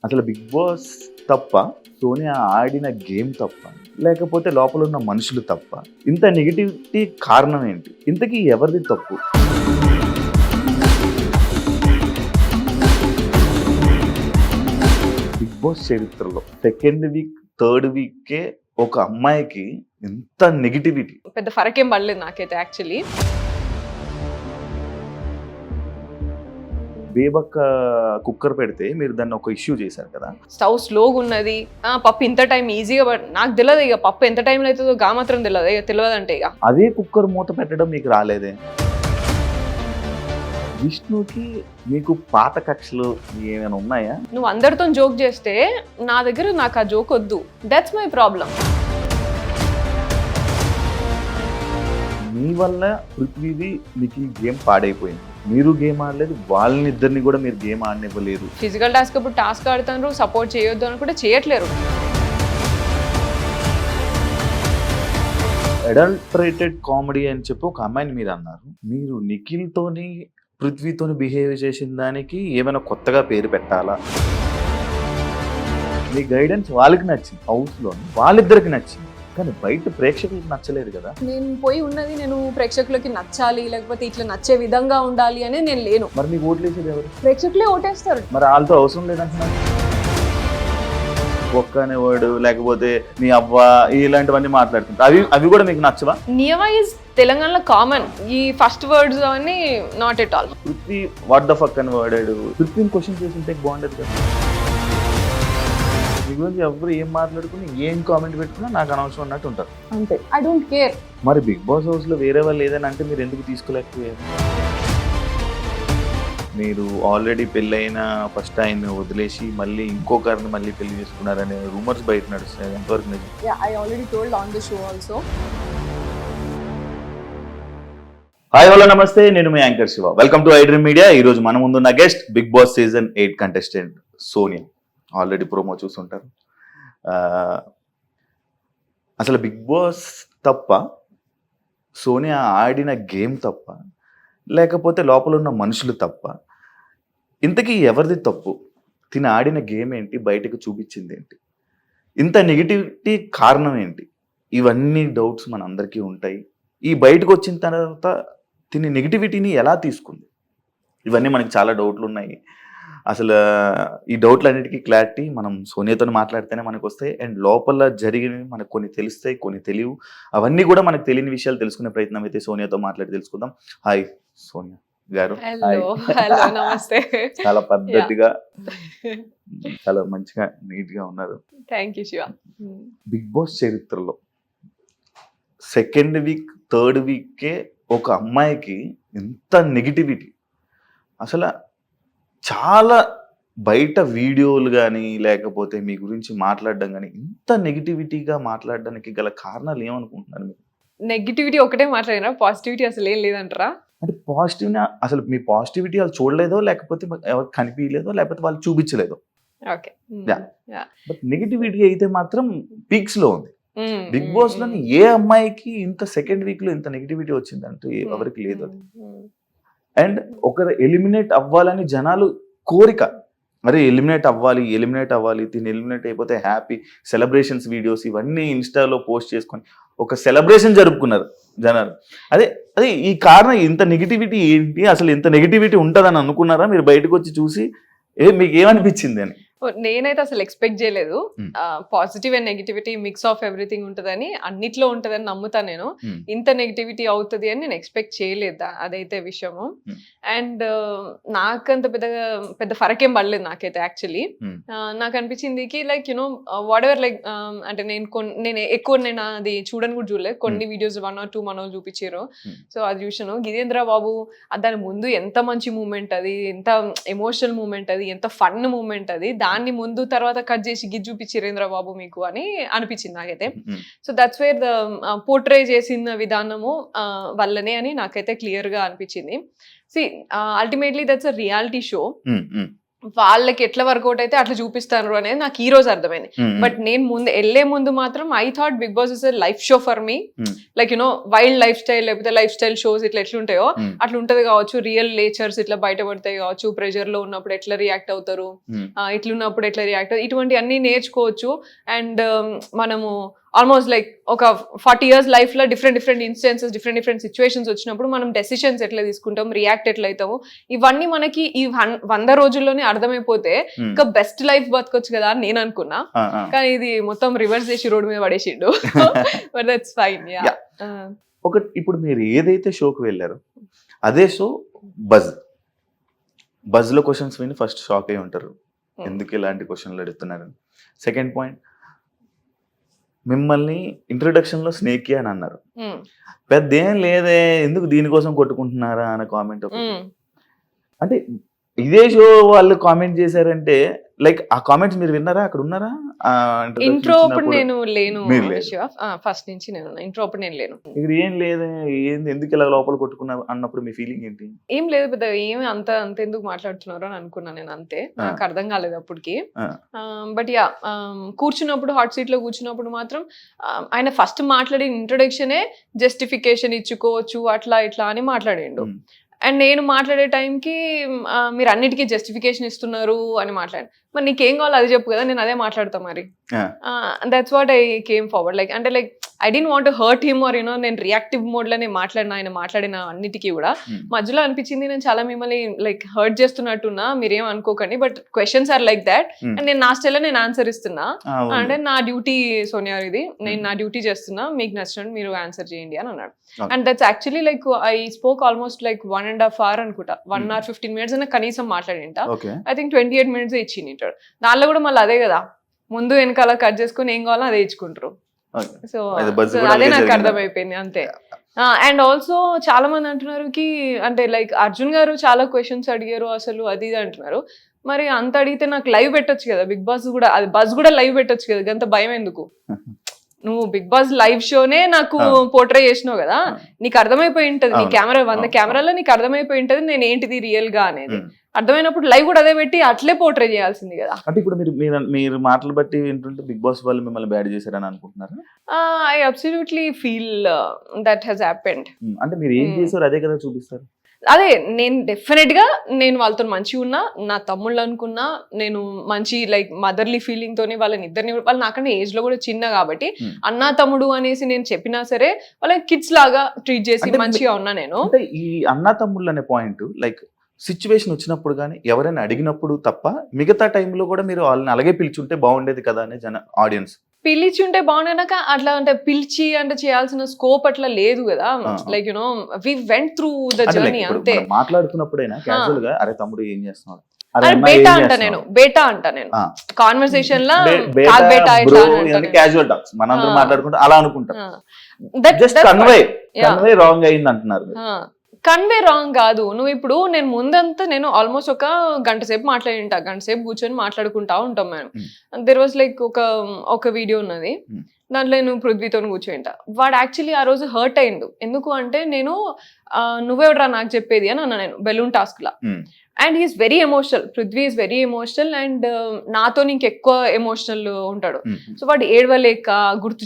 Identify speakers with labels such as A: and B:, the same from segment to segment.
A: అసలు big boss తప్ప, సోనియా ఆడిన గేమ్ తప్ప, లేకపోతే లోపల ఉన్న మనుషులు తప్ప, ఇంత నెగిటివిటీ కారణం ఏంటి? ఇంతకీ ఎవరిది తప్పు? బిగ్ బాస్ చరిత్రలో సెకండ్ వీక్, థర్డ్ వీకే ఒక అమ్మాయికి ఎంత నెగిటివిటీ.
B: పెద్ద ఫరకేం పడలేదు నాకైతే యాక్చువల్లీ.
A: బేబక్క కుక్కర్ పెడితే మీరు దాన్ని ఒక ఇష్యూ చేశారు కదా.
B: స్టవ్ స్లోగా ఉన్నది, పప్పు ఇంత టైం ఈజీగా నాకు తెలియదు. ఇక పప్పు ఎంత టైంలో అవుతుందో గా మాత్రం తెలియదు. ఇక తెలియదంటే ఇక
A: అదే కుక్కర్ మూత పెట్టడం మీకు రాలేదే. విష్ణుకి మీకు పాత కక్షలు ఏమైనా ఉన్నాయా?
B: నువ్వు అందరితో జోక్ చేస్తే నా దగ్గర నాకు ఆ జోక్ వద్దు. That's my problem.
A: మీ వల్ల పృథ్వీది మీకు ఈ గేమ్ పాడైపోయింది. మీరు గేమ్ ఆడలేదు, వాళ్ళనిద్దరిని కూడా మీరు గేమ్ ఆడనివ్వలేదు.
B: ఫిజికల్ టాస్క్ అప్పుడు టాస్క్ ఆడుతున్నారు, సపోర్ట్ చేయొద్దు అని కూడా చేయట్లేరు.
A: అడల్టరేటెడ్ కామెడీ అని చెప్పి ఒక అమ్మాయిని మీరు అన్నారు. మీరు నిఖిల్తోని పృథ్వీతోని బిహేవ్ చేసిన దానికి ఏమైనా కొత్తగా పేరు పెట్టాలా? మీ గైడెన్స్ వాళ్ళకి నచ్చింది, హౌస్లో వాళ్ళిద్దరికి నచ్చింది, కానీ బయట ప్రేక్షకులకు నచ్చలేదు కదా.
B: నేను పోయి ఉన్నది నేను ప్రేక్షకులకి నచ్చాలి, లేకపోతే ఇట్లా నచ్చే విధంగా ఉండాలి అని నేను లేను.
A: మరి మీకు ఓట్లు వేసేది ఎవరు?
B: ప్రేక్షకులే ఓటేస్తారు.
A: మరి వాళ్ళతో అవసరం లేదంటున్నారు. ఒక్క అనేవాడు లేకపోతే మీ అవ్వ ఇలాంటివన్నీ మాట్లాడుతుంటారు. అవి కూడా మీకు నచ్చవా?
B: నియమ ఈజ్ తెలంగాణలో కామన్. ఈ ఫస్ట్ వర్డ్స్ అవన్నీ not at all.
A: Prithvi what the fuck అని వాడాడు. పృథ్వీని క్వశ్చన్ చేస్తుంటే బాగుండదు కదా. మీ గురించి ఎవరు ఏం మాట్లాడుకుని ఏం కామెంట్ పెట్టుకున్నా నాకు అనవసరం అన్నట్టు ఉంటారు
B: అంతే. I don't care.
A: మరి బిగ్ బాస్ హౌస్లో వేరే వాళ్ళు ఏదైనా అంటే మీరు ఎందుకు తీసుకోలేకపోయారు? మీరు ఆల్రెడీ పెళ్ళైన ఫస్ట్ ఆయన్ని వదిలేసి మళ్ళీ ఇంకొకరిని మళ్ళీ పెళ్లి చేసుకున్నారనే రూమర్స్ బయట నడుస్తాయి. ఎంతవరకు నిజం?
B: I already told on the show also.
A: Hi hello నమస్తే, నేను మీ anchor Shiva. Welcome to iDream Media. ఈరోజు మన ముందున్న guest Bigg Boss season 8 contestant Sonia. Already promo చూస్తుంటారు. అసలు బిగ్ బాస్ తప్ప, సోనియా ఆడిన గేమ్ తప్ప, లేకపోతే లోపల ఉన్న మనుషులు తప్ప, ఇంతకీ ఎవరిది తప్పు? తిని ఆడిన గేమ్ ఏంటి, బయటకు చూపించింది ఏంటి, ఇంత నెగిటివిటీ కారణం ఏంటి? ఇవన్నీ డౌట్స్ మన అందరికీ ఉంటాయి. ఈ బయటకు వచ్చిన తర్వాత తిని నెగిటివిటీని ఎలా తీసుకుంది, ఇవన్నీ మనకి చాలా డౌట్లు ఉన్నాయి. అసలు ఈ డౌట్లన్నిటికీ క్లారిటీ మనం సోనియాతో మాట్లాడితేనే మనకు వస్తాయి. అండ్ లోపల జరిగినవి మనకు కొన్ని తెలుస్తాయి, కొన్ని తెలియవు. అవన్నీ కూడా మనకు తెలియని విషయాలు తెలుసుకునే ప్రయత్నం అయితే సోనియాతో మాట్లాడి తెలుసుకుందాం. హాయ్ సోనియా గారు.
B: నమస్తే.
A: చాలా పద్ధతిగా చాలా మంచిగా నీట్ గా ఉన్నారు.
B: Thank you Shiva.
A: Bigg Boss చరిత్రలో సెకండ్ వీక్, థర్డ్ వీకే ఒక అమ్మాయికి ఎంత నెగిటివిటీ. అసలు చాలా బయట వీడియోలు కానీ లేకపోతే మీ గురించి మాట్లాడడం కానీ ఇంత నెగిటివిటీగా మాట్లాడడానికి గల కారణాలు ఏమనుకుంటున్నారు మీరు?
B: నెగిటివిటీ ఒకటే మాట్లాడినా, పాజిటివిటీ అసలు ఏం లేదంటారా?
A: అంటే పాజిటివ్నా, అసలు మీ పాజిటివిటీ వాళ్ళు చూడలేదో, లేకపోతే ఎవరికి కనిపించలేదో, లేకపోతే వాళ్ళు చూపించలేదో.
B: ఓకే.
A: బట్ నెగిటివిటీ అయితే మాత్రం పీక్స్ లో ఉంది. బిగ్ బాస్ లోని ఏ అమ్మాయికి ఇంత సెకండ్ వీక్ లో ఇంత నెగిటివిటీ వచ్చిందంటే ఎవరికి లేదు. అది అండ్ ఒకరు ఎలిమినేట్ అవ్వాలని జనాలు కోరిక. అరే ఎలిమినేట్ అవ్వాలి, దీన్ని ఎలిమినేట్ అయిపోతే హ్యాపీ సెలబ్రేషన్స్ వీడియోస్ ఇవన్నీ ఇన్స్టాలో పోస్ట్ చేసుకొని ఒక సెలబ్రేషన్ జరుపుకున్నారు జనాలు. అదే ఈ కారణం ఇంత నెగిటివిటీ ఏంటి, అసలు ఇంత నెగిటివిటీ ఉంటుందని అనుకున్నారా మీరు బయటకు వచ్చి చూసి? మీకు ఏమనిపించింది అని?
B: నేనైతే అసలు ఎక్స్పెక్ట్ చేయలేదు. Positive and negativity mix of everything ఉంటుందని, అన్నిట్లో ఉంటుందని నమ్ముతా నేను. ఇంత నెగిటివిటీ అవుతుంది అని నేను ఎక్స్పెక్ట్ చేయలేదు. అదైతే విషయము. అండ్ నాకంత పెద్ద ఫరకేం పడలేదు నాకైతే యాక్చువల్లీ. నాకు అనిపించింది కి like you know what ever like అంటే నేను ఎక్కువ అది చూడని కూడా చూడలేదు. కొన్ని వీడియోస్ 1 or 2 మనోళ్ళు చూపించారు. సో అది చూసాను. గిదేంద్ర బాబు దాని ముందు ఎంత మంచి మూమెంట్ అది, ఎంత ఎమోషనల్ మూమెంట్ అది, ఎంత ఫన్ మూమెంట్ అది, దాన్ని ముందు తర్వాత కట్ చేసి గిజ్ చూపించిరేంద్ర బాబు మీకు అని అనిపించింది నాకైతే. So that's where the portray చేసిన విధానము వల్లనే అని నాకైతే క్లియర్ గా అనిపించింది. C ultimately that's a reality show. వాళ్ళకి ఎట్లా వర్కౌట్ అయితే అట్లా చూపిస్తారు అనేది నాకు ఈ రోజు అర్థమైంది. బట్ నేను వెళ్లే ముందు మాత్రం I thought Bigg Boss is a life show for me, like wild life style లేకపోతే లైఫ్ స్టైల్ షోస్ ఇట్లా ఎట్లుంటాయో అట్లా ఉంటది కావచ్చు, రియల్ నేచర్స్ ఇట్లా బయటపడతాయి కావచ్చు, ప్రెషర్ లో ఉన్నప్పుడు ఎట్లా రియాక్ట్ అవుతారు, ఇట్లున్నప్పుడు ఎట్లా రియాక్ట్ అవుతారు, ఇటువంటి అన్ని నేర్చుకోవచ్చు. అండ్ మనము ఆల్మోస్ట్ లైక్ ఒక 40 years లైఫ్ లో డిఫరెంట్ ఇన్స్టెన్సెస్, డిఫరెంట్ సిచ్యువేషన్స్ వచ్చినప్పుడు మనం డెసిషన్స్ ఎట్లా తీసుకుంటాం, రియాక్ట్ ఎట్లా అవుతాము, ఇవన్నీ మనకి ఈ 100 రోజుల్లోనే అర్థమైపోతే ఇంకా బెస్ట్ లైఫ్ బతకొచ్చు కదా అని నేను అనుకున్నా. కానీ ఇది మొత్తం రివర్స్ చేసి రోడ్డు మీద పడేసిండు. But that's fine.
A: ఒకటి, ఇప్పుడు మీరు ఏదైతే షోకి వెళ్ళారో అదే షో బజ్ లో క్వశ్చన్స్ విని ఫస్ట్ షాక్ అయి ఉంటారు, ఎందుకు ఇలాంటి క్వశ్చన్లు అడుగుతున్నారని. సెకండ్ పాయింట్, మిమ్మల్ని ఇంట్రొడక్షన్ లో స్నేక్ అని అన్నారు, పెద్ద ఏం లేదే ఎందుకు దీనికోసం కొట్టుకుంటున్నారా అనే కామెంట్. అంటే ఇదే షో వాళ్ళు కామెంట్ చేశారంటే లైక్ ఆ కామెంట్స్ మీరు విన్నారా, అక్కడ ఉన్నారా?
B: ఇంట్రో అప్పుడు నేను లేను, ఫస్ట్ నుంచి నేను ఇంట్రో అప్పుడు నేను లేను.
A: ఇక్కడ ఏం లేదు, ఏంది ఎందుకు ఇలా లోపల కొట్టుకున్నారు అన్నప్పుడు మీ ఫీలింగ్ ఏంటి?
B: ఏం లేదు పెద్ద, ఏమి అంత ఎందుకు మాట్లాడుతున్నారు అని అనుకున్నా నేను, అంతే. నాకు అర్థం కాలేదు అప్పటికి. బట్ యా, కూర్చున్నప్పుడు హాట్ సీట్ లో కూర్చున్నప్పుడు మాత్రం ఆయన ఫస్ట్ మాట్లాడిన ఇంట్రొడక్షనే జస్టిఫికేషన్ ఇచ్చుకోవచ్చు అట్లా ఇట్లా అని మాట్లాడిండు. అండ్ నేను మాట్లాడే టైంకి మీరు అన్నిటికీ జస్టిఫికేషన్ ఇస్తున్నారు అని మాట్లాడాను. మరి నీకేం కావాలో అది చెప్పు కదా, నేను అదే మాట్లాడతా మరి. That's what I came forward. Like అంటే like I don't want to hurt him or నేను రియాక్టివ్ మోడ్ లోనే మాట్లాడిన, ఆయన మాట్లాడిన అన్నిటికీ కూడా మధ్యలో అనిపించింది నేను చాలా మిమ్మల్ని లైక్ హర్ట్ చేస్తున్నట్టున్నా, మీరేం అనుకోకండి, but questions are like that and నేను నా స్టైల్లో నేను ఆన్సర్ ఇస్తున్నా, అంటే నా డ్యూటీ సోనియా ఇది, నేను నా డ్యూటీ చేస్తున్నా, మీకు నచ్చినట్టు మీరు ఆన్సర్ చేయండి అని అన్నాడు. And that's actually like I spoke almost like 1.5 hours అనుకుంటా, 1 hour 15 minutes అన్న కనీసం మాట్లాడింట. ఐ థింక్ 28 minutes ఇచ్చింది. దానిలో కూడా మళ్ళీ అదే కదా, ముందు వెనకాల కట్ చేసుకుని ఏం కావాలో అదే ఇచ్చుకుంటారు. సో అదే నాకు అర్థమైపోయింది అంతే. అండ్ ఆల్సో చాలా మంది అంటున్నారు కి అంటే లైక్ అర్జున్ గారు చాలా క్వశ్చన్స్ అడిగారు అసలు అది ఇది అంటున్నారు. మరి అంత అడిగితే నాకు లైవ్ పెట్టొచ్చు కదా, బిగ్ బాస్ కూడా, అది బజ్ కూడా లైవ్ పెట్టొచ్చు కదా, అంత భయం ఎందుకు? నువ్వు బిగ్ బాస్ లైవ్ షోనే నాకు పోర్ట్రే చేసినావు కదా, నీకు అర్థమైపోయి ఉంటది, నీ కెమెరా 100 కెమెరాలో నీకు అర్థమైపోయి ఉంటది నేను ఏంటిది రియల్ గా అనేది. అర్థమైనప్పుడు లైవ్ కూడా అదే పెట్టి అట్లే పోర్ట్రే చేయాల్సింది కదా.
A: అంటే ఇప్పుడు మీరు మాటలు బట్టి ఏంటంటే బిగ్ బాస్ వాళ్ళు మిమ్మల్ని బ్యాడ్ చేశారని అనుకుంటున్నారు?
B: I absolutely feel that has happened.
A: అంటే మీరు ఏం చేశారు అదే కదా చూపిస్తారు.
B: అదే నేను డెఫినెట్ గా నేను వాళ్ళతో మంచిగా ఉన్నా, నా తమ్ముళ్ళు అనుకున్నా, నేను మంచి లైక్ మదర్లీ ఫీలింగ్ తోనే వాళ్ళని ఇద్దరిని, వాళ్ళు నాకన్నా ఏజ్ లో కూడా చిన్న కాబట్టి అన్నా తమ్ముడు అనేసి నేను చెప్పినా సరే వాళ్ళకి కిడ్స్ లాగా ట్రీట్ చేసి మంచిగా ఉన్నా నేను.
A: అంటే ఈ అన్నా తమ్ముళ్ళు అనే పాయింట్ లైక్ సిచ్యువేషన్ వచ్చినప్పుడు కానీ ఎవరైనా అడిగినప్పుడు తప్ప మిగతా టైంలో కూడా మీరు వాళ్ళని అలాగే పిలిచుంటే బాగుండేది కదా అనే ఆడియన్స్.
B: పిలిచి ఉంటే బాగున్నాక అట్లా అంటే పిలిచి అంటే చేయాల్సిన స్కోప్ అట్లా లేదు కదా. Like we went through the journey అంతే.
A: మాట్లాడుతున్నప్పుడైనా క్యాజువల్ గా అరే తమ్ముడు ఏం చేస్తున్నాడు,
B: బేటా అంట నేను కాన్వర్సేషన్ లా
A: క్యాజువల్ టాక్స్ మనందరం మాట్లాడుకుంటే అలా అనుకుంటాం. జస్ట్ కన్వే రాంగ్ అయింది అంటున్నారు.
B: కన్వే రాంగ్ కాదు. నువ్వు ఇప్పుడు నేను ముందంతా నేను ఆల్మోస్ట్ ఒక గంట సేపు మాట్లాడింటా, గంట సేపు కూర్చొని మాట్లాడుకుంటా ఉంటాం మేము. దెర్ వాజ్ లైక్ ఒక వీడియో ఉన్నది, దాంట్లో నేను పృథ్వీతో కూర్చోంట. వాడు యాక్చువల్లీ ఆ రోజు హర్ట్ అయిండు. ఎందుకు అంటే నేను నువ్వెవడరా నాకు చెప్పేది అని అన్నా నేను బెలూన్ టాస్క్ లా. And he's very emotional, Prithvi is very emotional and నాతో ఇంకెక్కువ ఎమోషనల్ ఉంటాడు. సో వాడు ఏడవలేక గుర్తు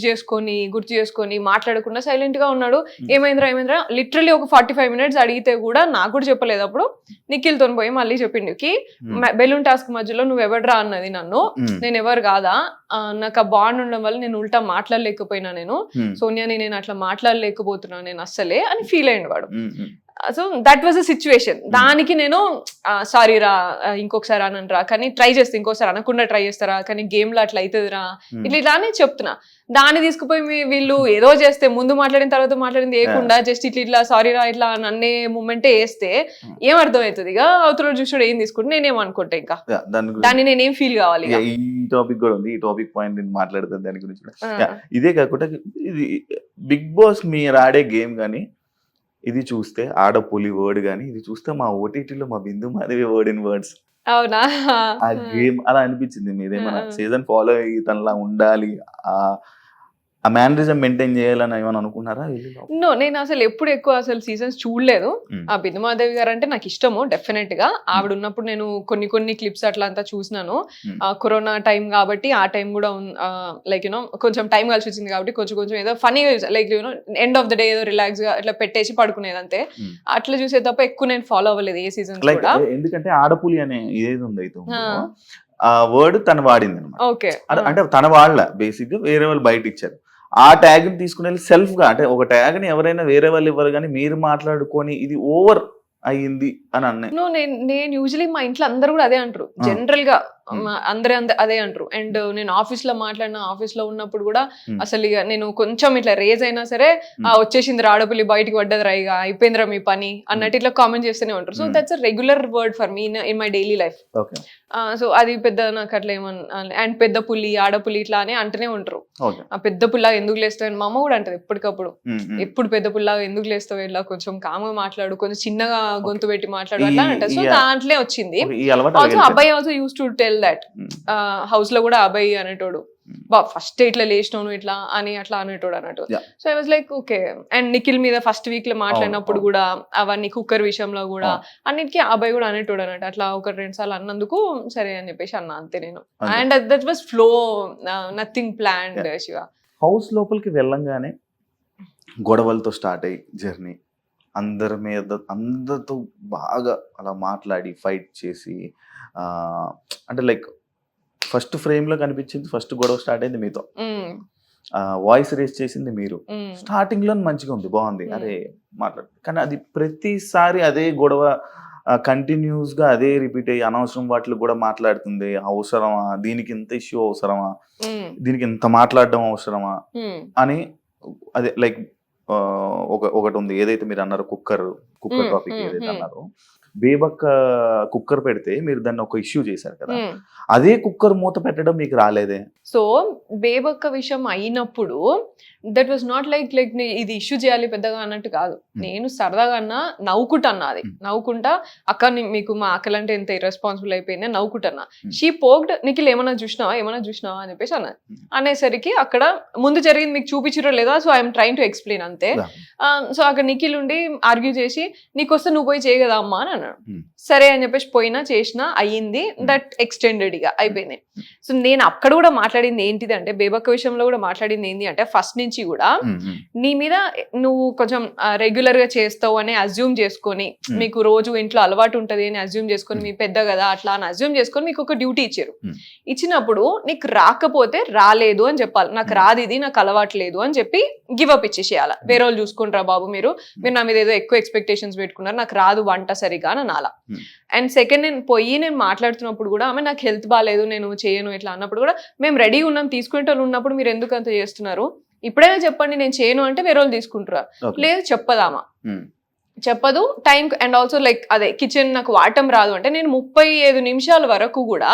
B: చేసుకొని మాట్లాడకుండా సైలెంట్ గా ఉన్నాడు. ఏమైందిరా లిటరల్లీ ఒక 45 minutes అడిగితే కూడా నాకు కూడా చెప్పలేదు. అప్పుడు నిఖిల్తో పోయి మళ్ళీ చెప్పిండు కి బెలూన్ టాస్క్ మధ్యలో నువ్వు ఎవడరా అన్నది నన్ను, నేను ఎవరు కాదా, నాకు ఆ బాండ్ ఉండడం వల్ల నేను ఉల్టా మాట్లాడలేకపోయినా, నేను సోనియాని నేను అట్లా మాట్లాడలేకపోతున్నాను నేను అస్సలే అని ఫీల్ అయ్యిండు వాడు. So that was a situation. దానికి నేను సారీ రా, ఇంకొకసారి అనంరా, కానీ ట్రై చేస్తే ఇంకోసారి అనకుండా ట్రై చేస్తారా, కానీ గేమ్ లో అట్లా అవుతుందిరా, ఇట్లా అని చెప్తున్నా. దాన్ని తీసుకుపోయి వీళ్ళు ఏదో చేస్తే ముందు మాట్లాడిన తర్వాత మాట్లాడింది వేయకుండా జస్ట్ ఇట్లా సారీ రా ఇట్లా అన్నే మూమెంటే వేస్తే ఏం అర్థం అవుతుంది? ఇక అవతల చూసాడు ఏం తీసుకుంటే నేనేం అనుకుంటా, ఇంకా దాన్ని నేనేం ఫీల్ కావాలి.
A: ఈ టాపిక్ కూడా ఉంది, ఈ టాపిక్ పాయింట్ నేను మాట్లాడుతాను దాని గురించి. ఇదే కాకుండా ఇది బిగ్ బాస్ మీరు ఆడే గేమ్ కానీ ఇది చూస్తే ఆడపులి వర్డ్ గానీ, ఇది చూస్తే మా ఓటీటీలో మా బిందు మాధవి వర్డ్ ఇన్ వర్డ్స్.
B: అవునా?
A: ఆ గేమ్ అలా అనిపించింది. మీరేమన్నా సీజన్ ఫాలో అయ్యి తనలా ఉండాలి, ఆ మేనరిజం మెయింటైన్ చేయాలని ఏమైనా అనుకున్నారా?
B: నో, నేను అసలు ఎప్పుడు ఎక్కువ అసలు సీజన్స్ చూడలేదు. ఆ బిందుమాదేవి గారు అంటే నాకు ఇష్టము డెఫినెట్ గా. ఆవిడ ఉన్నప్పుడు నేను కొన్ని క్లిప్స్ అట్లా అంతా చూసినాను. కరోనా టైం కాబట్టి ఆ టైం కూడా లైక్ యూనో కొంచెం టైం కలిసి వచ్చింది కాబట్టి కొంచెం ఏదో funny like you know end of the day ఏదో రిలాక్స్ గా ఇట్లా పెట్టేసి పడుకునేది అంతే. అట్లా చూసే తప్ప ఎక్కువ నేను ఫాలో అవ్వలేదు ఏ సీజన్ కూడా.
A: ఎందుకంటే ఆడపులి అనే ఏది ఉంది అయితే ఆ వర్డ్ తను వాడింది అనమాట.
B: ఓకే,
A: అంటే తన వాళ్ళ బేసిక్ గా వేరే వాళ్ళు బయట ఇచ్చారు. ఆ ట్యాగ్ ని తీసుకుని వెళ్ళి సెల్ఫ్ గా, అంటే ఒక ట్యాగ్ ని ఎవరైనా వేరే వాళ్ళు ఇవ్వరు కానీ మీరు మాట్లాడుకొని ఇది ఓవర్ అయ్యింది అని అన్నాయి.
B: నేను యూజువలీ మా ఇంట్లో అందరూ కూడా అదే అంటారు. జనరల్ గా అందరూ అదే అంటారు. అండ్ నేను ఆఫీస్ లో మాట్లాడిన, ఆఫీస్ లో ఉన్నప్పుడు కూడా అసలు ఇక నేను కొంచెం ఇట్లా రేజ్ అయినా సరే వచ్చేసింది రాడపులి బయటికి పడ్డది రా, ఇక అయిపోయిందిరా మీ పని అన్నట్టు ఇట్లా కామెంట్ చేస్తూనే ఉంటారు. So that's a regular word for me in my daily life. So అది పెద్ద నాకు అట్లా ఏమన్నా, అండ్ పెద్ద పులి ఆడపులి ఇట్లా అని అంటూనే ఉంటారు. ఆ పెద్ద పుల్లాగా ఎందుకు లేస్తావు, మా అమ్మ కూడా అంటది ఎప్పటికప్పుడు, ఎప్పుడు పెద్ద పుల్లాగా ఎందుకు లేస్తావు, ఇలా కొంచెం కామ్గా మాట్లాడు, కొంచెం చిన్నగా గొంతు పెట్టి మాట్లాడు అట్లా అంటారు. సో దాంట్లో వచ్చింది. ఆల్సో అబ్బాయి also use to tell that house లో కూడా అబ్బాయి అనేటోడు ఫస్ట్ ఇట్లా లేచినాను ఇట్లా అని అట్లా అనేటోడు అన్నట్టు. So I was like okay. And Nikhil మీద ఫస్ట్ వీక్ లో మాట్లాడినప్పుడు కూడా అవన్నీ కుక్కర్ విషయంలో కూడా అన్నిటికీ అబ్బాయి కూడా అనేటోడు అన్నట్టు. అట్లా 1-2 సార్లు అన్నందుకు సరే అని చెప్పేసి అన్నా అంతే నేను. And that was flow, nothing planned. Shiva
A: house లోపలికి వెళ్ళంగానే గొడవలతో స్టార్ట్ అయ్యి జర్నీ, అందరితో బాగా అలా మాట్లాడి ఫైట్ చేసి, అంటే లైక్ ఫస్ట్ ఫ్రేమ్ లో కనిపించింది, ఫస్ట్ గొడవ స్టార్ట్ అయింది మీతో, వాయిస్ రేస్ చేసింది మీరు. స్టార్టింగ్ లో మంచిగా ఉంది, బాగుంది, అరే మాట్లాడు. కానీ అది ప్రతిసారి అదే గొడవ కంటిన్యూస్ గా అదే రిపీట్ అయ్యి అనవసరం వాటిలో కూడా మాట్లాడుతుంది. అవసరమా దీనికి ఇంత ఇష్యూ, అవసరమా దీనికి ఇంత మాట్లాడడం అవసరమా అని. అదే లైక్ ఒకటి ఉంది ఏదైతే మీరు అన్నారు, కుక్కర్ టాపిక్ ఏదైతే అన్నారో, బేబక్క కుక్కర్ పెడితే మీరు దాన్ని ఒక ఇష్యూ చేశారు కదా, అదే కుక్కర్ మూత పెట్టడం మీకు రాలేదే?
B: సో బేబక్క విషయం అయినప్పుడు దట్ వాజ్ నాట్ లైక్ ఇది ఇష్యూ చేయాలి పెద్దగా అన్నట్టు కాదు. నేను సరదాగా అన్నా, నవ్వుకుంటా, అది నవ్వుకుంటా, అక్క మీకు మా అక్కలంటే ఎంత ఇర్రెస్పాన్సిబుల్ అయిపోయింది అని నవ్వుకుంటున్నా. షీ పోక్డ్, నిఖిల్ ఏమన్నా చూసినావా అని చెప్పేసి అన్నది. అనేసరికి అక్కడ ముందు జరిగింది మీకు చూపించరో లేదా, so I'm trying to explain అంతే. సో అక్కడ నిఖిల్ ఉండి ఆర్గ్యూ చేసి నీకొస్తే నువ్వు పోయి చేయగదా అమ్మా అని అన్నాడు. సరే అని చెప్పేసి పోయినా, చేసినా, అయ్యింది. దట్ ఎక్స్టెండెడ్ గా అయిపోయింది. సో నేను అక్కడ కూడా మాట్లాడింది ఏంటిది అంటే, బేబక్క విషయంలో కూడా మాట్లాడింది ఏంటి అంటే, ఫస్ట్ నుంచి కూడా నీ మీద నువ్వు కొంచెం రెగ్యులర్ గా చేస్తావు అని అజ్యూమ్ చేసుకొని, మీకు రోజు ఇంట్లో అలవాటు ఉంటది అని అజ్యూమ్ చేసుకొని, మీ పెద్ద కదా అట్లా అని అజ్యూమ్ చేసుకొని మీకు ఒక డ్యూటీ ఇచ్చారు. ఇచ్చినప్పుడు నీకు రాకపోతే రాలేదు అని చెప్పాలి. నాకు రాదు, ఇది నాకు అలవాటు లేదు అని చెప్పి గివ్ అప్ ఇచ్చేసేయాలి. వేరే వాళ్ళు చూసుకుంటారా బాబు, మీరు నా మీద ఏదో ఎక్కువ ఎక్స్పెక్టేషన్స్ పెట్టుకున్నారు, నాకు రాదు వంట సరిగా అని అనాల. అండ్ సెకండ్, నేను మాట్లాడుతున్నప్పుడు కూడా ఆమె నాకు హెల్త్ బాగాలేదు నేను చేయను ఇట్లా అన్నప్పుడు కూడా, మేము రెడీ ఉన్నాం తీసుకునే వాళ్ళు ఉన్నప్పుడు మీరు ఎందుకు అంత చేస్తున్నారు, ఇప్పుడైనా చెప్పండి నేను చేయను అంటే వేరే వాళ్ళు తీసుకుంటారా, లేదు చెప్పదామా, చెప్పదు టైం. అండ్ ఆల్సో లైక్ అదే కిచెన్ నాకు వాడటం రాదు అంటే, నేను 35 నిమిషాల వరకు కూడా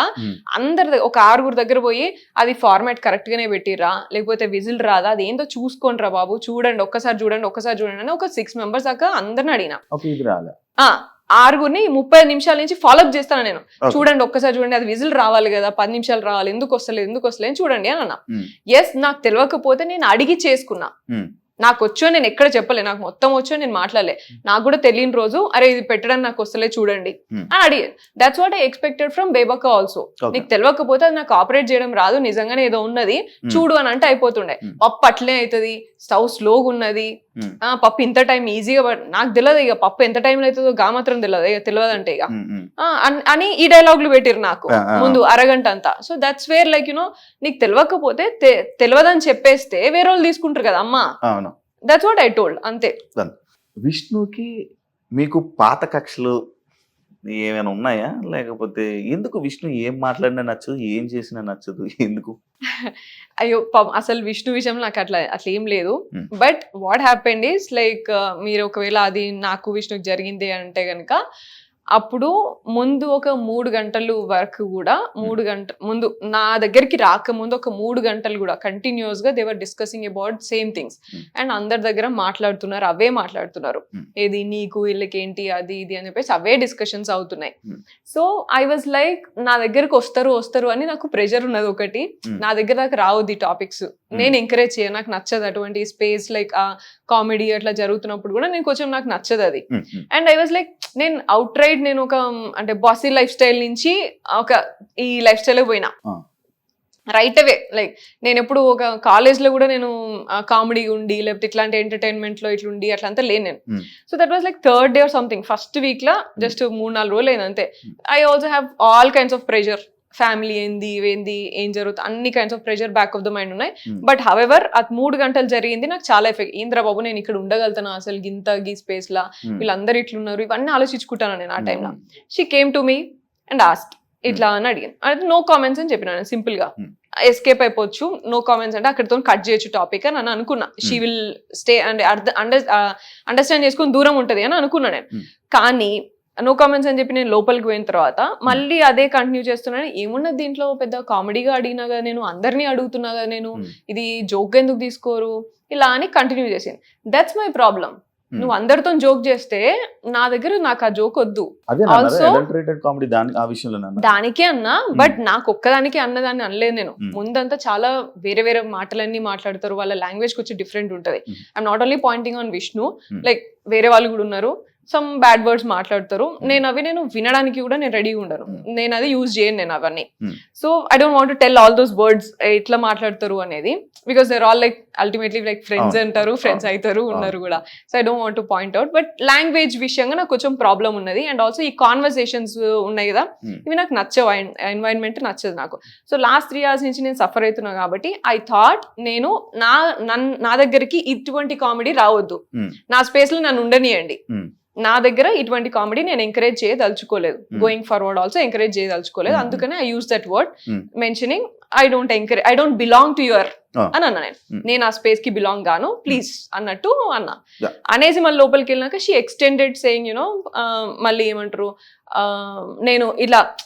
B: అందరి ఒక 6 దగ్గర పోయి అది ఫార్మాట్ కరెక్ట్ గానే పెట్టిరా, లేకపోతే విజిల్ రాదా, అది ఏంటో చూసుకోండి రా బాబు, చూడండి ఒక్కసారి చూడండి అని ఒక 6 మెంబర్స్ దాకా అందరిని అడిగినా. 6 30 నిమిషాల నుంచి ఫాలోఅప్ చేస్తాను నేను. చూడండి ఒక్కసారి చూడండి, అది విజిల్ రావాలి కదా, 10 నిమిషాలు రావాలి, ఎందుకు వస్తలేదు చూడండి అని అన్నా. ఎస్, నాకు తెలియకపోతే నేను అడిగి చేసుకున్నా. నాకు వచ్చో నేను ఎక్కడ చెప్పలే, నాకు మొత్తం వచ్చో నేను మాట్లాడలే. నాకు కూడా తెలియని రోజు అరే ఇది పెట్టడానికి నాకు వస్తలే చూడండి అని అడిగి. That's what I expected from బేబక్క ఆల్సో. నీకు తెలియకపోతే అది నాకు ఆపరేట్ చేయడం రాదు, నిజంగానే ఏదో ఉన్నది చూడు అని అంటే అయిపోతుండే. పప్పు అట్లే అవుతుంది, స్టవ్ స్లోగా ఉన్నది, పప్పు ఇంత టైం ఈజీగా, నాకు తెలియదు ఇక పప్పు ఎంత టైంలో అవుతుందో గా మాత్రం తెలియదు, ఇక తెలియదంటే ఇక అని ఈ డైలాగులు పెట్టిరు నాకు ముందు అరగంట అంతా. So that's where like you know, నీకు తెలియకపోతే తెలియదని చెప్పేస్తే వేరే వాళ్ళు తీసుకుంటారు కదా అమ్మా. దట్స్ వాట్ ఐ టోల్డ్ అంతే.
A: విష్ణుకి మీకు పాత కక్షలు ఏమైనా ఉన్నాయా, లేకపోతే ఎందుకు విష్ణు ఏం మాట్లాడినా నచ్చదు, ఏం చేసినా నచ్చదు, ఎందుకు?
B: అయ్యో అసలు విష్ణు విషయంలో నాకు అట్లా ఏం లేదు. But what happened is like, మీరు ఒకవేళ అది నాకు విష్ణుకి జరిగింది అంటే గనక, అప్పుడు ముందు ఒక 3 గంటలు వరకు కూడా 3 గంటల ముందు నా దగ్గరికి రాకముందు ఒక 3 గంటలు కూడా కంటిన్యూస్ గా they were discussing about same things and అందరి దగ్గర మాట్లాడుతున్నారు, అవే మాట్లాడుతున్నారు. ఏది నీకు వీళ్ళకి ఏంటి అది ఇది అని చెప్పేసి అవే డిస్కషన్స్ అవుతున్నాయి. సో ఐ వాజ్ లైక్ నా దగ్గరకు వస్తారు అని నాకు ప్రెషర్ ఉన్నది ఒకటి. నా దగ్గర దాకా రావద్దు ఈ టాపిక్స్, నేను ఎంకరేజ్ చేయను, నాకు నచ్చదు అటువంటి స్పేస్ లైక్ ఆ కామెడీ అట్లా జరుగుతున్నప్పుడు కూడా నేను కొంచెం నాకు నచ్చదు అది. అండ్ ఐ వాజ్ లైక్ నేను అవుట్ రైడ్ నేను ఒక అంటే బాసీ లైఫ్ స్టైల్ నుంచి ఒక ఈ లైఫ్ స్టైల్ పోయినా రైట్ అవే. లైక్ నేను ఎప్పుడు ఒక కాలేజ్ లో కూడా నేను కామెడీ ఉండి లేకపోతే ఇట్లాంటి ఎంటర్టైన్మెంట్ లో ఇట్లుండి అట్లా అంతా లేను నేను. So that was like 3rd day or something, first week law just 3-4 రోజులు అయింది అంతే. I also have all kinds of pressure, family ఏంది ఏం జరుగుతుంది అన్ని kinds of pressure back of the mind ఉన్నాయి. బట్ హవెవర్ అది 3 గంటలు జరిగింది నాకు చాలా ఎఫెక్ట్. ఏంద్రా బాబు నేను ఇక్కడ ఉండగలుగుతాను అసలు గీ స్పేస్ లా, వీళ్ళందరూ ఇట్లున్నారు, ఇవన్నీ ఆలోచించుకుంటాను నేను ఆ టైంలో. She came to me and asked ఇట్లా అని అడిగాను. అంటే నో కామెంట్స్ అని చెప్పిన సింపుల్ గా, ఎస్కేప్ అయిపోవచ్చు, నో కామెంట్స్ అంటే అక్కడితో కట్ చేయొచ్చు టాపిక్ అని నేను అనుకున్నా. She will stay and understand చేసుకుని దూరం ఉంటది అని అనుకున్నా నేను. కానీ నో కామెంట్స్ అని చెప్పి నేను లోపలికి పోయిన తర్వాత మళ్ళీ అదే కంటిన్యూ చేస్తున్నాను. ఏమున్నది దీంట్లో, పెద్ద కామెడీగా అడిగినా కదా నేను, అందరినీ అడుగుతున్నా కదా నేను, ఇది జోక్ ఎందుకు తీసుకోరు ఇలా అని కంటిన్యూ చేసింది. That's my problem. నువ్వు అందరితో జోక్ చేస్తే నా దగ్గర నాకు ఆ జోక్ వద్దు. ఆల్సో దానికే అన్నా, బట్ నాకు ఒక్కదానికి అన్నదాన్ని అనలేదు నేను. ముందంతా చాలా వేరే వేరే మాటలన్నీ మాట్లాడతారు, వాళ్ళ లాంగ్వేజ్ వచ్చి డిఫరెంట్ ఉంటది. I'm not only pointing on Vishnu, like వేరే వాళ్ళు కూడా ఉన్నారు, సమ్ బ్యాడ్ వర్డ్స్ మాట్లాడతారు. నేను వినడానికి కూడా నేను రెడీగా ఉండను, నేను అది యూజ్ చేయను నేను అవన్నీ. So I don't want to tell all those words ఎట్లా మాట్లాడతారు అనేది, because there all like ultimately like friends అంటారు, ఫ్రెండ్స్ అవుతారు ఉన్నారు కూడా. So I don't want to point out, but language విషయంగా నాకు కొంచెం ప్రాబ్లం ఉన్నది. అండ్ ఆల్సో ఈ కాన్వర్సేషన్స్ ఉన్నాయి కదా, ఇవి నాకు నచ్చవు, ఎన్వైరన్మెంట్ నచ్చదు నాకు. సో లాస్ట్ 3 years నుంచి నేను సఫర్ అవుతున్నా కాబట్టి ఐ థాట్ నేను నా దగ్గరికి ఇటువంటి కామెడీ రావద్దు, నా స్పేస్ లో నన్ను ఉండనియండి, నా దగ్గర ఇటువంటి కామెడీ నేను ఎంకరేజ్ చేయదలుచుకోలేదు, గోయింగ్ ఫార్వర్డ్ ఆల్సో ఎంకరేజ్ చేయదలుచుకోలేదు. అందుకనే I use that word mentioning I don't belong to your అని అన్నా. నేను ఆ స్పేస్ కి బిలాంగ్ గాను, ప్లీజ్ అన్నట్టు అన్నా. అనేసి మళ్ళీ లోపలికి వెళ్ళినాక షీ ఎక్స్టెండెడ్ సేయింగ్ యునో మళ్ళీ ఏమంటారు,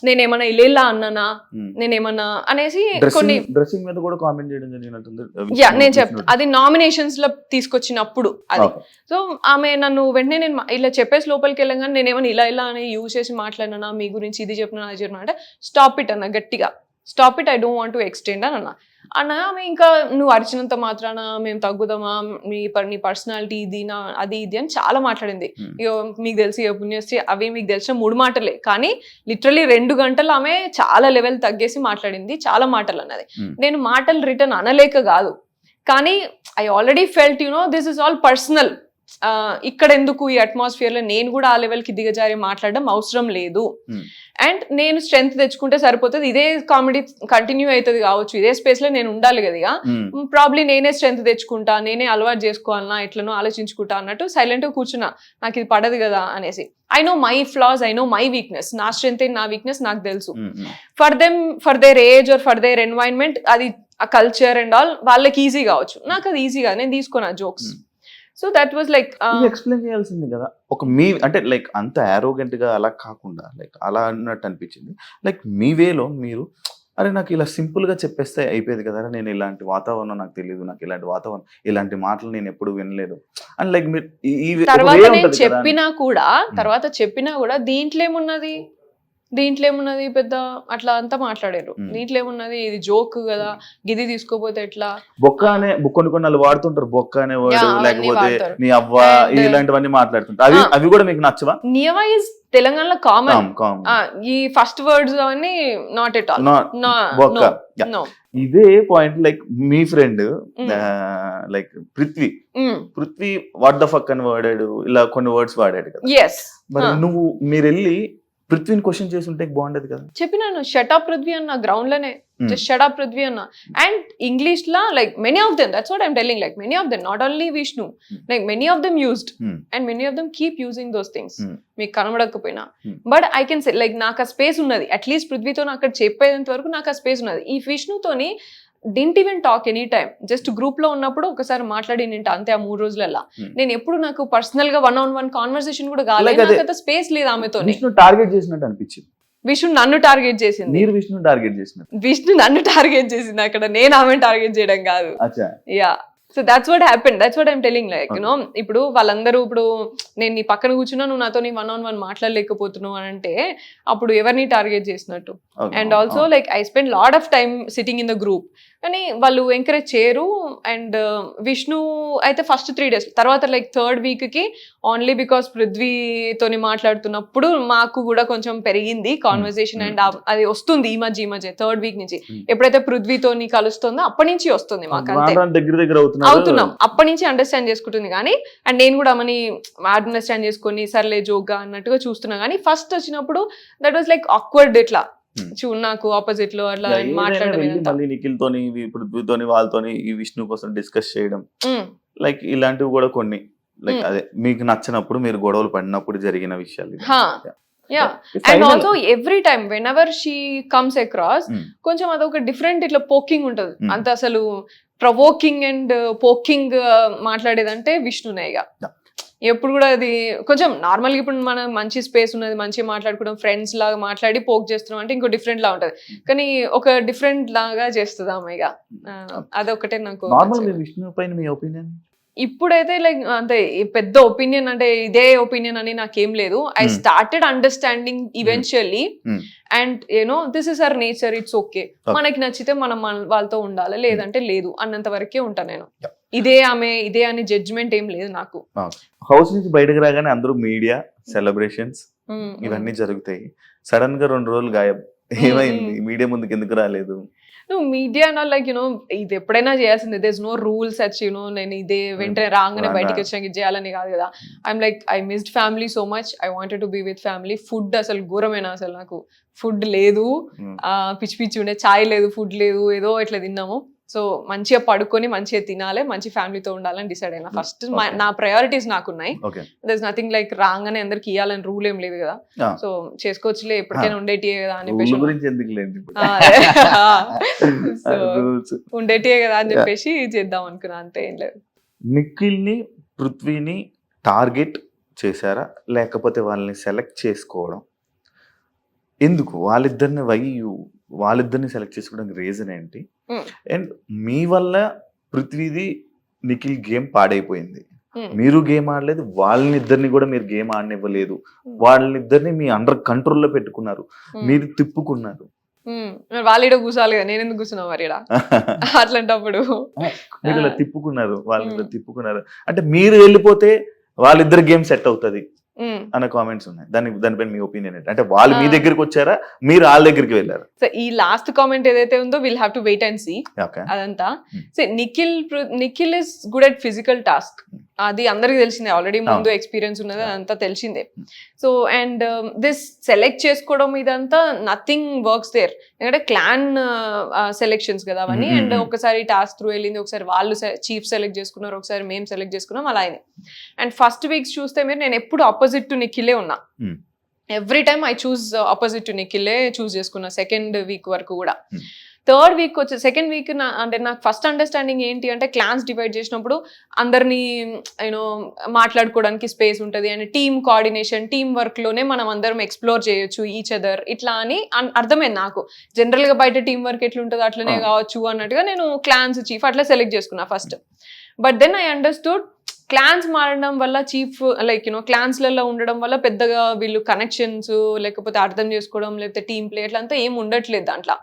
B: నేనేమన్నా ఇలా అన్నానా, నేనేమన్నా అనేసి కొన్ని
A: డ్రెస్సింగ్ మీద కూడా కామెంట్ చేయడం జరిగినట్టుంది.
B: నేను చెప్తా, అది నామినేషన్స్ లో తీసుకొచ్చినప్పుడు అది. సో ఆమె నన్ను వెంటనే నేను ఇలా చెప్పేసి లోపలికి వెళ్ళగానే నేనేమన్నా ఇలా అని యూజ్ చేసి మాట్లాడినా, మీ గురించి ఇది చెప్పినా అది చెప్పినా అంటే స్టాప్ ఇట్ అన్న గట్టిగా, stop it, I don't want to extend అని అన్నా. ఆమె ఇంకా నువ్వు అరిచినంత మాత్రాన మేము తగ్గుదామా, నీ పర్సనాలిటీ ఇది అది ఇది అని చాలా మాట్లాడింది. ఇక మీకు తెలిసి పుణ్యశ్రీ అవి మీకు తెలిసిన 3 మాటలే, కానీ లిటరలీ 2 గంటలు ఆమె చాలా లెవెల్ తగ్గేసి మాట్లాడింది, చాలా మాటలు అన్నది. నేను మాటలు రిటర్న్ అనలేక కాదు, కానీ I already felt this is all personal. ఇక్కడ ఎందుకు ఈ అట్మాస్ఫియర్ లో నేను కూడా ఆ లెవెల్ కి దిగజారి మాట్లాడడం అవసరం లేదు. అండ్ నేను స్ట్రెంగ్త్ తెచ్చుకుంటే సరిపోతుంది, ఇదే కామెడీ కంటిన్యూ అవుతుంది కావచ్చు, ఇదే స్పేస్ లో నేను ఉండాలి కదా, ప్రాబ్లీ నేనే స్ట్రెంగ్త్ తెచ్చుకుంటా, నేనే అలవాటు చేసుకోవాలన్నా, ఎట్లనో ఆలోచించుకుంటా అన్నట్టు సైలెంట్ గా కూర్చున్నా, నాకు ఇది పడదు కదా అనేసి. I know my floss, I know my weakness, నా స్ట్రెంగ్త్ నా వీక్నెస్ నాకు తెలుసు. For their age or for their environment, అది ఆ కల్చర్ అండ్ ఆల్ వాళ్ళకి ఈజీ కావచ్చు, నాకు అది ఈజీగా నేను తీసుకున్నా jokes. So that was like
A: explain చేయాల్సింది కదా, ఒక మీ అంటే లైక్ అంత యారోగెంట్ గా అలా కాకుండా లైక్ అలా అన్నట్టు అనిపించింది. లైక్ మీ వేలో మీరు అరే నాకు ఇలా సింపుల్ గా చెప్పేస్తే అయిపోయేది కదా, నేను ఇలాంటి వాతావరణం నాకు తెలియదు, నాకు ఇలాంటి వాతావరణం ఇలాంటి మాటలు నేను ఎప్పుడు వినలేదు అండ్ లైక్ మీరు
B: తర్వాత నేను చెప్పినా కూడా దీంట్లో ఏమున్నది పెద్ద అట్లా అంతా మాట్లాడారు. దీంట్లో ఏమున్నది, ఇది జోక్ కదా, గిది తీసుకోపోతే ఎట్లా,
A: బొక్క అనే కొన్ని వాడుతుంటారు, బొక్క అనే వర్డ్, లేకపోతే నీ అవ్వ, ఇలాంటివన్నీ మాట్లాడుతుంటారు. అవి కూడా మీకు నచ్చవా?
B: నియమా ఇస్ తెలంగాణలో కామన్, ఈ ఫస్ట్ వర్డ్స్ అవన్నీ నాట్ ఎట్ ఆల్.
A: ఇదే point like me friend like Prithvi what the fuck అని వాడాడు, ఇలా కొన్ని వర్డ్స్ వాడాడు కదా. మరి మీరు వెళ్ళి పృథ్వీని క్వశ్చన్ చేసి ఉంటే బాగుండేది కదా.
B: చెప్పినాను షటప్ పృథ్వీ అన్న, గ్రౌండ్ లోనే జస్ట్ షటప్ పృథ్వీ అన్న. అండ్ ఇంగ్లీష్ లా like many of them, that's what I'm telling, like many of them, not only Vishnu, like many of them used and many of them keep using those things. మీకు కనబడకపోయినా but I can say like నాకు ఆ space ఉన్నది, at least పృథ్వీతో అక్కడ చెప్పేంత వరకు నాకు ఆ స్పేస్ ఉన్నది. ఈ విష్ణుతోని didn't even talk any time, just group లో ఉన్నప్పుడు ఒకసారి మాట్లాడి నింట అంతే ఆ 3 రోజులలో. నేను ఎప్పుడు నాకు పర్సనల్ గా 1-on-1 కాన్వర్సేషన్ కూడా కాలేదు, స్పేస్ లేదు ఆమెతో.
A: విష్ణు టార్గెట్ చేసినట్టు అనిపించింది.
B: విష్ణు నన్ను టార్గెట్ చేసింది.
A: మీరు విష్ణు టార్గెట్ చేసినట్టు.
B: విష్ణు నన్ను టార్గెట్ చేసింది అక్కడ, నేను ఆమె టార్గెట్ చేయడం కాదు.
A: అచ్చా.
B: Yeah, so that's what happened, that's what I'm telling. Like you know ఇప్పుడు వాళ్ళందరూ ఇప్పుడు నేను నీ పక్కన కూర్చున్నా, నువ్వు నాతో 1-on-1 మాట్లాడలేకపోతున్నావు అని అంటే అప్పుడు ఎవరిని టార్గెట్ చేసినట్టు. And also like I spend lot of time sitting in the group, కానీ వాళ్ళు ఎంకరేజ్ చేయరు. అండ్ విష్ణు అయితే ఫస్ట్ 3 days, తర్వాత లైక్ 3rd week కి ఓన్లీ బికాస్ పృథ్వీతోని మాట్లాడుతున్నప్పుడు మాకు కూడా కొంచెం పెరిగింది కాన్వర్సేషన్. అండ్ అది వస్తుంది ఈ మధ్య 3rd week నుంచి. ఎప్పుడైతే పృథ్వీతోని కలుస్తుందో అప్పటి నుంచి వస్తుంది మాకు, అంతే
A: దగ్గర
B: అవుతున్నాం అప్పటి నుంచి అండర్స్టాండ్ చేసుకుంటుంది. కానీ అండ్ నేను కూడా ఆమెని అండర్స్టాండ్ చేసుకొని సర్లే జోక్గా అన్నట్టుగా చూస్తున్నా. కానీ ఫస్ట్ వచ్చినప్పుడు దట్ వాస్ లైక్ ఆక్వర్డ్, ఇట్లా నాకు ఆపోజిట్ లో అట్లా మాట్లాడడం,
A: నిఖిల్ తోని పృథ్వీతోని వాళ్ళతోని ఈ విష్ణు కోసం డిస్కస్ చేయడం, లైక్ ఇలాంటివి కూడా కొన్ని లైక్ అదే మీకు నచ్చినప్పుడు మీరు గొడవలు పడినప్పుడు జరిగిన విషయాలు.
B: Yeah, and also every time when ever she comes across కొంచెం అదొక డిఫరెంట్ ఇట్లా పోకింగ్ ఉంటది. అంత అసలు ప్రవోకింగ్ అండ్ పోకింగ్ మాట్లాడేదంటే విష్ణునే. ఇక ఎప్పుడు కూడా అది కొంచెం నార్మల్గా ఇప్పుడు మనం మంచి స్పేస్ ఉన్నది, మంచిగా మాట్లాడుకోవడం, ఫ్రెండ్స్ లాగా మాట్లాడి పోక్ చేస్తున్నాం అంటే ఇంకో డిఫరెంట్ లా ఉంటది. కానీ ఒక డిఫరెంట్ లాగా చేస్తుంది ఆమె. ఇక అదొకటే నాకు.
A: విష్ణు పైన మీ ఒపీనియన్
B: ఇప్పుడైతే లైక్ అంతే పెద్ద ఒపీనియన్ అంటే ఇదే ఒపీనియన్ అని నాకేం లేదు. I started understanding eventually. And you know this is our nature, it's okay. మనకి నచ్చితే మనం వాళ్ళతో ఉండాలి, లేదంటే లేదు అన్నంత వరకే ఉంటాను నేను. ఇదే ఆమె ఇదే అని జడ్జ్మెంట్ ఏం లేదు నాకు.
A: హౌస్ నుంచి బయటకు రాగానే అందరూ మీడియా సెలబ్రేషన్స్ ఇవన్నీ జరుగుతాయి. సడన్ గా 2 రోజులు గాయబ్. ఏమైంది? మీడియా ముందుకు ఎందుకు రాలేదు?
B: నువ్వు మీడియా నా లైక్ యూనో ఇది ఎప్పుడైనా చేయాల్సిందే. There is no rules such you know నేను ఇదే వెంటనే రాగానే బయటకి వచ్చాక ఇది చేయాలని కాదు కదా. I'm like I missed family so much, I wanted to be with family. Food అసలు ఘోరమైన, అసలు నాకు ఫుడ్ లేదు, పిచ్చి పిచ్చి ఉండే, చాయ్ లేదు, ఫుడ్ లేదు, ఏదో ఇట్లా తిన్నాము. సో మంచిగా పడుకొని మంచిగా తినాలి, మంచి ఫ్యామిలీతో ఉండాలని డిసైడ్ అయినా. ఫస్ట్ నా ప్రయారిటీస్ నాకున్నాయి. దర్ ఇస్ నథింగ్ లైక్ రాగానే అందరికి ఇవ్వాలని రూల్ ఏం లేదు కదా. సో చేసుకోవచ్చులే, ఎప్పటికైనా ఉండేటియే కదా అని చెప్పేసి ఉండేటియే కదా అని చెప్పేసి చేద్దాం అనుకున్నా, అంతే ఏం లేదు.
A: నిఖిల్ ని పృథ్వీని టార్గెట్ చేశారా, లేకపోతే వాళ్ళని సెలెక్ట్ చేసుకోవడం ఎందుకు? వాళ్ళిద్దరిని సెలెక్ట్ చేసుకోవడానికి రీజన్ ఏంటి? అండ్ మీ వల్ల పృథ్వీది నిఖిల్ గేమ్ పాడైపోయింది, మీరు గేమ్ ఆడలేదు, వాళ్ళనిద్దరిని కూడా మీరు గేమ్ ఆడనివ్వలేదు, వాళ్ళనిద్దరిని మీ అండర్ కంట్రోల్లో పెట్టుకున్నారు, మీరు తిప్పుకున్నారు.
B: వాళ్ళ కూర్చోవాలి కదా, నేను ఎందుకు కూర్చున్నా మరి అట్లాంటప్పుడు?
A: మీరు ఇలా తిప్పుకున్నారు, వాళ్ళని తిప్పుకున్నారు అంటే మీరు వెళ్ళిపోతే వాళ్ళిద్దరు గేమ్ సెట్ అవుతుంది అన్న కామెంట్స్ ఉన్నాయి. దానిపైన మీ ఒపీనియన్ ఏంటి? అంటే వాళ్ళు మీ దగ్గరికి వచ్చారా, మీరు వాళ్ళ దగ్గరికి వెళ్ళారు?
B: సో ఈ లాస్ట్ కామెంట్ ఏదైతే ఉందో will have to wait and see అదంతా. So Nikhil is good at physical task, అది అందరికి తెలిసిందే, ఆల్రెడీ ముందు ఎక్స్పీరియన్స్ ఉన్నది, అదంతా తెలిసిందే. సో అండ్ దిస్ సెలెక్ట్ చేసుకోవడం ఇదంతా నథింగ్ వర్క్స్ దేర్, ఎందుకంటే క్లాన్ సెలెక్షన్స్ కదా అవన్నీ. అండ్ ఒకసారి టాస్క్ త్రూ వెళ్ళింది, ఒకసారి వాళ్ళు చీఫ్ సెలెక్ట్ చేసుకున్నారు, ఒకసారి మేము సెలెక్ట్ చేసుకున్నాం, అలా అయింది. అండ్ ఫస్ట్ వీక్స్ చూస్తే మీరు నేను ఎప్పుడు ఆపోజిట్ టు నిఖిలే ఉన్నా. Every time I choose opposite to నిఖిలే చూస్ చేసుకున్నా 2nd week వరకు కూడా. 3rd week వచ్చి 2nd week అంటే నాకు ఫస్ట్ అండర్స్టాండింగ్ ఏంటి అంటే, క్లాన్స్ డివైడ్ చేసినప్పుడు అందరినీ యూనో మాట్లాడుకోవడానికి స్పేస్ ఉంటుంది, and team coordination, team work లోనే మనం అందరం ఎక్స్ప్లోర్ చేయొచ్చు ఈచ్ అదర్, ఇట్లా అని అర్థమైంది నాకు. జనరల్ గా బయట టీమ్ వర్క్ ఎట్లుంటుందో అట్లనే కావచ్చు అన్నట్టుగా నేను క్లాన్స్ చీఫ్ అట్లా సెలెక్ట్ చేసుకున్నా first. But then I understood clans మారడం వల్ల, చీఫ్ లైక్ యూనో క్లాన్స్లలో ఉండడం వల్ల పెద్దగా వీళ్ళు కనెక్షన్స్ లేకపోతే అర్థం చేసుకోవడం లేకపోతే టీమ్ ప్లే అట్లంతా ఏం ఉండట్లేదు దాంట్లో.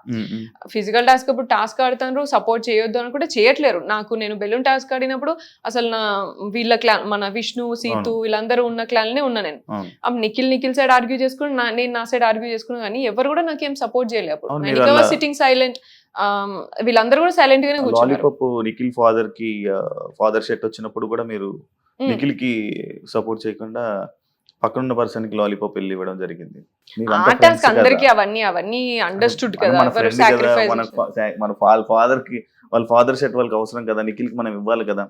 B: ఫిజికల్ టాస్క్ అప్పుడు టాస్క్ ఆడుతున్నారు, సపోర్ట్ చేయొద్దు అని కూడా చేయట్లేరు నాకు. నేను బెలూన్ టాస్క్ ఆడినప్పుడు అసలు వీళ్ళ క్లాన్, మన విష్ణు, సీతు వీళ్ళందరూ ఉన్న క్లాన్నే ఉన్నా నేను. నిఖిల్ సైడ్ ఆర్గ్యూ చేసుకుని, నేను నా సైడ్ ఆర్గ్యూ చేసుకున్నా, కానీ ఎవరు కూడా నాకేం సపోర్ట్ చేయలేదు అప్పుడు. సిట్టింగ్ సైలెంట్, వీళ్ళందరూ కూడా సైలెంట్ గానే కూర్చున్నారు.
A: నిఖిల్ ఫాదర్ షర్ట్ వచ్చినప్పుడు కూడా మీరు నిఖిల్ కి సపోర్ట్ చేయకుండా పక్కన ఉన్న పర్సన్ కి లాలీపాప్ వెళ్ళి ఇవ్వడం జరిగింది.
B: అందరికి అవన్నీ అండర్స్టూడ్ కదా,
A: మన వాళ్ళ ఫాదర్ షర్ట్ వాళ్ళకి అవసరం కదా, నిఖిల్ కి మనం ఇవ్వాలి కదా.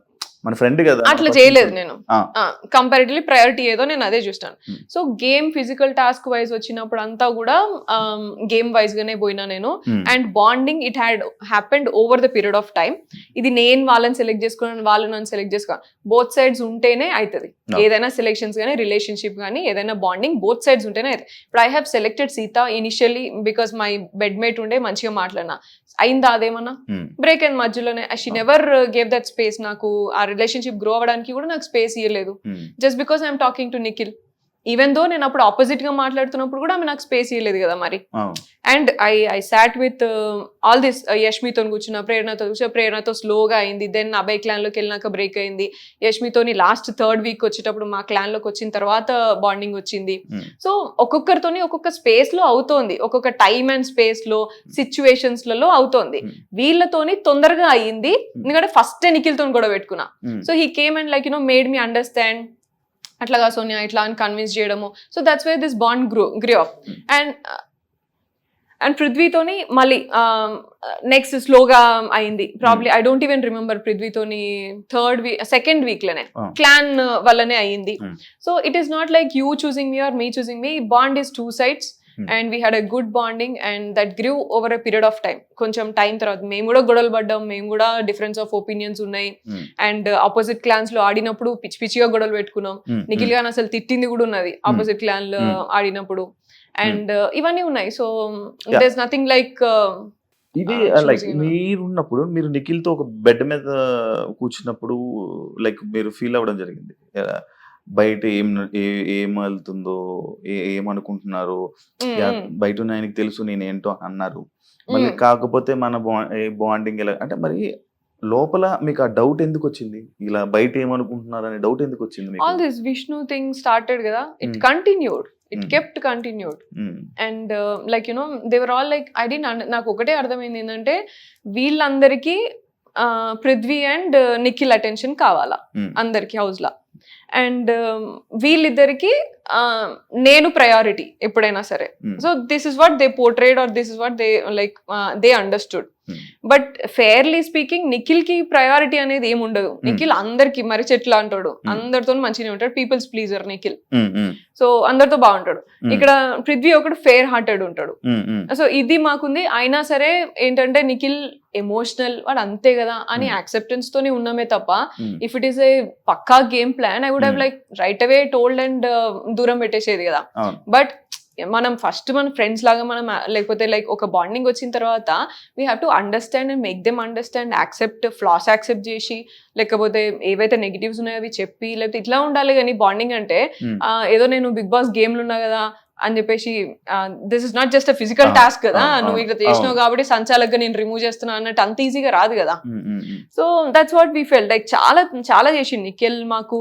A: మన ఫ్రెండ్ కదా.
B: అట్లా చేయలేదు నేను.
A: ఆ.
B: కంపారిటివ్లీ ప్రయారిటీ ఏదో నేను అదే చూస్తాను.
A: Hmm.
B: So game physical task wise వచ్చినప్పుడు అంతా కూడా గేమ్ వైజ్ గానే పోయినా నేను. And bonding it happened over the period of time. ఇది నేను వాళ్ళని సెలెక్ట్ చేసుకున్నాను, వాళ్ళు నన్ను సెలెక్ట్ చేసుకోవాలి, బోత్ సైడ్స్ ఉంటేనే అవుతుంది. ఏదైనా సెలెక్షన్స్ కానీ రిలేషన్షిప్ కానీ ఏదైనా బాండింగ్ బోత్ సైడ్స్ ఉంటేనే అవుతుంది. ఇప్పుడు I have selected Seetha initially because my bedmate ఉండే, మంచిగా మాట్లాడినా. అయిందా అదేమన్నా? బ్రేక్ అయిన మధ్యలోనే. She never gave that space. నాకు ఆ రిలేషన్షిప్ గ్రో అవ్వడానికి కూడా నాకు స్పేస్ ఇవ్వలేదు. Just because I'm talking to Nikhil. Even though నేను అప్పుడు ఆపోజిట్ గా మాట్లాడుతున్నప్పుడు కూడా ఆమె నాకు స్పేస్ ఇవ్వలేదు కదా మరి. And I sat with all this. యష్మితో కూర్చున్న, ప్రేరణతో స్లోగా అయింది. దెన్ అభయ్ క్లాన్ లోకి వెళ్ళినాక బ్రేక్ అయింది. యష్మితోని లాస్ట్ 3rd వీక్ వచ్చేటప్పుడు మా క్లాన్ లోకి వచ్చిన తర్వాత బాండింగ్ వచ్చింది. సో ఒక్కొక్కరితోని ఒక్కొక్క స్పేస్ లో అవుతోంది, ఒక్కొక్క టైమ్ అండ్ స్పేస్ లో సిచ్యువేషన్స్ లలో అవుతోంది. వీళ్ళతోని తొందరగా అయ్యింది ఎందుకంటే ఫస్ట్ నిఖిల్తో కూడా పెట్టుకున్నా. So he came and like made me understand. అట్లాగా సోనియా ఇట్లా అని కన్విన్స్ చేయడము. So that's way this bond grow up. And పృథ్వీతోని మళ్ళీ నెక్స్ట్ స్లోగా అయింది. Probably I don't even remember పృథ్వీతోని 2nd వీక్ లోనే క్లాన్ వల్లనే అయ్యింది. So it is not like you choosing me or me choosing me. Bond is 2 sides. And we had a good bonding and that grew over a period of time. కొంచెం time తర్వాత మేము కూడా గొడవలు పడ్డాం, మేము కూడా డిఫరెన్స్ ఆఫ్ ఒపీనియన్స్ ఉన్నాయి. And opposite clans లో ఆడినప్పుడు పిచ్చి పిచ్చిగా గొడవలు పెట్టుకున్నాం. నిఖిల్ గాని అసలు తిట్టింది కూడా ఉన్నది ఆపోజిట్ క్లాన్ లో ఆడినప్పుడు. అండ్ ఇవన్నీ ఉన్నాయి. So there is nothing like
A: ఇది లైక్ మీరున్నప్పుడు మీరు నిఖిల్ తో ఒక బెడ్ మీద కూర్చున్నప్పుడు లైక్ మీరు ఫీల్ అవ్వడం జరిగింది, బయట ఏం వెళ్తుందో, ఏమనుకుంటున్నారో బయట ఉన్న ఆయనకి తెలుసు నేను ఏంటో అన్నారు. మళ్ళీ కాకపోతే మన బాండింగ్ ఎలా అంటే, మరి లోపల మీకు ఆ డౌట్ ఎందుకు వచ్చింది? ఇలా బయట ఏమనుకుంటున్నారు అనే డౌట్ ఎందుకు వచ్చింది?
B: All this Vishnu thing started కదా, it continued. It kept continued. And like they were all like, I didn't నాకు ఒకటే అర్థమైంది ఏంటంటే వీళ్ళందరికీ పృథ్వీ అండ్ నిఖిల్ అటెన్షన్ కావాలా అందరికి హౌస్ లా. అండ్ వీళ్ళిద్దరికి నేను ప్రయారిటీ ఎప్పుడైనా సరే. So this is what they portrayed or this is what they like they understood. But fairly speaking Nikhil కి ప్రయారిటీ అనేది ఏమి ఉండదు. నిఖిల్ అందరికి మరి చెట్లు అంటాడు, అందరితో మంచిగా ఉంటాడు, పీపుల్స్ ప్లీజర్ నిఖిల్. సో అందరితో బాగుంటాడు. ఇక్కడ పృథ్వీ ఒకడు ఫేర్ హార్టెడ్ ఉంటాడు. సో ఇది మాకుంది. అయినా సరే ఏంటంటే నిఖిల్ ఎమోషనల్ వాడు అంతే కదా అని యాక్సెప్టెన్స్ తోనే ఉన్నామే తప్ప, ఇఫ్ ఇట్ ఈస్ ఏ పక్కా game plan I would have like right away told and దూరం పెట్టేసేది కదా. బట్ మనం ఫస్ట్ మన ఫ్రెండ్స్ లాగా మనం లేకపోతే లైక్ ఒక బాండింగ్ వచ్చిన తర్వాత we have to understand and make them understand, accept floss accept చేసి, లేకపోతే ఏవైతే నెగిటివ్స్ ఉన్నాయో అవి చెప్పి, లేకపోతే ఇట్లా ఉండాలి. కానీ బాండింగ్ అంటే ఏదో నేను బిగ్ బాస్ గేమ్లు ఉన్నా కదా అని చెప్పేసి this is not just a physical task కదా, నువ్వు ఇట్లా చేసినావు కాబట్టి సంచాలకుగా నేను రిమూవ్ చేస్తున్నా అన్నట్టు అంత ఈజీగా రాదు కదా. So that's what we felt. Like చాలా చాలా చేసిండు నిఖిల్. మాకు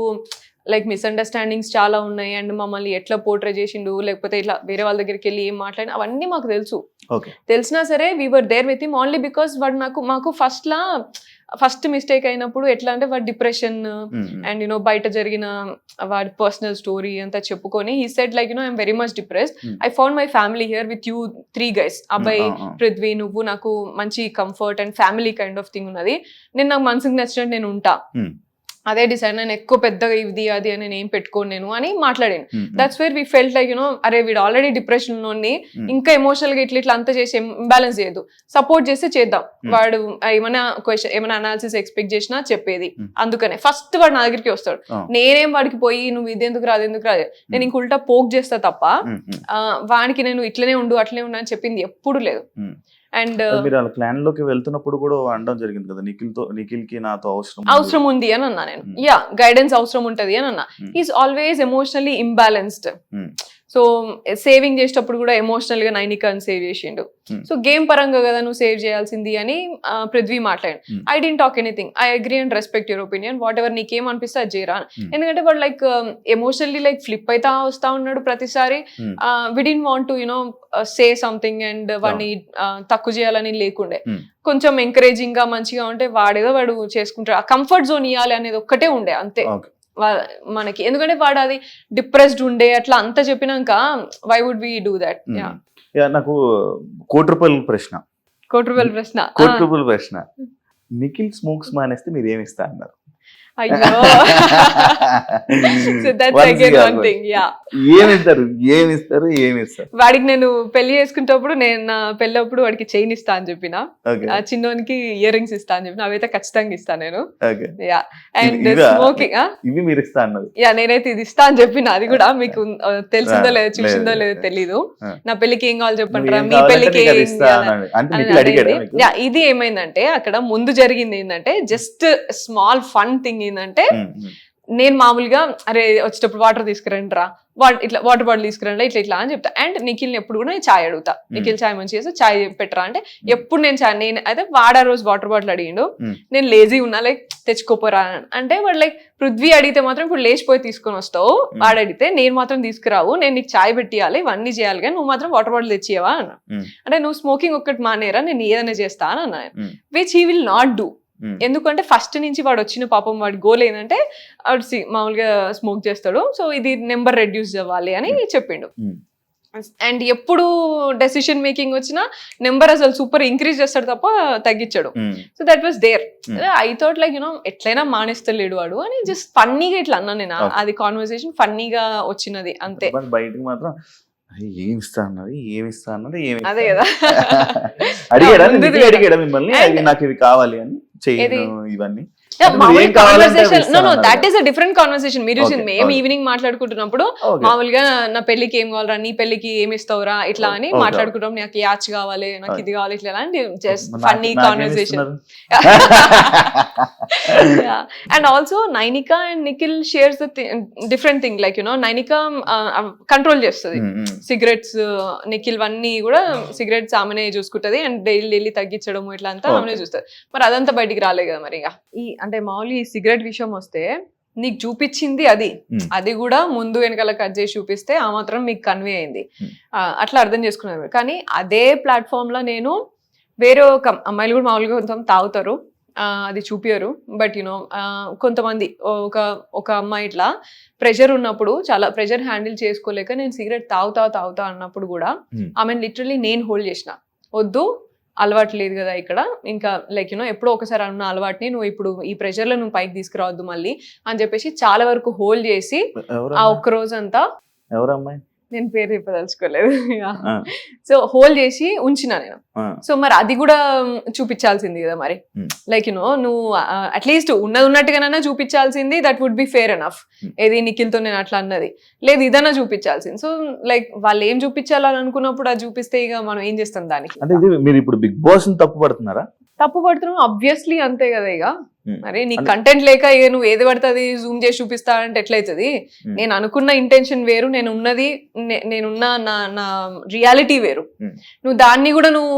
B: లైక్ మిస్అండర్స్టాండింగ్స్ చాలా ఉన్నాయి అండ్ మమ్మల్ని ఎట్లా పోర్ట్రే చేసిండు, లేకపోతే ఇట్లా వేరే వాళ్ళ దగ్గరికి వెళ్ళి ఏం మాట్లాడిన అవన్నీ మాకు తెలుసు. తెలిసినా సరే we were there with him only because వాడు మాకు ఫస్ట్ మిస్టేక్ అయినప్పుడు ఎట్లా అంటే వాడి డిప్రెషన్ అండ్ బయట జరిగిన వాడి పర్సనల్ స్టోరీ అంతా చెప్పుకొని he said like I'm very much depressed, I found my family here with you 3 guys, అబ్బాయి, పృథ్వీ, నువ్వు, నాకు మంచి comfort and family kind of thing ఉన్నది. నేను నాకు మనసుకు నచ్చినట్టు నేను ఉంటా, అదే డిసైడ్, నేను ఎక్కువ పెద్దగా ఇది అది అని నేను ఏం పెట్టుకోను నేను అని మాట్లాడాను. That's where we felt like అరే వీడు ఆల్రెడీ డిప్రెషన్ ఉన్నోడిని ఇంకా ఎమోషనల్ గా ఇట్లా అంతా చేసి ఇంబ్యాలెన్స్ చేయదు, సపోర్ట్ చేస్తే చేద్దాం. వాడు ఏమైనా క్వశ్చన్ ఏమైనా అనాలిసిస్ ఎక్స్పెక్ట్ చేసినా చెప్పేది. అందుకనే ఫస్ట్ వాడు నా దగ్గరికి వస్తాడు. నేనేం వాడికి పోయి నువ్వు ఇది ఎందుకు రాదు నేను ఇంక ఉల్టా పోక్ చేస్తా తప్ప వాడికి నేను ఇట్లనే ఉండు అట్లనే ఉండు అని చెప్పింది ఎప్పుడు లేదు. అండ్
A: మీరు అలా ప్లాన్ లోకి వెళ్తున్నప్పుడు కూడా అనడం జరిగింది కదా, నిఖిల్ కి నాతో
B: అవసరం ఉంది అని అన్నా నేను. యా, గైడెన్స్ అవసరం ఉంటది అని అన్నా. Is always emotionally imbalanced. So saving చేసేటప్పుడు కూడా ఎమోషనల్ గా నైనికాని సేవ్ చేసిండు. సో గేమ్ పరంగా కదా నువ్వు సేవ్ చేయాల్సింది అని పృథ్వీ మాట్లాడాడు. I dent talk anything, I agree and respect your opinion, what ever నీకేం అనిపిస్తే అది చేయరా. ఎందుకంటే వాడు లైక్ ఎమోషనల్లీ లైక్ ఫ్లిప్ అయితే వస్తా ఉన్నాడు ప్రతిసారి. We didn't want to say something and వాడిని తక్కువ చేయాలని లేకుండే. కొంచెం ఎంకరేజింగ్ గా మంచిగా ఉంటే వాడేదో వాడు చేసుకుంటాడు. ఆ కంఫర్ట్ జోన్ ఇవ్వాలి అనేది ఒక్కటే ఉండే అంతే మనకి. ఎందుకంటే వాడు అది డిప్రెస్డ్ ఉండే అట్లా అంతా చెప్పినాక why would we do that.
A: నాకు కోటి రూపాయల ప్రశ్న, నిఖిల్ స్మోక్స్ మానేస్తే మీరు ఏమి ఇస్తా అన్నారు?
B: అయ్యో so that's again one thing yeah
A: ఏమిస్తారు
B: వాడికి నేను పెళ్లి చేసుకునేటప్పుడు నేను నా పెళ్ళప్పుడు వాడికి చైన్ ఇస్తా అని చెప్పిన
A: ఓకే
B: ఆ చిన్నోనికి ఇయర్ రింగ్స్ ఇస్తా అని చెప్పిన అవైతే ఖచ్చితంగా ఇస్తాను నేను
A: ఓకే
B: యా అండ్
A: ఇవా?
B: స్మోకింగ్
A: ఇవి మీరు ఇస్తా అన్నది
B: యా నేనైతే ఇది ఇస్తా అని చెప్పిన అది కూడా మీకు తెలిసిందో లేదో చూసిందో
A: లేదు.
B: లేదో తెలీదు
A: ఆ.
B: నా పెళ్లికి ఏం కావాలి చెప్పంటారా
A: నువ్వు ఏం
B: మీ
A: కావాలంటే
B: పెళ్లికి
A: నీకు అది
B: ఏం
A: ఇస్తా
B: కావాలి?
A: అన్నాడు. అంటే
B: అని
A: నిఖిల్ అడిగాడా
B: అనేది.
A: మీకు?
B: యా, ఇది ఏమైందంటే అక్కడ ముందు జరిగింది ఏంటంటే జస్ట్ స్మాల్ ఫన్ థింగ్ ఏంటంటే నేను మామూలుగా అరే వచ్చేటప్పుడు వాటర్ తీసుకురండి రా ఇట్లా వాటర్ బాటిల్ తీసుకురండి ఇట్లా అని చెప్తా అండ్ నిఖిల్ని ఎప్పుడు కూడా నేను చాయ్ అడుగుతా నిఖిల్ చాయ్ మంచి చేస్తే చాయ్ పెట్టరా అంటే ఎప్పుడు నేను చాయ్ నేను అయితే వాడా రోజు వాటర్ బాటిల్ అడిగిండు నేను లేజీ ఉన్నా లైక్ తెచ్చుకోపోరా అంటే వాడు లైక్ పృథ్వీ అడిగితే మాత్రం ఇప్పుడు లేచిపోయి తీసుకొని వస్తావు వాడు అడిగితే నేను మాత్రం తీసుకురావు నేను నీకు చాయ్ పెట్టియాలి ఇవన్నీ చేయాలి కానీ నువ్వు మాత్రం వాటర్ బాటిల్ తెచ్చియవా అన్న అంటే నువ్వు స్మోకింగ్ ఒక్కటి మానేరా నేను ఏదైనా చేస్తా అని అన్నా which he will not do ఎందుకంటే ఫస్ట్ నుంచి వాడు వచ్చిన పాపం వాడి గోల్ ఏంటంటే వాడు మామూలుగా స్మోక్ చేస్తాడు సో ఇది నెంబర్ రెడ్యూస్ అవ్వాలి అని చెప్పిండు అండ్ ఎప్పుడు డెసిషన్ మేకింగ్ వచ్చినా నెంబర్ అసలు సూపర్ ఇంక్రీజ్ చేస్తాడు తప్ప తగ్గించాడు so that was there I thought like you know ఎట్లయినా మానేస్తలేడు వాడు అని జస్ట్ ఫన్నీగా ఇట్లా అన్నా నేను అది కాన్వర్సేషన్ ఫన్నీగా వచ్చినది అంతే
A: బయటకు మాత్రం ఏమి ఇస్తా అన్నది
B: అదే కదా
A: అడిగాడా
B: ముందుది
A: నిఖిల్ అడిగాడా మిమ్మల్ని
B: And-
A: అవి నాకు ఇవి కావాలి అని చేయను
B: ఏది?
A: ఇవన్నీ
B: మామూలు
A: ఏం కావాలంటే అవి
B: కాన్వర్సేషన్
A: ఇస్తాను అన్నారు.
B: That is a different conversation మీరు చూసింది
A: Okay,
B: మేము
A: okay.
B: Evening మాట్లాడుకుంటున్నప్పుడు
A: Okay.
B: మామూలుగా నా పెళ్లికి ఏం కావాలరా నీ పెళ్లికి ఏమి ఇస్తావురా ఇట్లా అని
A: Okay.
B: మాట్లాడుకుంటాం నాకు యాచ్ కావాలి నాకు ఇది కావాలి ఇట్లా అని జస్ట్
A: నాకు-
B: ఫన్నీ
A: నాకేం
B: కాన్వర్సేషన్
A: ఇస్తున్నారు?
B: And also Nainika and Nikhil shares different thing like you know Nainika control చేస్తుంది సిగరెట్స్ నిఖిల్ వన్నీ కూడా సిగరెట్స్ ఆమెనే చూసుకుంటది అండ్ డైలీ తగ్గించడం ఇట్లా అంతా ఆమెనే చూస్తుంది మరి అదంతా బయటికి రాలే కదా మరి ఇక ఈ అంటే మామూలు ఈ సిగరెట్ విషయం వస్తే నీకు చూపించింది అది కూడా ముందు వెనకాల కట్ చేసి చూపిస్తే ఆ మాత్రం మీకు కన్వే అయింది అట్లా అర్థం చేసుకున్నారు కానీ అదే ప్లాట్ఫామ్ లో నేను వేరే ఒక అమ్మాయిలు కూడా మామూలుగా కొంచెం తాగుతారు అది చూపియరు బట్ యునో కొంతమంది ఒక అమ్మాయి ఇట్లా ప్రెషర్ ఉన్నప్పుడు చాలా ప్రెషర్ హ్యాండిల్ చేసుకోలేక నేను సిగరెట్ తాగుతా అన్నప్పుడు కూడా ఆమెను లిటరలీ నేను హోల్డ్ చేసిన వద్దు అలవాటు లేదు కదా ఇక్కడ ఇంకా లైక్ యూనో ఎప్పుడో ఒకసారి అన్న అలవాటుని నువ్వు ఇప్పుడు ఈ ప్రెషర్ లో నువ్వు పైకి తీసుకురావద్దు మళ్ళీ అని చెప్పేసి చాలా వరకు హోల్డ్ చేసి ఆ ఒక్క రోజంతా
A: ఎవరమ్మాయి
B: నేను పేరు చెప్పదలుచుకోలేదు సో హోల్డ్ చేసి ఉంచిన నేను సో మరి అది కూడా చూపించాల్సింది కదా మరి లైక్ యూనో నువ్వు అట్లీస్ట్ ఉన్నట్టుగానైనా చూపించాల్సింది that would be fair enough ఏది నిఖిల్తో నేను అట్లా అన్నది లేదు ఇదన్నా చూపించాల్సింది సో లైక్ వాళ్ళు ఏం చూపించాలని అనుకున్నప్పుడు అది చూపిస్తే ఇక మనం ఏం చేస్తాం దానికి
A: అంటే ఇది మీరు ఇప్పుడు బిగ్ బాస్ తప్పు పడుతున్నారా
B: తప్పు పడుతున్నాం ఆబ్వియస్లీ అంతే కదా ఇక మరి నీ కంటెంట్ లేక ఇక నువ్వు ఏది పడుతుంది జూమ్ చేసి చూపిస్తా అంటే ఎట్లయితుంది నేను అనుకున్న ఇంటెన్షన్ వేరు నేనున్న నా రియాలిటీ వేరు నువ్వు దాన్ని కూడా నువ్వు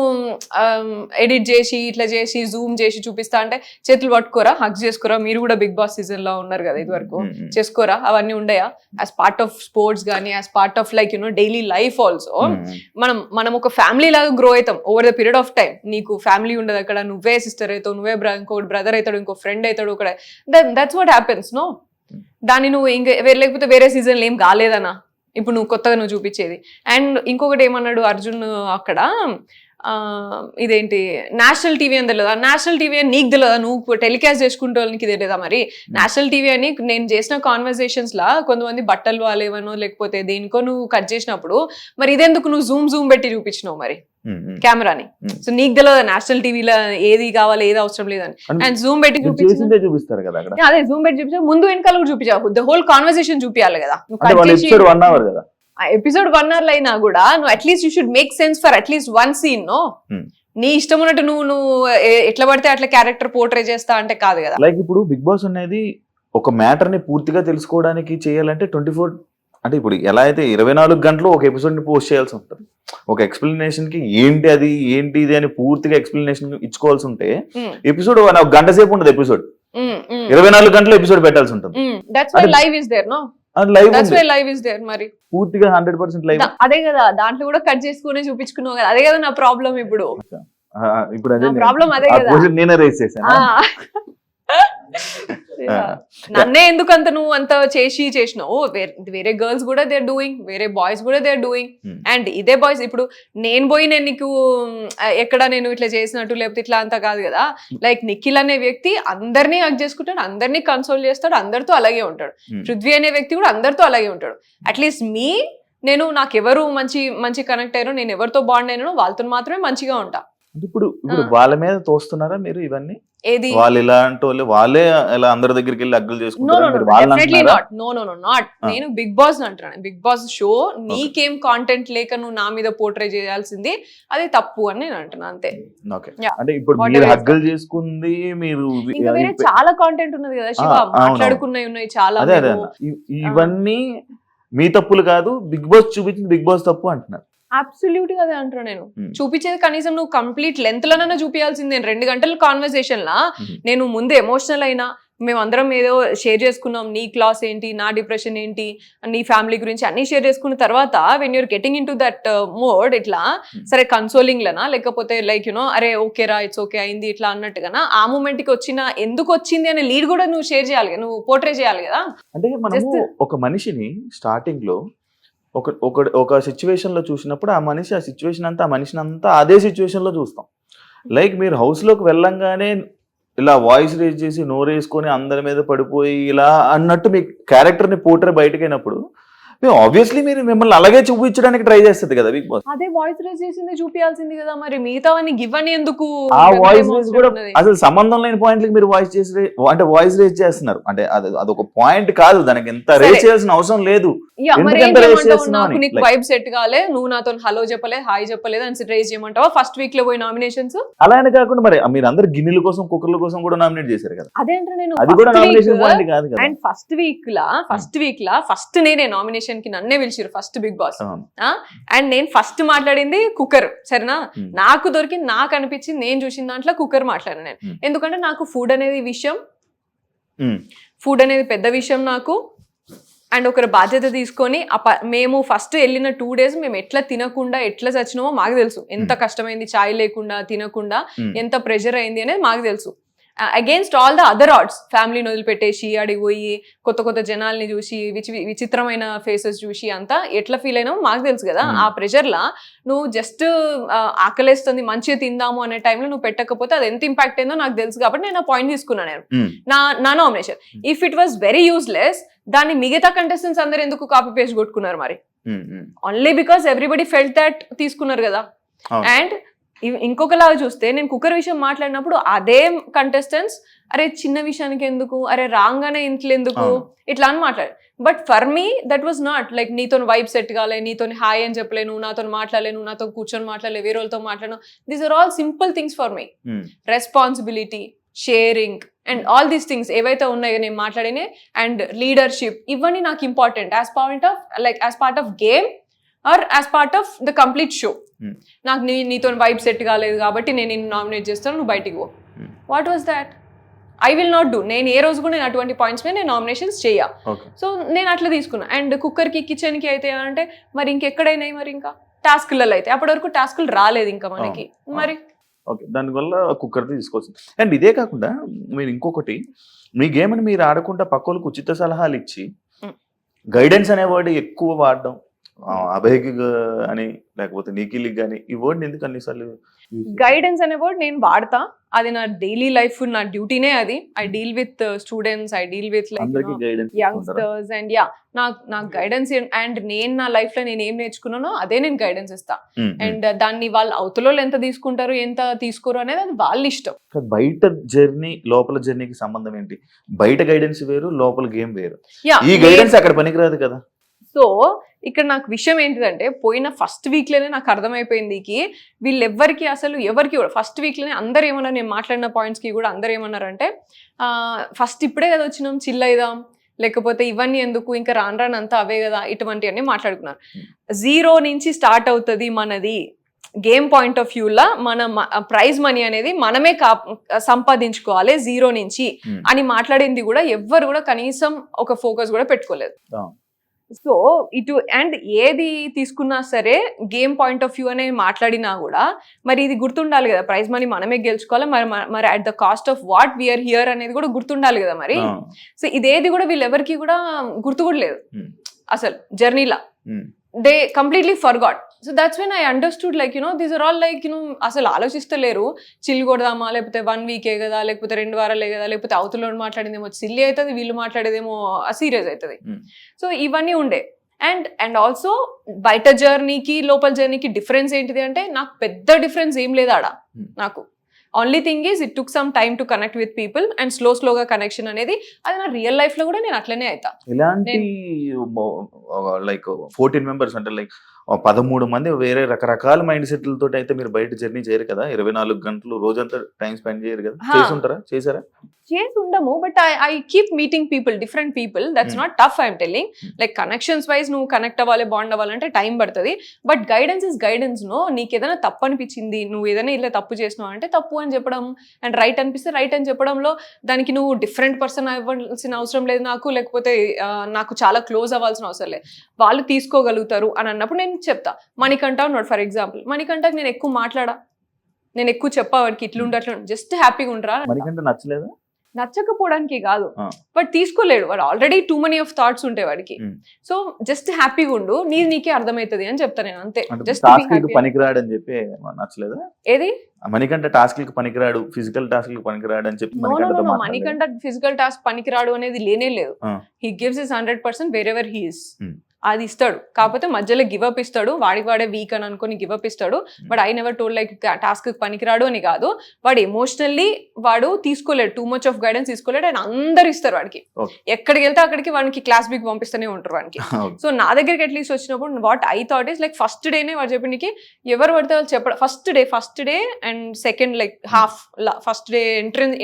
B: ఎడిట్ చేసి ఇట్లా చేసి జూమ్ చేసి చూపిస్తా అంటే చేతులు పట్టుకోరా హక్ చేసుకోరా మీరు కూడా బిగ్ బాస్ సీజన్ లో ఉన్నారు కదా ఇది వరకు చేసుకోరా అవన్నీ ఉండయా యాజ్ పార్ట్ ఆఫ్ స్పోర్ట్స్ కానీ as part of like you know daily life also మనం ఒక ఫ్యామిలీ లాగా గ్రో అవుతాం over the period of time నీకు ఫ్యామిలీ ఉండదు అక్కడ నువ్వే సిస్టర్ అవుతావు నువ్వే ఇంకో బ్రదర్ అవుతాడు ఇంకో ఫ్రెండ్ అవుతాడు ఇక్కడ దట్స్ వాట్ హ్యాపెన్స్ నో దాన్ని నువ్వు ఇంకా లేకపోతే వేరే సీజన్లో ఏం కాలేదనా ఇప్పుడు నువ్వు కొత్తగా నువ్వు చూపించేది అండ్ ఇంకొకటి ఏమన్నాడు అర్జున్ అక్కడ ఇదేంటి నేషనల్ టీవీ అని తెలియదా నేషనల్ టీవీ అని నీకు తెలియదా నువ్వు టెలికాస్ట్ చేసుకుంటే నీకు తెలియదా మరి నేషనల్ టీవీ అని నేను చేసిన కాన్వర్సేషన్స్ లా కొంతమంది బట్టలు వాళ్ళేవనో లేకపోతే దేనికో నువ్వు కట్ చేసినప్పుడు మరి ఇదెందుకు నువ్వు జూమ్ పెట్టి చూపించినావు మరి కెమెరాని సో నీకు తెలియదా నేషనల్ టీవీలో ఏది కావాలి ఏది అవసరం లేదని అండ్ జూమ్ పెట్టి
A: చూపిస్తారు కదా అక్కడ
B: అదే జూమ్ పెట్టి చూపించా ముందు వెనకాల కూడా చూపించావు ద హోల్ కాన్వర్సేషన్ చూపించాలి కదా
A: ఎపిసోడ్ 1 అవర్ కదా
B: ఎపిసోడ్ 1 hour అయినా కూడా నువ్వు at least you should make sense for at least one scene no నీ ఇష్టం ఉన్నట్టు నువ్వు ఎట్లా పడితే అట్లా క్యారెక్టర్ పోర్ట్రే చేస్తా అంటే కాదు కదా
A: లైక్ ఇప్పుడు బిగ్ బాస్ అనేది ఒక మ్యాటర్ ని పూర్తిగా తెలుసుకోవడానికి చేయాలంటే 24 అంటే ఇప్పుడు ఎలా అయితే 24 గంటలు ఒక ఎపిసోడ్ ని పోస్ట్ చేయాల్సి ఉంటుంది ఒక ఎక్స్ప్లెనేషన్ కి ఏంటి ఇది అని పూర్తిగా ఎక్స్ప్లెనేషన్ ఇచ్చుకోవాల్సి ఉంటే ఎపిసోడ్ ఒక గంట సేపు ఉండదు ఎపిసోడ్ 24 గంటలు ఎపిసోడ్ పెట్టాల్సి ఉంటుంది
B: that's why live is there no live is there మరి
A: పూర్తిగా 100% లైవ్
B: అదే కదా దాంట్లో కూడా కట్ చేసుకుని చూపించుకున్నావు కదా అదే కదా నా ప్రాబ్లం ఇప్పుడు
A: ఇప్పుడు అదే
B: ప్రాబ్లం అదే కదా
A: నేనే రేస్ చేశాను
B: నన్నే ఎందుకు అంత నువ్వు అంత చేసినావు, వేరే గర్ల్స్ కూడా దే ఆర్ డూయింగ్, వేరే బాయ్స్ కూడా దే ఆర్ డూయింగ్. అండ్ ఇదే బాయ్స్ ఇప్పుడు నేను పోయి నేను నీకు ఎక్కడ నేను ఇట్లా చేసినట్టు లేకపోతే ఇట్లా అంతా కాదు కదా. లైక్ నిఖిల్ అనే వ్యక్తి అందరినీ హక్ చేసుకుంటాడు, అందరినీ కన్సోల్ చేస్తాడు, అందరితో అలాగే ఉంటాడు. పృథ్వీ అనే వ్యక్తి కూడా అందరితో అలాగే ఉంటాడు. అట్లీస్ట్ నేను నాకు ఎవరు మంచి కనెక్ట్ అయ్యారో, నేను ఎవరితో బాండ్ అయినానో వాళ్ళతో మాత్రమే మంచిగా ఉంటా.
A: ఇప్పుడు వాళ్ళ మీద తోస్తున్నారా మీరు ఇవన్నీ?
B: ఏది
A: వాళ్ళు ఇలాంటి వాళ్ళు, వాళ్ళే ఇలా అందరి దగ్గరికి వెళ్ళి అగ్గులు చేసుకుంటారు?
B: నేను బిగ్ బాస్ అంటున్నాను. బిగ్ బాస్ షో నీకేం కాంటెంట్ లేక నువ్వు నా మీద పోర్ట్రే చేయాల్సింది అది తప్పు అని నేను అంటున్నా, అంతే.
A: అంటే ఇప్పుడు మీరు హగ్గులు చేసుకుంది, మీరు
B: ఇంకా వేరే చాలా కాంటెంట్ ఉన్నది కదా శివ, మాట్లాడుకున్నవి ఉన్నాయి చాలా.
A: ఇవన్నీ మీ తప్పులు కాదు, బిగ్ బాస్ చూపించింది బిగ్ బాస్ తప్పు అంటున్నారు.
B: అబ్సల్యూట్ గా అదే అంటున్నా నేను. చూపించేది కనీసం నువ్వు కంప్లీట్ లెంత్ లోనైనా చూపించాల్సిందే. 2 గంటల కాన్వర్సేషన్ లా నేను ముందు ఎమోషనల్ అయినా, మేమందరం ఏదో షేర్ చేసుకున్నాం, నీ క్లాస్ ఏంటి, నా డిప్రెషన్ ఏంటి, నీ ఫ్యామిలీ గురించి అన్ని షేర్ చేసుకున్న తర్వాత when you're getting in to that mode, ఇట్లా సరే కన్సోలింగ్ లనా లేకపోతే లైక్ యునో అరే ఓకే రా ఇట్స్ ఓకే అయింది ఇట్లా అన్నట్టుగా ఆ మూమెంట్ కి వచ్చిన ఎందుకు వచ్చింది అనే లీడ్ కూడా నువ్వు షేర్ చేయాలి, నువ్వు పోర్ట్రే చేయాలి కదా.
A: అంటే మనము ఒక మనిషిని స్టార్టింగ్ లో ఒక సిచ్యువేషన్ లో చూసినప్పుడు ఆ సిచ్యువేషన్ అంతా, ఆ మనిషిని అంతా అదే సిచ్యువేషన్ లో చూస్తాం. లైక్ మీరు హౌస్ లోకి వెళ్ళంగానే ఇలా వాయిస్ రేజ్ చేసి నోరేసుకొని అందరి మీద పడిపోయి ఇలా అన్నట్టు మీ క్యారెక్టర్ ని పోర్ట్రే బయటకైనప్పుడు ఆబ్వియస్లీ మీరు మిమ్మల్ని అలాగే చూపించడానికి ట్రై చేస్తుంది కదా బిగ్ బాస్.
B: అదే వాయిస్ రేజ్ చేసింది చూపించాల్సింది కదా, మరి మిగతా గివ్ అని ఎందుకు?
A: ఆ వాయిస్ రేజ్ కూడా అసలు సంబంధం లేని పాయింట్లకి మీరు వాయిస్ రేజ్ చేస్తున్నారు. అంటే అదొక పాయింట్ కాదు, దానికి ఎంత రేజ్ చేయాల్సిన అవసరం లేదు.
B: నాకు నీకు వైబ్ సెట్ కాలే, నువ్వు నాతో హలో చెప్పలేదు, హాయ్ చెప్పలేదు అని రేజ్ చేయమంటావా? ఫస్ట్ వీక్ లో పోయి నామినేషన్స్
A: అలా అని కాకుండా మరి మీరు అందరు గిన్నెల కోసం కుక్కర్ల కోసం కూడా నామినేట్ చేశారు కదా.
B: అదేంటే నేను
A: అది కూడా నామినేషన్ పాయింట్ కాదు కదా.
B: And first week law first నేనే నామినేషన్ కి నన్నే పిలిచారు ఫస్ట్ బిగ్ బాస్. అండ్ నేను ఫస్ట్ మాట్లాడింది కుక్కర్, సరేనా? నాకు దొరికింది, నాకు అనిపించింది, నేను చూసిన దాంట్లో కుక్కర్ మాట్లాడాను నేను. ఎందుకంటే నాకు ఫుడ్ అనేది పెద్ద విషయం నాకు. అండ్ ఒకరి బాధ్యత తీసుకొని మేము ఫస్ట్ వెళ్ళిన 2 days మేము ఎట్లా తినకుండా ఎట్లా చచ్చినామో మాకు తెలుసు. ఎంత కష్టమైంది చాయ్ లేకుండా తినకుండా, ఎంత ప్రెషర్ అయింది అనేది మాకు తెలుసు. Against all the other arts, ఫ్యామిలీని వదిలిపెట్టేసి అడిగి పోయి కొత్త జనాల్ని చూసి విచిత్రమైన ఫేసెస్ చూసి అంతా ఎట్లా ఫీల్ అయినామో మాకు తెలుసు కదా. ఆ ప్రెషర్లా నువ్వు జస్ట్ ఆకలేస్తుంది మంచిగా తిందాము అనే టైంలో నువ్వు పెట్టకపోతే అది ఎంత ఇంపాక్ట్ అయిందో నాకు తెలుసు. కాబట్టి నేను ఆ పాయింట్ తీసుకున్నాను నేను నా nomination. If it was very useless, దాన్ని మిగతా కంటెస్టెంట్స్ అందరు ఎందుకు కాపీ పేస్ట్ కొట్టుకున్నారు మరి? Only because everybody felt that తీసుకున్నారు కదా. అండ్ ఇంకొకలాగా చూస్తే నేను కుక్కర్ విషయం మాట్లాడినప్పుడు అదే కంటెస్టెంట్స్ అరే చిన్న విషయానికి ఎందుకు, అరే రాగానే ఇంట్లో ఎందుకు, ఇట్లా అని మాట్లాడారు. But for me that was not like నీతో వైబ్ సెట్ కాలే, నీతో హాయ్ అని చెప్పలే, నువ్వు నాతో మాట్లాడలే, నువ్వు నాతో కూర్చొని మాట్లాడలే, వేరే వాళ్ళతో మాట్లాడను. These are all simple things for me. Responsibility, sharing and all these things ఏవైతే ఉన్నాయో నేను మాట్లాడినే, అండ్ లీడర్షిప్, ఇవన్నీ నాకు important as part of game or as part of the complete show. నాకు నీతో వైబ్ సెట్ కాలేదు కాబట్టి నేను నిన్ను నామినేట్ చేస్తాను, నువ్వు బయటికి పో. What was that? I will not do. నేను ఏ రోజు కూడా నేను అటువంటి పాయింట్స్ మీద నేను నామినేషన్స్ చేయ. సో నేను అట్లా తీసుకున్నా. అండ్ కుక్కర్కి కిచెన్కి అయితే అంటే మరి ఇంకెక్కడైనాయి, మరి ఇంకా టాస్క్లలో అయితే అప్పటి వరకు టాస్క్లు రాలేదు ఇంకా మనకి. మరి
A: ఓకే, దానివల్ల కుక్కర్ తీసుకోవచ్చు. అండ్ ఇదే కాకుండా మీరు ఇంకొకటి, మీ గేమ్ అని మీరు ఆడకుండా పక్కలకు ఉచిత సలహాలు ఇచ్చి గైడెన్స్ అనే వర్డ్ ఎక్కువ వాడడం, అభయ్కి అని లేకపోతే నిఖిల్కి కానీ, ఈ వర్డ్ ఎందుకు అన్నిసార్లు?
B: గైడెన్స్ అనే వర్డ్ నేను వాడతా, అది నా డైలీ లైఫ్, నా డ్యూటీనే అది. I deal with students, I deal with youngsters and నాకు గైడెన్స్. అండ్ నేను నా లైఫ్ లో నేను ఏం నేర్చుకున్నానో అదే నేను గైడెన్స్ ఇస్తా. అండ్ దాన్ని వాళ్ళు అవతల ఎంత తీసుకుంటారు ఎంత తీసుకోరు అనేది అది వాళ్ళ ఇష్టం.
A: బయట జర్నీ లోపల జర్నీకి సంబంధం ఏంటి? బయట గైడెన్స్ వేరు, లోపల గేమ్ వేరు. ఈ గైడెన్స్ అక్కడ పనికిరాదు కదా.
B: సో ఇక్కడ నాకు విషయం ఏంటిదంటే, పోయిన ఫస్ట్ వీక్లోనే నాకు అర్థమైపోయింది వీళ్ళెవ్వరికి అసలు ఎవరికి కూడా ఫస్ట్ వీక్లోనే అందరు ఏమన్నారు, నేను మాట్లాడిన పాయింట్స్కి కూడా అందరు ఏమన్నారంటే ఫస్ట్ ఇప్పుడే కదా వచ్చినాం, చిల్ అయిదాం, లేకపోతే ఇవన్నీ ఎందుకు, ఇంకా రానంతా అవే కదా, ఇటువంటివన్నీ మాట్లాడుకున్నారు. 0 నుంచి స్టార్ట్ అవుతుంది మనది గేమ్ పాయింట్ ఆఫ్ వ్యూలా. మన ప్రైజ్ మనీ అనేది మనమే సంపాదించుకోవాలి 0 నుంచి అని మాట్లాడింది కూడా ఎవ్వరు కూడా కనీసం ఒక ఫోకస్ కూడా పెట్టుకోలేదు. సో ఇటు అండ్ ఏది తీసుకున్నా సరే గేమ్ పాయింట్ ఆఫ్ వ్యూ అనే మాట్లాడినా కూడా మరి ఇది గుర్తుండాలి కదా, ప్రైజ్ మనీ మనమే గెలుచుకోవాలి, మరి at the cost of what we are here అనేది కూడా గుర్తుండాలి కదా మరి. సో ఇదేది కూడా వీళ్ళెవరికి కూడా గుర్తు కూడా లేదు అసలు జర్నీలా. They completely forgot. So that's when I understood like these are all like అసలు ఆలోచిస్తలేరు, చిల్ కొడదామా, లేకపోతే 1 వీకే కదా, లేకపోతే 2 వారాలే కదా, లేకపోతే అవతల మాట్లాడిందేమో సిల్లీ అవుతుంది, వీళ్ళు మాట్లాడేదేమో సీరియస్ అవుతుంది. సో ఇవన్నీ ఉండే. అండ్ ఆల్సో బయట జర్నీకి లోపల జర్నీకి డిఫరెన్స్ ఏంటిది అంటే నాకు పెద్ద డిఫరెన్స్ ఏం లేదు ఆడ. నాకు only thing is it took some time to connect with people and స్లోగా కనెక్షన్ అనేది అది నా రియల్ లైఫ్ లో కూడా నేను అట్లనే అవుతా.
A: ఇలాంటి లైక్ 14 మెంబర్స్ అంటే లైక్ 13 మంది వేరే రకరకాల మైండ్ సెట్లతో అయితే మీరు బయట జర్నీ చేయరు కదా, 24 గంటలు రోజంతా టైం స్పెండ్ చేయరు కదా, చేసారా?
B: చేసి ఉండము, but I keep meeting people, different people. That's not tough, I'm telling. Like connections wise నువ్వు కనెక్ట్ అవ్వాలి, బాండ్ అవ్వాలంటే టైం పడుతుంది. But guidance is guidance. No, నీకు ఏదైనా తప్పు అనిపించింది, నువ్వు ఏదైనా ఇలా తప్పు చేసినావు అంటే తప్పు అని చెప్పడం, అండ్ రైట్ అనిపిస్తే రైట్ అని చెప్పడంలో దానికి నువ్వు డిఫరెంట్ పర్సన్ అవ్వాల్సిన అవసరం లేదు నాకు, లేకపోతే నాకు చాలా క్లోజ్ అవ్వాల్సిన అవసరం లేదు. వాళ్ళు తీసుకోగలుగుతారు అని అన్నప్పుడు నేను చెప్తా. మణికంఠ ఉన్నాడు ఫర్ ఎగ్జాంపుల్, మణికంఠకి నేను ఎక్కువ మాట్లాడా, నేను ఎక్కువ చెప్పా వాడికి ఇట్లుంటే అట్లా, జస్ట్ హ్యాపీగా ఉండరా.
A: మణికంఠ నచ్చలేదా?
B: నచ్చకపోవడానికి కాదు, బట్ తీసుకోలేడు వాడు, already two money of thoughts ఉంటాయి వాడికి. సో జస్ట్ హ్యాపీగా ఉండు, నీకే అర్థమవుతుంది అని చెప్తా నేను, అంతే. జస్ట్
A: పనికిరాడు అని చెప్పి నచ్చలేదా?
B: ఏది
A: మణికంఠ టాస్క్ కి పనికిరాడు, ఫిజికల్ టాస్క్ కి పనికిరాడు అని చెప్పి
B: మణికంఠ ఫిజికల్ టాస్క్ పనికిరాడు అనేది లేనే లేదు. He gives his 100% wear ever he is. అది ఇస్తాడు, కాకపోతే మధ్యలో గివప్ ఇస్తాడు, వాడే వీక్ అని అనుకుని గివప్ ఇస్తాడు. But I never told like task పనికిరాడు అని కాదు, వాడు ఎమోషనల్లీ వాడు తీసుకోలేడు, టూ మచ్ ఆఫ్ గైడెన్స్ తీసుకోలేడు. అండ్ అందరు ఇస్తారు వాడికి, ఎక్కడికి వెళ్తే అక్కడికి వాడికి క్లాస్ బిక్ పంపిస్తూనే ఉంటారు వాడికి. సో నా దగ్గరికి అట్లీస్ట్ వచ్చినప్పుడు what I thought is like first డేనే వాడు చెప్పడానికి ఎవరు పడితే వాళ్ళు చెప్పడం, first day and second like half first day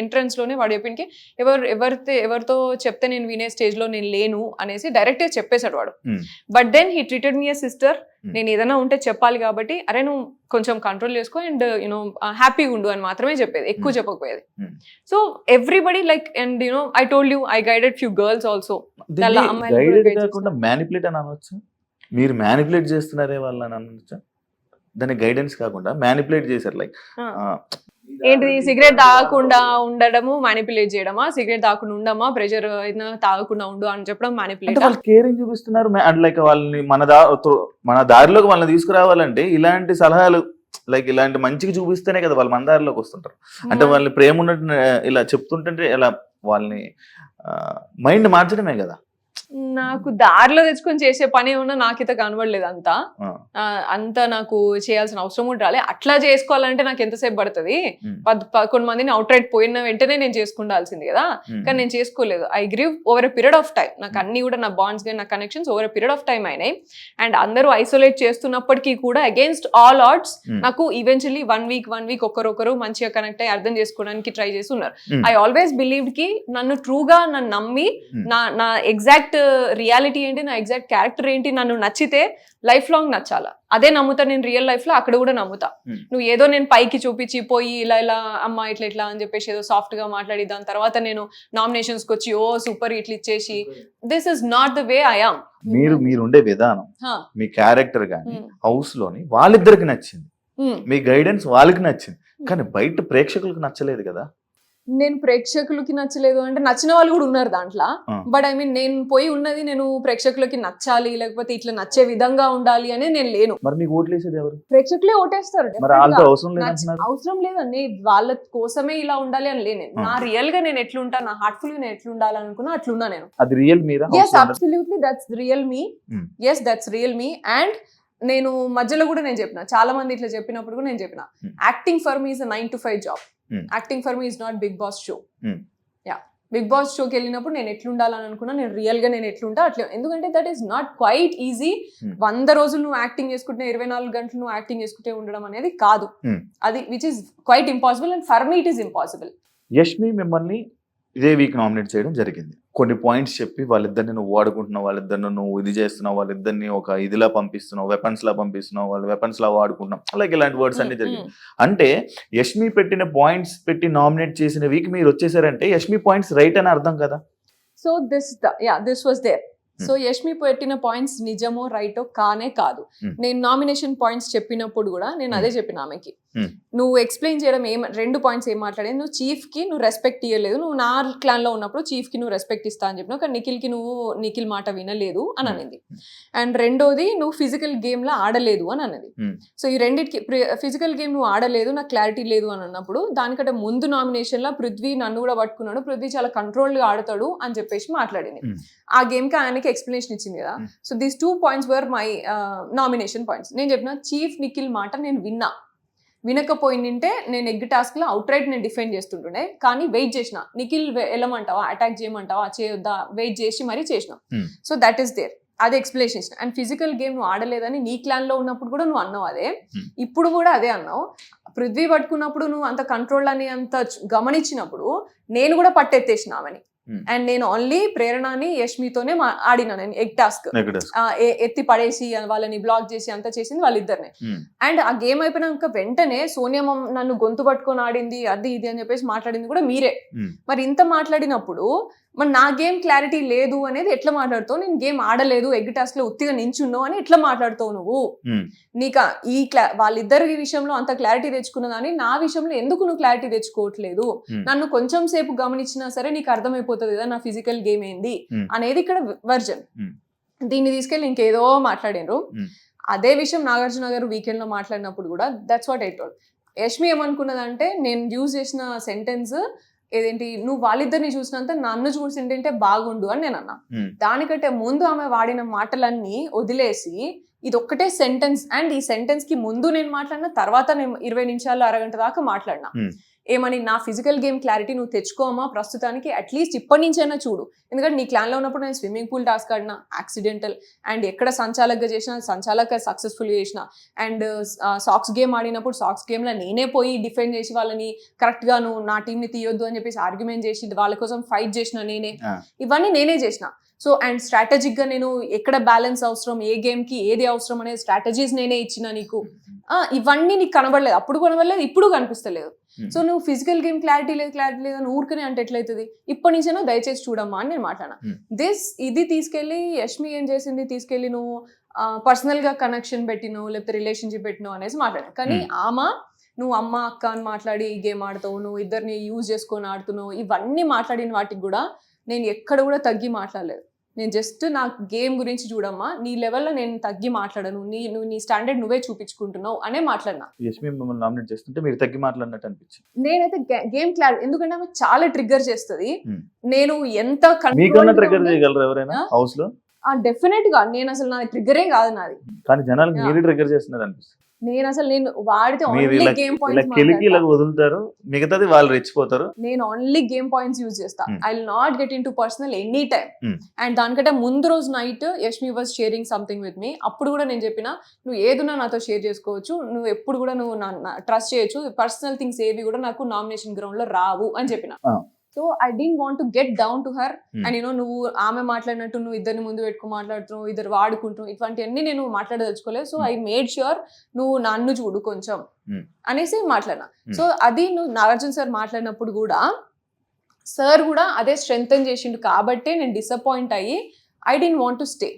B: entrance లోనే వాడు చెప్పడానికి ఎవరితో చెప్తే నేను వినే స్టేజ్ లో నేను లేను అనేసి డైరెక్ట్ గా చెప్పేశాడు వాడు. But then he treated me a sister. నేను ఏదైనా ఉంటే చెప్పాలి కాబట్టి అరే నువ్వు కొంచెం కంట్రోల్ చేసుకో అండ్ హ్యాపీగా ఉండు అని మాత్రమే చెప్పేది, ఎక్కువ చెప్పకపోయేది. So everybody like and I told you I guided few girls also.
A: Manipulate అని అనొచ్చు, మీరు మ్యానిపులేట్ చేస్తున్నారే వాళ్ళని అనొచ్చా? దాన్ని గైడెన్స్ కాకుండా మ్యానిపులేట్ చేశారు. లైక్
B: ఏంటిది, సిగరెట్ తాగకుండా ఉండడము మ్యానిపులేట్ చేయడమా, సిగరెట్ తాగకుండా ఉండమా, ప్రెషర్ తాగకుండా ఉండు అని చెప్పడం మ్యానిపులేట్.
A: వాళ్ళు కేరింగ్ చూపిస్తున్నారు, లైక్ వాళ్ళని మన దారిలోకి వాళ్ళని తీసుకురావాలంటే ఇలాంటి సలహాలు లైక్ ఇలాంటి మంచిగా చూపిస్తేనే కదా వాళ్ళు మన దారిలోకి వస్తుంటారు. అంటే వాళ్ళని ప్రేమ ఉన్నట్టు ఇలా చెప్తుంటే ఇలా వాళ్ళని మైండ్ మార్చడమే కదా.
B: నాకు దారిలో తెచ్చుకొని చేసే పని ఏమన్నా నాకైతే కనబడలేదు అంత నాకు చేయాల్సిన అవసరం కూడా రాలే. అట్లా చేసుకోవాలంటే నాకు ఎంతసేపు పడుతుంది, 11 మందిని అవుట్ రైట్ పోయిన వెంటనే నేను చేసుకుండాల్సింది కదా, కానీ నేను చేసుకోలేదు. I grieve over a period of time. నాకు అన్ని కూడా నా బాండ్స్ కానీ నా connections over a period of time అయినాయి. అండ్ అందరూ ఐసోలేట్ చేస్తున్నప్పటికీ కూడా అగేన్స్ట్ ఆల్ ఆడ్స్ నాకు ఈవెన్చువల్లీ 1 వీక్ ఒకరొకరు మంచిగా కనెక్ట్ అయ్యి అర్థం చేసుకోవడానికి ట్రై చేసి ఉన్నారు. ఐ ఆల్వేస్ బిలీవ్డ్ కి నన్ను ట్రూగా నన్ను నమ్మి నా ఎగ్జాక్ట్ రియాలిటీ ఏంటి, నా ఎగ్జాక్ట్ క్యారెక్టర్ ఏంటి, నన్ను నచ్చితే లైఫ్ లాంగ్ నచ్చాలా, అదే నమ్ముతా నేను రియల్ లైఫ్ లో. అక్కడ కూడా నమ్ముతా. నువ్వు ఏదో నేను పైకి చూపించి పోయి ఇలా అమ్మ ఇట్లా అని చెప్పేసి ఏదో సాఫ్ట్ గా మాట్లాడి దాని తర్వాత నేను నామినేషన్స్ కి వచ్చి సూపర్ ఇట్లా ఇచ్చేసి, this is not the way I am.
A: మీరు ఉండే విధానం, మీ క్యారెక్టర్ గానీ హౌస్ లోని వాళ్ళిద్దరికి నచ్చింది, మీ గైడెన్స్ వాళ్ళకి నచ్చింది, కానీ బయట ప్రేక్షకులకు నచ్చలేదు కదా.
B: నేను ప్రేక్షకులకి నచ్చలేదు అంటే నచ్చిన వాళ్ళు కూడా ఉన్నారు దాంట్లో. బట్ ఐ మీన్ నేను పోయి ఉన్నది నేను ప్రేక్షకులకి నచ్చాలి, లేకపోతే ఇట్లా నచ్చే విధంగా ఉండాలి అని నేను లేను.
A: మరి మీకు ఓట్లేసేది ఎవరు?
B: ప్రేక్షకులే ఓటేస్తారు. అవసరం లేదండి, వాళ్ళ కోసమే ఇలా ఉండాలి అని లేను. నా రియల్ గా నేను ఎట్లుంటా, నా హార్ట్ఫుల్ గా నేను ఎట్లుండాలి అనుకున్నా అట్లున్నా నేను.
A: అది real Meera?
B: yes absolutely that's real me. yes that's real me. and నేను మధ్యలో కూడా నేను చెప్పిన, చాలా మంది ఇట్లా చెప్పినప్పుడు కూడా నేను చెప్పిన, acting for me is a 9 to 5 job. Acting for me is not Bigg Boss show. Bigg Boss షోకి వెళ్ళినప్పుడు నేను ఎట్లుండాలని అనుకున్నా, నేను రియల్ గా నేను ఎట్లుంటా అట్లా. ఎందుకంటే that is not quiet easy. 100 రోజులు నువ్వు యాక్టింగ్ చేసుకుంటే 24 గంటలు నువ్వు యాక్టింగ్ చేసుకుంటే ఉండడం అనేది కాదు, అది which is quite impossible. And for me it is impossible.
A: Yashmi మిమ్మల్ని ఇదే వీక్ నామినేట్ చేయడం జరిగింది. కొన్ని పాయింట్స్ చెప్పి వాళ్ళిద్దరిని నువ్వు వాడుకుంటున్నావు, వాళ్ళిద్దరిని నువ్వు ఇది చేస్తున్నావు, వాళ్ళిద్దరిని ఒక ఇదిలా పంపిస్తున్నావు, వెపన్స్ లా పంపిస్తున్నావు, వాళ్ళు వెపన్స్ లా వాడుకుంటున్నావు, అలాగే ఇలాంటి వర్డ్స్ అన్ని జరిగింది. అంటే యష్మి పెట్టిన పాయింట్స్ పెట్టి నామినేట్ చేసిన వీక్ మీరు వచ్చేసారంటే యష్మి పాయింట్స్ రైట్ అని అర్థం కదా.
B: So this was there. So Yashmi పెట్టిన పాయింట్స్ నిజమో రైటో కానే కాదు. నేను నామినేషన్ పాయింట్స్ చెప్పినప్పుడు కూడా నేను అదే చెప్పిన ఆమెకి, నువ్వు ఎక్స్ప్లెయిన్ చేయడం 2 పాయింట్స్ ఏం మాట్లాడేది, నువ్వు చీఫ్ కి నువ్వు రెస్పెక్ట్ ఇవ్వలేదు, నువ్వు నా క్లాన్ లో ఉన్నప్పుడు చీఫ్ కి నువ్వు రెస్పెక్ట్ ఇస్తా అని చెప్పినావు, కానీ నిఖిల్ మాట వినలేదు అని అనేది. అండ్ రెండోది నువ్వు ఫిజికల్ గేమ్ లో ఆడలేదు అని అన్నది. సో ఈ రెండింటికి ఫిజికల్ గేమ్ నువ్వు ఆడలేదు, నాకు క్లారిటీ లేదు అని అన్నప్పుడు దానికంటే ముందు నామినేషన్ లో పృథ్వీ నన్ను కూడా పట్టుకున్నాడు, పృథ్వీ చాలా కంట్రోల్ గా ఆడతాడు అని చెప్పేసి మాట్లాడింది. ఆ గేమ్ కి ఆయనకి ఎక్స్ప్లెనేషన్ ఇచ్చింది కదా. So these 2 points were my nomination points. నేను చెప్పిన చీఫ్ నిఖిల్ మాట నేను వినకపోయిందంటే నేను ఎగ్ టాస్క్ లో అవుట్ రైట్ నేను డిఫెండ్ చేస్తుంటుండే, కానీ వెయిట్ చేసిన నిఖిల్ వెళ్ళమంటావా, అటాక్ చేయమంటావా, చేయొద్దా, వెయిట్ చేసి మరీ చేసిన. సో దట్ ఈస్ దేర్, అది ఎక్స్ప్లెనేషన్ ఇచ్చిన. అండ్ ఫిజికల్ గేమ్ నువ్వు ఆడలేదని నీ క్లాన్ లో ఉన్నప్పుడు కూడా నువ్వు అన్నావు అదే, ఇప్పుడు కూడా అదే అన్నావు. పృథ్వీ పట్టుకున్నప్పుడు నువ్వు అంత కంట్రోల్ అని అంత గమనించినప్పుడు నేను కూడా పట్టెత్తేసినామని. అండ్ నేను ఓన్లీ ప్రేరణని యష్మితోనే ఆడినా నేను ఎగ్ టాస్క్, ఎత్తి పడేసి వాళ్ళని బ్లాక్ చేసి అంతా చేసింది వాళ్ళిద్దరినే. అండ్ ఆ గేమ్ అయిపోయినాక వెంటనే సోనియా నన్ను గొంతు పట్టుకొని ఆడింది అది ఇది అని చెప్పేసి మాట్లాడింది కూడా మీరే. మరి ఇంత మాట్లాడినప్పుడు మరి నా గేమ్ క్లారిటీ లేదు అనేది ఎట్లా మాట్లాడుతావు, నేను గేమ్ ఆడలేదు ఎగ్ టాస్క్ లో ఉత్తిగా నించున్నావు అని ఎట్లా మాట్లాడుతావు నువ్వు? నీకు వాళ్ళిద్దరి విషయంలో అంత క్లారిటీ తెచ్చుకున్నదాన్ని నా విషయంలో ఎందుకు నువ్వు క్లారిటీ తెచ్చుకోవట్లేదు? నన్ను కొంచెం సేపు గమనించినా సరే నీకు అర్థమైపోతుంది కదా నా ఫిజికల్ గేమ్ ఏంది అనేది ఇక్కడ వర్జన్. దీన్ని తీసుకెళ్ళి ఇంకేదో మాట్లాడినరు. అదే విషయం నాగార్జున గారు వీకెండ్ లో మాట్లాడినప్పుడు కూడా that's what I told. Yashmi ఏమనుకున్నదంటే నేను యూజ్ చేసిన సెంటెన్స్ ఏదేంటి, నువ్వు వాళ్ళిద్దరిని చూసినంత నన్ను చూసింటే బాగుండు అని నేను అన్నా. దానికంటే ముందు ఆమె వాడిన మాటలన్నీ వదిలేసి ఇది ఒక్కటే సెంటెన్స్, అండ్ ఈ సెంటెన్స్ కి ముందు నేను మాట్లాడిన తర్వాత నేను 20 నిమిషాలు అరగంట దాకా మాట్లాడినా. ఏమని, నా ఫిజికల్ గేమ్ క్లారిటీ నువ్వు తెచ్చుకోమా ప్రస్తుతానికి, అట్లీస్ట్ ఇప్పటి నుంచైనా చూడు. ఎందుకంటే నీ క్లాన్లో ఉన్నప్పుడు నేను స్విమ్మింగ్ పూల్ టాస్క్ ఆడినా యాక్సిడెంటల్, అండ్ ఎక్కడ సంచాలకగా చేసిన సంచాలక సక్సెస్ఫుల్గా చేసిన, అండ్ సాక్స్ గేమ్ ఆడినప్పుడు సాక్స్ గేమ్లో నేనే పోయి డిఫెండ్ చేసి వాళ్ళని కరెక్ట్గా నువ్వు నా టీంని తీయొద్దు అని చెప్పేసి ఆర్గ్యుమెంట్ చేసి వాళ్ళ కోసం ఫైట్ చేసిన నేనే, ఇవన్నీ నేనే చేసిన. సో అండ్ స్ట్రాటజిక్గా నేను ఎక్కడ బ్యాలెన్స్ అవసరం, ఏ గేమ్కి ఏది అవసరం అనే స్ట్రాటజీస్ నేనే ఇచ్చిన నీకు. ఇవన్నీ నీకు కనబడలేదు, అప్పుడు కనబడలేదు, ఇప్పుడు కనిపిస్తలేదు. సో నువ్వు ఫిజికల్ గేమ్ క్లారిటీ లేదు అని ఊరికనే అంటే ఎట్లయితుంది? ఇప్పటి నుంచైనా దయచేసి చూడమ్మా అని నేను మాట్లాడినా. ఇది తీసుకెళ్ళి యష్మి ఏం చేసింది, తీసుకెళ్ళి నువ్వు పర్సనల్ గా కనెక్షన్ పెట్టినావు లేకపోతే రిలేషన్షిప్ పెట్టినావు అనేసి మాట్లాడాను. కానీ నువ్వు అమ్మ అక్క అని మాట్లాడి ఈ గేమ్ ఆడుతావు, నువ్వు ఇద్దరిని యూజ్ చేసుకొని ఆడుతున్నావు, ఇవన్నీ మాట్లాడిన వాటికి కూడా నేను ఎక్కడ కూడా తగ్గి మాట్లాడలేదు. నేను జస్ట్ నా గేమ్ గురించి చూడమ్మా, నీ లెవెల్లో నేను తగ్గి మాట్లాడను, నువ్వు నీ స్టాండర్డ్ నువ్వే చూపించుకుంటున్నావు అనే మాట్లాడినా.
A: యష్మి మిమ్మల్ని నామినేట్ చేస్తుంటే మీరు తగ్గి మాట్లాడినట్టు అనిపించింది.
B: నేనైతే గేమ్ క్లారిటీ, ఎందుకంటే ఆమె చాలా ట్రిగ్గర్ చేస్తుంది. నేను ఎంత
A: ట్రిగ్గర్ చేయగలరు ఎవరైనా హౌస్ లో?
B: డెఫినెట్ గా నేను అసలు నా ట్రిగ్గరే కాదు నాది,
A: కానీ జనాలకు మీరు ట్రిగ్గర్ చేస్తున్నారు అనిపిస్తుంది.
B: నేను వాడితే ఓన్లీ గేమ్
A: పాయింట్స్ వదులుతారు, మిగతాది వాళ్ళు రెచ్చిపోతారు.
B: నేను ఓన్లీ గేమ్ పాయింట్స్ యూజ్ చేస్తా. I will not get into personal any time. And దానికంటే ముందు రోజు night Yashmi was sharing something with me. అప్పుడు కూడా నేను చెప్పిన, నువ్వు ఏదున్నా నాతో షేర్ చేసుకోవచ్చు, నువ్వు ఎప్పుడు కూడా నువ్వు ట్రస్ట్ చేయొచ్చు, పర్సనల్ థింగ్స్ ఏవి కూడా నాకు నామినేషన్ గ్రౌండ్ లో రావు అని చెప్పిన. So I don't want to get down to her. And నువ్వు ఆమె మాట్లాడినట్టు నువ్వు ఇద్దరిని ముందు పెట్టుకుని మాట్లాడుతున్నావు, ఇద్దరు వాడుకుంటున్నావు, ఇటువంటివన్నీ నేను మాట్లాడదలుచుకోలేదు. సో ఐ మేడ్ ష్యూర్ నువ్వు నన్ను చూడు కొంచెం అనేసి మాట్లాడినా. సో అది నువ్వు నాగార్జున సార్ మాట్లాడినప్పుడు కూడా సార్ కూడా అదే స్ట్రెంగ్తన్ చేసిండు కాబట్టి నేను డిసప్పాయింట్ అయ్యి I don't want to stay.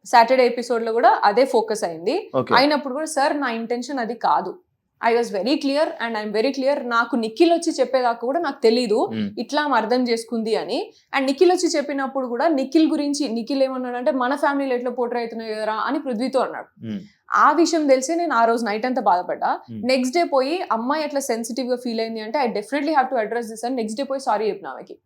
B: Saturday episode లో కూడా అదే ఫోకస్ అయింది. అయినప్పుడు కూడా సార్ నా ఇంటెన్షన్ అది కాదు, I was very clear and I'm very clear. నాకు నిఖిల్ వచ్చి చెప్పేదాకా కూడా నాకు తెలీదు ఇట్లా అర్థం చేసుకుంది అని. అండ్ నిఖిల్ వచ్చి చెప్పినప్పుడు కూడా నిఖిల్ ఏమన్నాడు అంటే, మన ఫ్యామిలీలో ఎట్లా పోట్రే అవుతున్నాయి కదరా అని పృథ్వీతో అన్నాడు. ఆ విషయం తెలిసి నేను ఆ రోజు నైట్ అంతా బాధపడ్డా. నెక్స్ట్ డే పోయి అమ్మాయి అట్లా సెన్సిటివ్ గా ఫీల్ అయింది అంటే I definitely have to address this అని నెక్స్ట్ డే పోయి సారీ చెప్పిన ఆమెకి.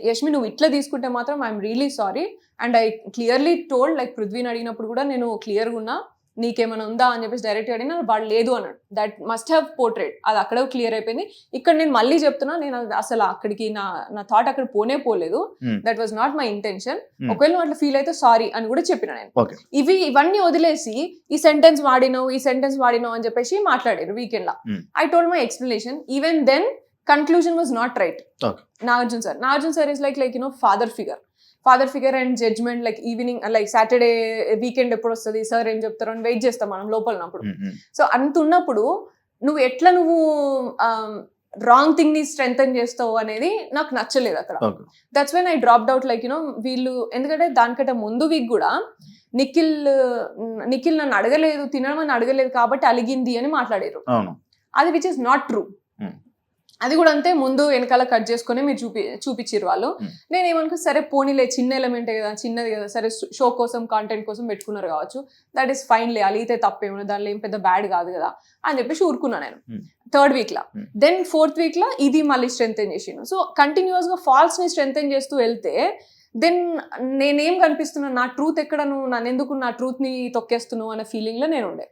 B: యష్మి నువ్వు ఇట్లా తీసుకుంటే మాత్రం I'm really sorry. And I clearly told, like పృథ్వీని అడిగినప్పుడు కూడా నేను క్లియర్గా ఉన్నా, నీకేమైనా ఉందా అని చెప్పేసి డైరెక్ట్ అడిగినా వాడు లేదు అన్నాడు. దట్ మస్ట్ హ్యావ్ పోర్ట్రేట్, అది అక్కడ క్లియర్ అయిపోయింది. ఇక్కడ నేను మళ్ళీ చెప్తున్నా, నేను అసలు అక్కడికి నా థాట్ అక్కడ పోలేదు. That was not my intention. ఒకవేళ నువ్వు అట్లా ఫీల్ అయితే సారీ అని కూడా చెప్పిన నేను. ఇవన్నీ వదిలేసి ఈ సెంటెన్స్ వాడినావు అని చెప్పేసి మాట్లాడారు వీకెండ్ లా. I told my explanation. Even then conclusion was not right. Nagarjuna sir is like father figure and judgment, like evening like Saturday weekend ఎప్పుడు వస్తుంది సార్ ఏం చెప్తారు అని వెయిట్ చేస్తాం మనం లోపలన్నప్పుడు. సో అంత ఉన్నప్పుడు నువ్వు రాంగ్ థింగ్ ని స్ట్రెంగ్ చేస్తావు అనేది నాకు నచ్చలేదు అక్కడ.
A: Okay.
B: That's when I dropped out. Like you know వీళ్ళు ఎందుకంటే దానికంటే ముందు వీక్ కూడా నిఖిల్ నన్ను అడగలేదు, తినడం అని అడగలేదు కాబట్టి అలిగింది అని మాట్లాడారు.
A: అవును.
B: అది విచ్ ఇస్ నాట్ ట్రూ. అది కూడా అంతే, ముందు వెనకాల కట్ చేసుకుని మీరు చూపించారు వాళ్ళు. నేను ఏమనుకో సరే పోనీలే, చిన్న ఎలిమెంటే కదా, చిన్నది కదా, సరే షో కోసం కాంటెంట్ కోసం పెట్టుకున్నారు కావచ్చు, దట్ ఈస్ ఫైన్ లే, అలిగితే తప్పేమో, దానిలో ఏం పెద్ద బ్యాడ్ కాదు కదా అని చెప్పేసి ఊరుకున్నా నేను. థర్డ్ వీక్ లా, దెన్ ఫోర్త్ వీక్ లా ఇది మళ్ళీ స్ట్రెంగ్ చేసిండు. సో కంటిన్యూస్ గా ఫాల్స్ ని స్ట్రెంగ్ చేస్తూ వెళ్తే దెన్ నేనేం కనిపిస్తున్నా, నా ట్రూత్ ఎక్కడ, నువ్వు నన్ను ఎందుకు నా ట్రూత్ ని తొక్కేస్తున్నావు అనే ఫీలింగ్ లో నేను ఉండే.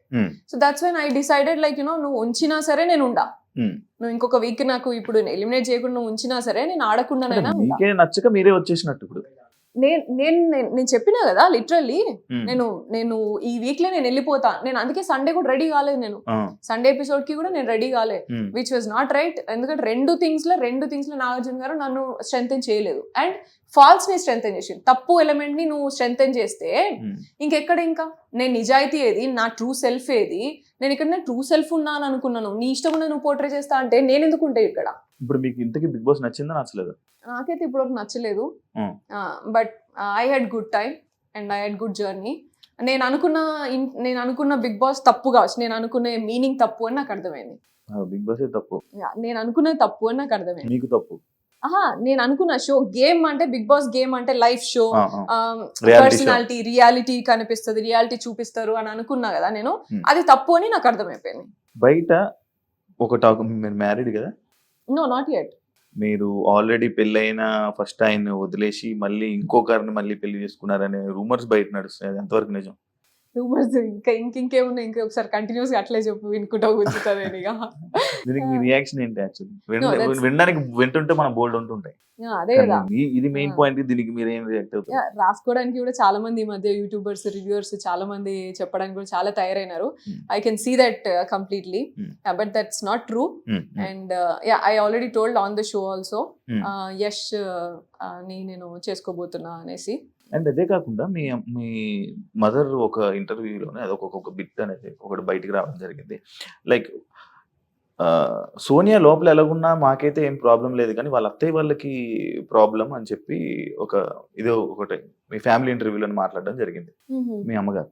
B: So that's when I decided like you know నువ్వు ఉంచినా సరే నేను ఉండా, నువ్వు ఇంకొక వీక్ నాకు ఇప్పుడు ఎలిమినేట్ చేయకుండా నువ్వు ఉంచినా సరే నేను ఆడకుండానైనా
A: మీకే నచ్చక మీరే వచ్చేసినట్టు ఇప్పుడు.
B: నేను చెప్పినా కదా లిటరల్లీ, నేను ఈ వీక్ లో నేను వెళ్ళిపోతా, నేను అందుకే సండే కూడా రెడీ కాలేదు, నేను సండే ఎపిసోడ్ కి కూడా నేను రెడీ కాలే, విచ్ వాజ్ నాట్ రైట్. ఎందుకంటే రెండు థింగ్స్ లో నాగార్జున గారు నన్ను స్ట్రెంగ్ చేయలేదు అండ్ ఫాల్స్ ని స్ట్రెంగ్ చేసింది. తప్పు ఎలిమెంట్ ని నువ్వు స్ట్రెంగ్ చేస్తే ఇంకెక్కడ, ఇంకా నేను నిజాయితీ ఏది, నా ట్రూ సెల్ఫ్ ఏది, నేను ఇక్కడ నేను ట్రూ సెల్ఫ్ ఉన్నాను అనుకున్నాను, నీ ఇష్టం నువ్వు పోర్ట్రే చేస్తా అంటే నేను ఎందుకు ఉంటాయి ఇక్కడ.
A: ఇప్పుడు మీకు ఇంతకీ బిగ్ బాస్ నచ్చిందా నచ్చలేదు?
B: నాకైతే ఇప్పుడు నచ్చలేదు, but I had good time and I had good journey. నేను అనుకున్న బిగ్ బాస్ తప్పు కావచ్చు, నేను అనుకునే మీనింగ్ తప్పు అని నాకు అర్థమైంది.
A: బిగ్ బాస్ తప్పు,
B: నేను అనుకున్నది తప్పు అని నాకు అర్థమైంది.
A: మీకు తప్పు?
B: నేను అనుకున్న షో గేమ్ అంటే బిగ్ బాస్ గేమ్ అంటే లైఫ్ షో, పర్సనాలిటీ, రియాలిటీ కనిపిస్తుంది, రియాలిటీ చూపిస్తారు అని అనుకున్నా కదా నేను, అది తప్పు అని నాకు అర్థమైపోయింది.
A: బయట ఒక టాక్, మీరు మ్యారీడ్ కదా?
B: No, not yet.
A: మీరు ఆల్రెడీ పెళ్ళైన ఫస్ట్ ఆయన వదిలేసి మళ్ళీ ఇంకొకరిని మళ్ళీ పెళ్లి చేసుకున్నారనే రూమర్స్ బయట నడుస్తాయి, అది ఎంతవరకు నిజం?
B: రూమర్స్ ఇంకేమున్నాయి, ఇంకొకసారి కంటిన్యూస్ గా అట్లే చెప్పు, వినుకుంటా కూర్చుంటుంది.
A: దీనికి మీ రియాక్షన్ ఏంటి? యాక్చువల్లీ వినడానికి వింటుంటే మన బోల్డ్ ఉంటుంటాయి,
B: అదే కదా
A: ఇది మెయిన్ పాయింట్. దీనికి మీరు ఏం రియాక్ట్ అవుతారు?
B: రాసుకోవడానికి కూడా చాలా మంది ఈ మధ్య యూట్యూబర్స్, రివ్యూవర్స్ చాలా మంది చెప్పడానికి కూడా చాలా తయారైనారు. I can see that completely, but that's not true. And I already told on the show also Yash ని నేను చేసుకోబోతున్నా అనేసి.
A: అండ్ అదే కాకుండా మీ మదర్ ఒక ఇంటర్వ్యూలోనే అదొక బిట్ అనేది ఒకటి బయటికి రావడం జరిగింది. లైక్ సోనియా లోపల ఎలాగున్నా మాకైతే ఏం ప్రాబ్లం లేదు, కానీ వాళ్ళ అత్తయ్య వాళ్ళకి ప్రాబ్లం అని చెప్పి ఒకటి మీ ఫ్యామిలీ ఇంటర్వ్యూలో మాట్లాడడం జరిగింది మీ అమ్మగారు.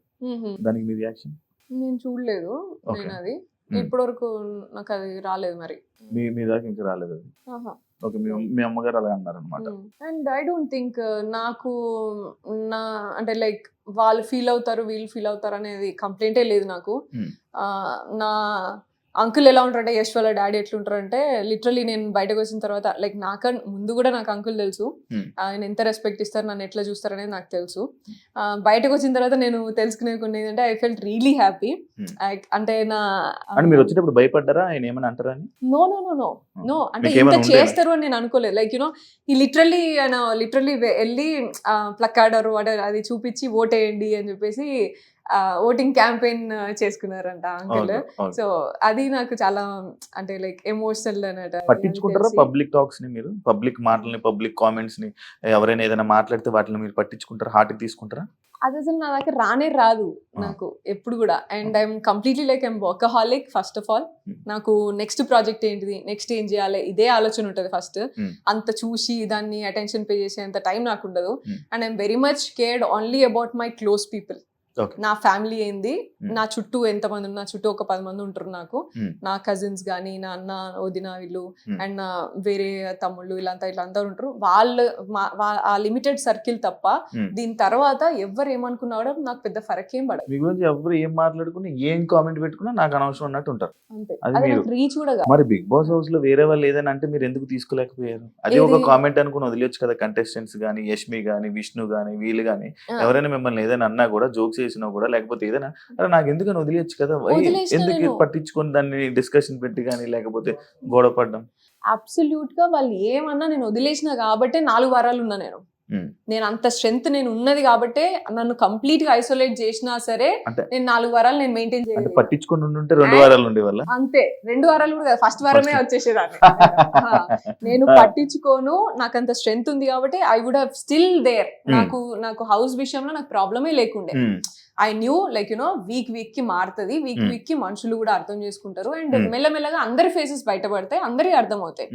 A: దానికి మీ రియాక్షన్?
B: నేను చూడలేదు, నేను అది ఇప్పటి వరకు నాకు అది రాలేదు. మరి
A: మీ దాకా ఇంకా రాలేదు అది? ఓకే, మీ అమ్మగారు అలా అన్నారు అనమాట.
B: అండ్ ఐ డోంట్ థింక్ నాకు అంటే లైక్ వాళ్ళు ఫీల్ అవుతారు, వీళ్ళు ఫీల్ అవుతారు అనేది కంప్లైంటే లేదు నాకు. నా అంకుల్ ఎలా ఉంటారంటే, యశ్ వాళ్ళ డాడీ ఎట్లుంటారంటే, లిటరలీ నేను బయటకు వచ్చిన తర్వాత లైక్ ముందు కూడా నాకు అంకుల్ తెలుసు, ఆయన ఎంత రెస్పెక్ట్ ఇస్తారు, నన్ను ఎట్లా చూస్తారు అనేది నాకు తెలుసు. బయటకు వచ్చిన తర్వాత నేను తెలుసుకునే కొన్ని ఏంటంటే ఐ ఫెల్ట్ రియలీ హ్యాపీ. అంటే
A: మీరు వచ్చేటప్పుడు భయపడ్డారా ఆయన ఏమని అంటారని?
B: No no no no no, అంటే ఇంత చేస్తారు అని నేను అనుకోలేదు. లైక్ యూనో ఈ లిటరలీ వెళ్ళి ప్లక్కార్డర్ అది చూపించి ఓటేయండి అని చెప్పేసి ఓటింగ్ క్యాంపెయిన్ చేసుకున్నారంట అంకుల్. సో అది నాకు చాలా అంటే లైక్ ఎమోషనల్ అన్నట్టు.
A: పట్టించుకుంటారా పబ్లిక్ టాక్స్ ని మీరు? పబ్లిక్ మాటల్ని, పబ్లిక్ కామెంట్స్ ని, ఎవరైనా ఏదైనా మాట్లాడితే వాటిని మీరు పట్టించుకుంటారా, హార్ట్ తీసుకుంటారా?
B: అది అసలు నా దగ్గర రానే రాదు నాకు ఎప్పుడు కూడా. And I'm completely like I'm workaholic. First of all నాకు నెక్స్ట్ ప్రాజెక్ట్ ఏంటిది, నెక్స్ట్ ఏం చేయాలి, ఇదే ఆలోచన ఉంటుంది ఫస్ట్. అంత చూసి దాన్ని అటెన్షన్ పే చేసే అంత టైం నాకు ఉండదు. And I'm very much cared only about my close people. నా ఫ్యామిలీ ఏంది, నా చుట్టూ ఎంతమంది ఉన్నా, చుట్టూ ఒక 10 మంది ఉంటారు నాకు, నా కజిన్స్ గానీ, నా అన్న, వదిన వీళ్ళు, అండ్ నా వేరే తమ్ముళ్ళు, ఇలా అందరూ ఉంటారు. వాళ్ళు ఆ లిమిటెడ్ సర్కిల్ తప్ప దీని తర్వాత ఎవరు ఏమనుకున్నా కూడా నాకు పెద్ద ఫరక్ ఏం పడదు.
A: మీ గురించి ఎవరు ఏం మాట్లాడుకుని ఏం కామెంట్ పెట్టుకున్నా నాకు అనవసరం అన్నట్టు ఉంటారు.
B: అంతే, రీచ్ కూడా.
A: మరి బిగ్ బాస్ హౌస్ లో వేరే వాళ్ళు ఏదైనా అంటే మీరు ఎందుకు తీసుకోలేకపోయారు? అదే ఒక కామెంట్ అనుకుని వదిలేచ్చు కదా. కంటెస్టెంట్స్ గానీ, యష్మి గానీ, విష్ణు గానీ, వీళ్ళు గానీ ఎవరైనా మిమ్మల్ని ఏదైనా అన్నా కూడా, జోక్స్ చేసినా కూడా, లేకపోతే ఏదైనా నాకు ఎందుకని వదిలేయచ్చు కదా, ఎందుకు పట్టించుకొని దాన్ని డిస్కషన్ పెట్టి కానీ, లేకపోతే గొడవ పడ్డం?
B: అబ్సల్యూట్ గా వాళ్ళు ఏమన్నా నేను వదిలేసిన కాబట్టే 4 వారాలు ఉన్నా నేను అంత స్ట్రెంత్ నేను ఉన్నది కాబట్టి, నన్ను కంప్లీట్ గా ఐసోలేట్ చేసినా సరే నేను 4 వారాలు నేను మెయింటైన్ చేయాలి.
A: పట్టించుకొని ఉంటే 2 వారాలు ఉండేవాళ్ళ.
B: అంతే, 2 వారాలు కూడా ఫస్ట్ వారమే వచ్చేసేదాన్ని. నేను పట్టించుకోను, నాకు అంత స్ట్రెంత్ ఉంది కాబట్టి I would have still there. నాకు హౌస్ విషయంలో నాకు ప్రాబ్లమే లేకుండే. ఐ న్యూ లైక్ వీక్ కి మారుతుంది, వీక్ కి మనుషులు కూడా అర్థం చేసుకుంటారు అండ్ మెల్లమెల్లగా అందరి ఫేసెస్ బయటపడతాయి, అందరికి అర్థం అవుతాయి.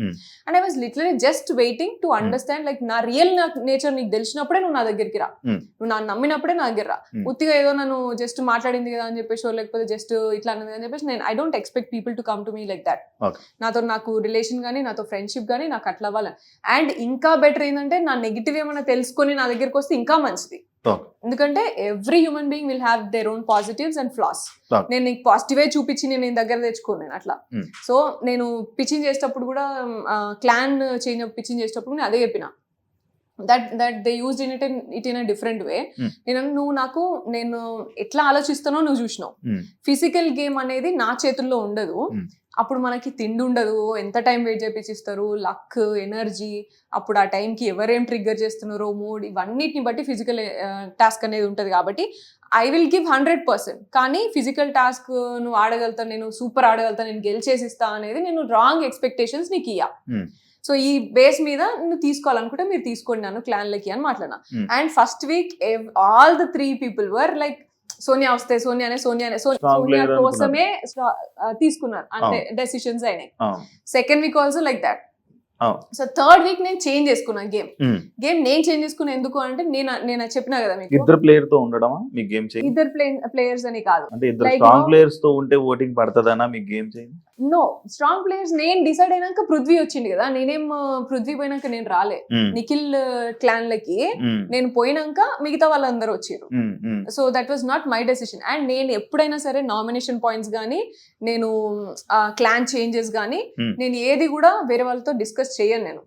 B: And I was literally just waiting to understand like నా రియల్ నేచర్ నీకు తెలిసినప్పుడే నువ్వు నా దగ్గరికి రా, నువ్వు నన్ను నమ్మినప్పుడే నా దగ్గర రా. ఉత్తిగా ఏదో నన్ను జస్ట్ మాట్లాడింది కదా అని చెప్పేసి లేకపోతే జస్ట్ ఇట్లా అన్నది అని చెప్పేసి నేను I don't expect people to come to me like that. నాకు రిలేషన్ కానీ నాతో ఫ్రెండ్షిప్ కానీ నాకు అట్లా అవ్వాలి. అండ్ ఇంకా బెటర్ ఏంటంటే నా నెగిటివ్ ఏమైనా తెలుసుకొని నా దగ్గరికి వస్తే ఇంకా మంచిది. ఎందుకంటే every human being will have their own positives and floss. నేను నీకు పాజిటివే చూపించి నేను దగ్గర తెచ్చుకోను అట్లా. సో నేను పిచ్చింగ్ చేసేటప్పుడు కూడా క్లాన్ చేంజ్ పిచ్చింగ్ చేసేటప్పుడు నేను అదే చెప్పిన, that they used it in a different way. నేను ఎట్లా ఆలోచిస్తానో నువ్వు చూసినావు. ఫిజికల్ గేమ్ అనేది నా చేతుల్లో ఉండదు. అప్పుడు మనకి తిండి ఉండదు, ఎంత టైం వెయిట్ చేపించిస్తారు, లక్, ఎనర్జీ, అప్పుడు ఆ టైంకి ఎవరేం ట్రిగ్గర్ చేస్తున్నారో, మూడ్, ఇవన్నిటిని బట్టి ఫిజికల్ టాస్క్ అనేది ఉంటుంది. కాబట్టి ఐ విల్ గివ్ 100%. కానీ ఫిజికల్ టాస్క్ నువ్వు ఆడగలుగుతాను, నేను సూపర్ ఆడగలుగుతాను, నేను గెలిచేసిస్తా అనేది నేను రాంగ్ ఎక్స్పెక్టేషన్స్ నీకు ఇయ్యా. సో ఈ బేస్ మీద నువ్వు తీసుకోవాలనుకుంటే మీరు తీసుకోండి నన్ను క్లాన్లకి అని మాట్లాడినా. And first week all the 3 people were like Sonia వస్తే సోనియా కోసమే తీసుకున్నారు, అంటే డెసిషన్స్ అయినాయి. Second week also like that. So third week నేను చేంజ్ చేసుకున్నాను గేమ్ నేను చేంజ్ చేసుకున్నా. ఎందుకు అంటే నేను చెప్పినా కదా మీకు,
A: ఇద్దరు ప్లేయర్ తో ఉండడమా మీ గేమ్ చేంజ్?
B: ఇద్దరు ప్లేయర్స్ అని కాదు,
A: అంటే ఇద్దరు స్ట్రాంగ్ ప్లేయర్స్ తో ఉంటే ఓటింగ్ పడతదనా మీ game change?
B: No, strong players నేను డిసైడ్ అయినాక పృథ్వీ వచ్చింది కదా, నేనేం పృథ్వీ పోయినాక నేను రాలే. నిఖిల్ క్లాన్లకి నేను పోయినాక మిగతా వాళ్ళందరూ వచ్చారు. So that was not my decision. And నేను ఎప్పుడైనా సరే నామినేషన్ పాయింట్స్ కానీ, నేను క్లాన్ చేంజెస్ కానీ, నేను ఏది కూడా వేరే వాళ్ళతో డిస్కస్ చేయను. నేను